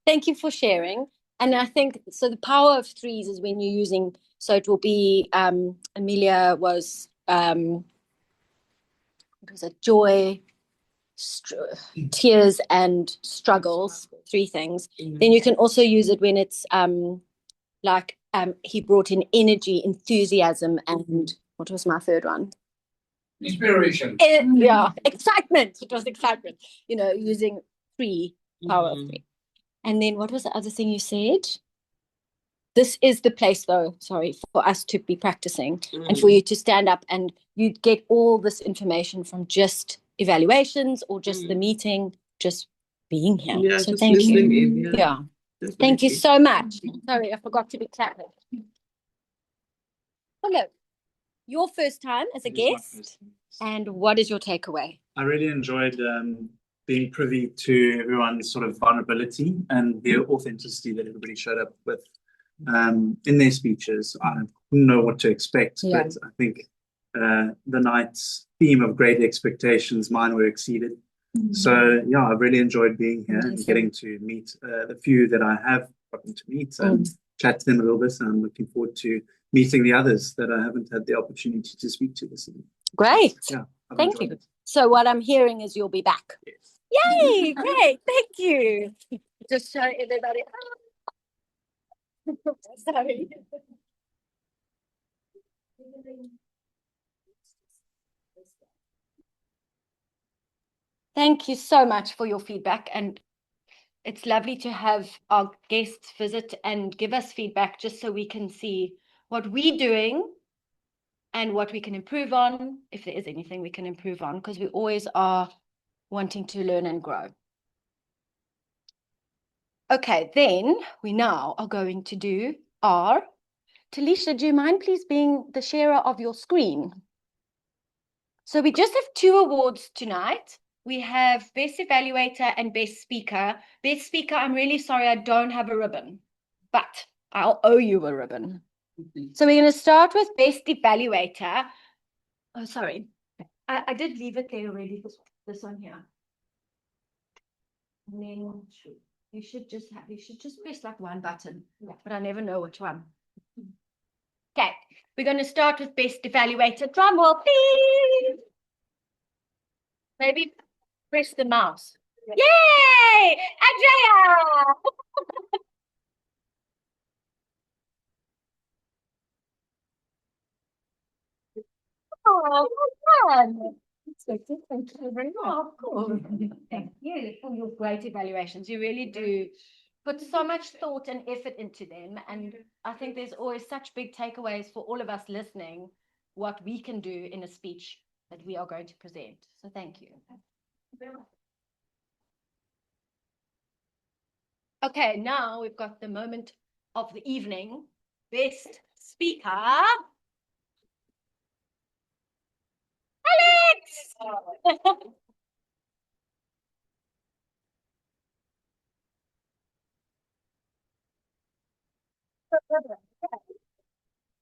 Thank you for sharing. And I think so the power of threes is when you're using, so it will be Amelia was what was it? Joy, tears and struggles, three things. Then you can also use it when it's like he brought in energy, enthusiasm, and what was my third one? Inspiration. Yeah, excitement. It was excitement. You know, using three, power of three. And then what was the other thing you said? This is the place, though, sorry, for us to be practicing and for you to stand up and you get all this information from just evaluations or just the meeting, just being here. Yeah, so just thank you. listening in, yeah. Thank you so much. Sorry, I forgot to be clapping. Hello. Your first time as a guest, and what is your takeaway? I really enjoyed being privy to everyone's sort of vulnerability and the authenticity that everybody showed up with in their speeches. I didn't know what to expect, but I think the night's theme of great expectations, mine were exceeded. So yeah, I really enjoyed being here and getting to meet the few that I have gotten to meet and chat to them a little bit. And I'm looking forward to meeting the others that I haven't had the opportunity to speak to this evening. Great. Yeah, thank you. So what I'm hearing is you'll be back. Yes. Yay! Great. Thank you. Just show everybody. Sorry. Thank you so much for your feedback, and it's lovely to have our guests visit and give us feedback just so we can see what we're doing and what we can improve on, if there is anything we can improve on, because we always are wanting to learn and grow. Okay, then we now are going to do our... Talisha, do you mind please being the sharer of your screen? So we just have 2 awards tonight. We have Best Evaluator and Best Speaker. Best Speaker, I'm really sorry I don't have a ribbon, but I'll owe you a ribbon. So we're going to start with Best Evaluator. Oh, sorry. I did leave it there already, this one here. And then you should just press like one button, but I never know which one. Okay, we're going to start with Best Evaluator. Drum roll, please. Maybe press the mouse. Yay! Andrea! Oh, well done. Thank you very much. Oh, of course. Thank you for your great evaluations. You really do put so much thought and effort into them. And I think there's always such big takeaways for all of us listening, what we can do in a speech that we are going to present. So thank you. Okay, now we've got the moment of the evening. Best Speaker. Alex!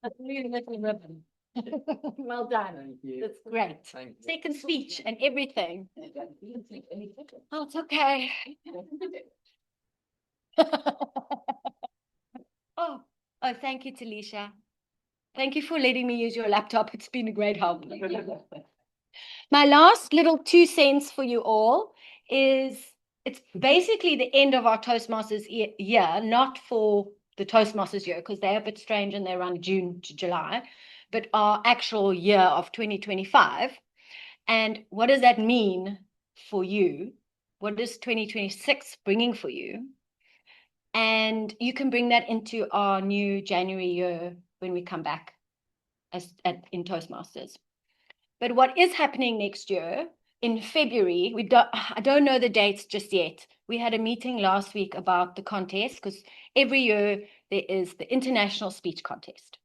That's really little ribbon. Well done. Thank you. That's great. Thank you. Second speech and everything. Oh, it's okay. Oh, thank you, Talisha. Thank you for letting me use your laptop. It's been a great help. My last little 2 cents for you all is it's basically the end of our Toastmasters year, not for the Toastmasters year, because they're a bit strange and they run June to July, but our actual year of 2025. And what does that mean for you? What is 2026 bringing for you? And you can bring that into our new January year when we come back in Toastmasters. But what is happening next year in February, I don't know the dates just yet. We had a meeting last week about the contest because every year there is the International Speech Contest.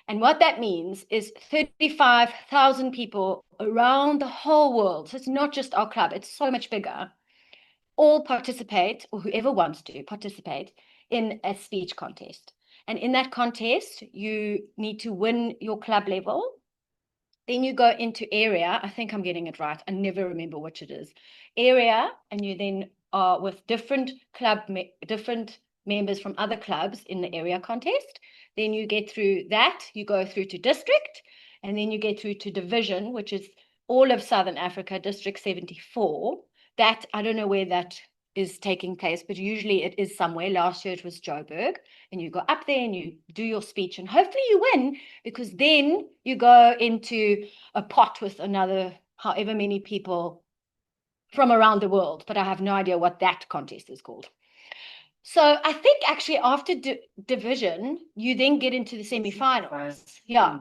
And what that means is 35,000 people around the whole world. So it's not just our club, it's so much bigger. All participate, or whoever wants to participate, in a speech contest. And in that contest, you need to win your club level. Then you go into area. I think I'm getting it right. I never remember which it is. Area, and you then are with different members from other clubs in the area contest. Then you get through that. You go through to district, and then you get through to division, which is all of Southern Africa, District 74. That, I don't know where that is taking place, but usually it is somewhere. Last year it was Joburg, and you go up there and you do your speech, and hopefully you win, because then you go into a pot with another however many people from around the world, but I have no idea what that contest is called. So I think actually after division, you then get into the semi-finals. Yeah.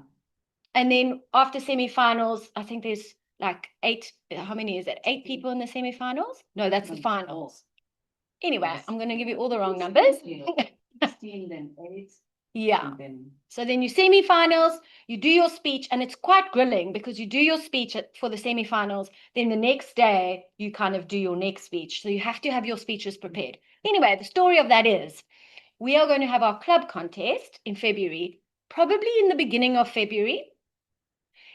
And then after semi-finals, I think there's like 8, how many is it? 8 people in the semi-finals? No, that's the finals. Anyway, I'm going to give you all the wrong numbers. 16, then 8. Yeah. So then you semi-finals, you do your speech, and it's quite grilling because you do your speech for the semi-finals. Then the next day, you kind of do your next speech. So you have to have your speeches prepared. Anyway, the story of that is we are going to have our club contest in February, probably in the beginning of February.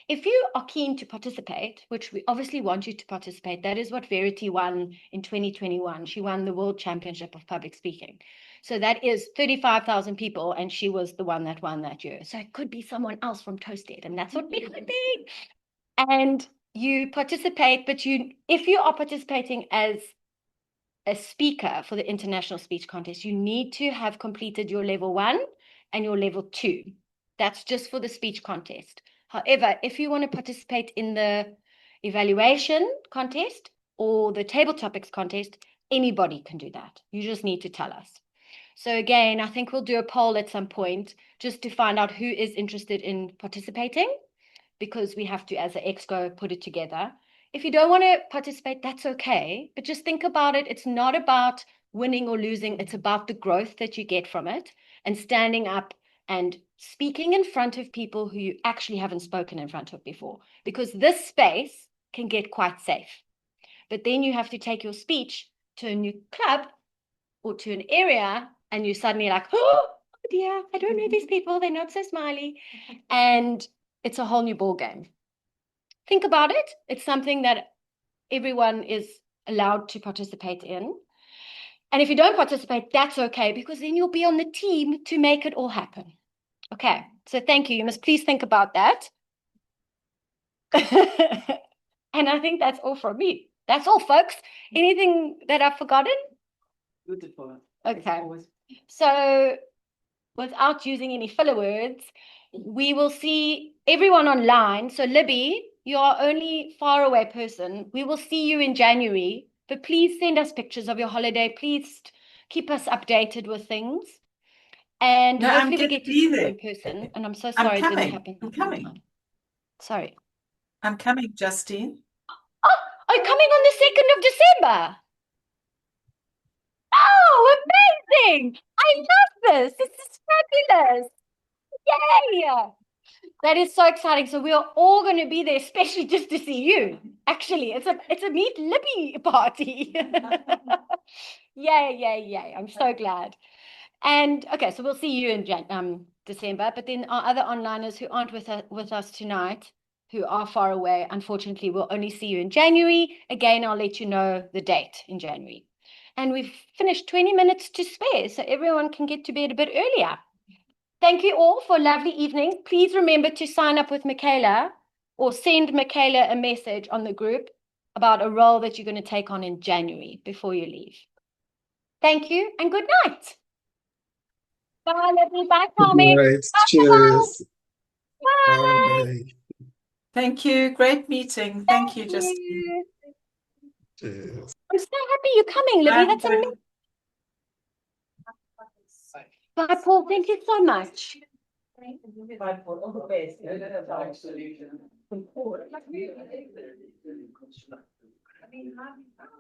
If you are keen to participate, which we obviously want you to participate, that is what Verity won in 2021. She won the World Championship of Public Speaking. So that is 35,000 people, and she was the one that won that year. So it could be someone else from ToastEd, and that's what we could be. And you participate, but if you are participating as a speaker for the International Speech Contest, you need to have completed your level 1 and your level 2. That's just for the speech contest. However, if you want to participate in the evaluation contest or the table topics contest, anybody can do that. You just need to tell us. So again, I think we'll do a poll at some point just to find out who is interested in participating, because we have to, as an exco, put it together. If you don't want to participate, that's okay. But just think about it. It's not about winning or losing. It's about the growth that you get from it and standing up and speaking in front of people who you actually haven't spoken in front of before, because this space can get quite safe. But then you have to take your speech to a new club or to an area, and you're suddenly like, oh dear, I don't know these people. They're not so smiley. And it's a whole new ball game. Think about it. It's something that everyone is allowed to participate in. And if you don't participate, that's okay, because then you'll be on the team to make it all happen. Okay, so thank you. You must please think about that. And I think that's all from me. That's all, folks. Anything that I've forgotten? Beautiful. Okay. So without using any filler words, we will see everyone online. So Libby, you are only far away person. We will see you in January, but please send us pictures of your holiday. Please keep us updated with things. And No, I'm hopefully we gonna get to be see you there. in person. And I'm so I'm sorry it didn't coming. happen. I'm coming. Sorry. I'm coming, Justine. Oh, are you coming on the 2nd of December? Oh, amazing! I love this. This is fabulous. Yay! That is so exciting. So we are all going to be there, especially just to see you. Actually, it's a meet Libby party. Yay, yay, yay. I'm so glad. And okay, so we'll see you in December. But then our other onliners who aren't with us tonight, who are far away, unfortunately, we'll only see you in January. Again, I'll let you know the date in January. And we've finished 20 minutes to spare, so everyone can get to bed a bit earlier. Thank you all for a lovely evening. Please remember to sign up with Michaela or send Michaela a message on the group about a role that you're going to take on in January before you leave. Thank you and good night. Bye, Libby. Bye, Kwame. Right. Cheers. Bye. Bye. Thank you. Great meeting. Thank you, Justine. Cheers. I'm so happy you're coming, Libby. That's amazing. Bye, Paul. Thank you so much. But for all the best, solution.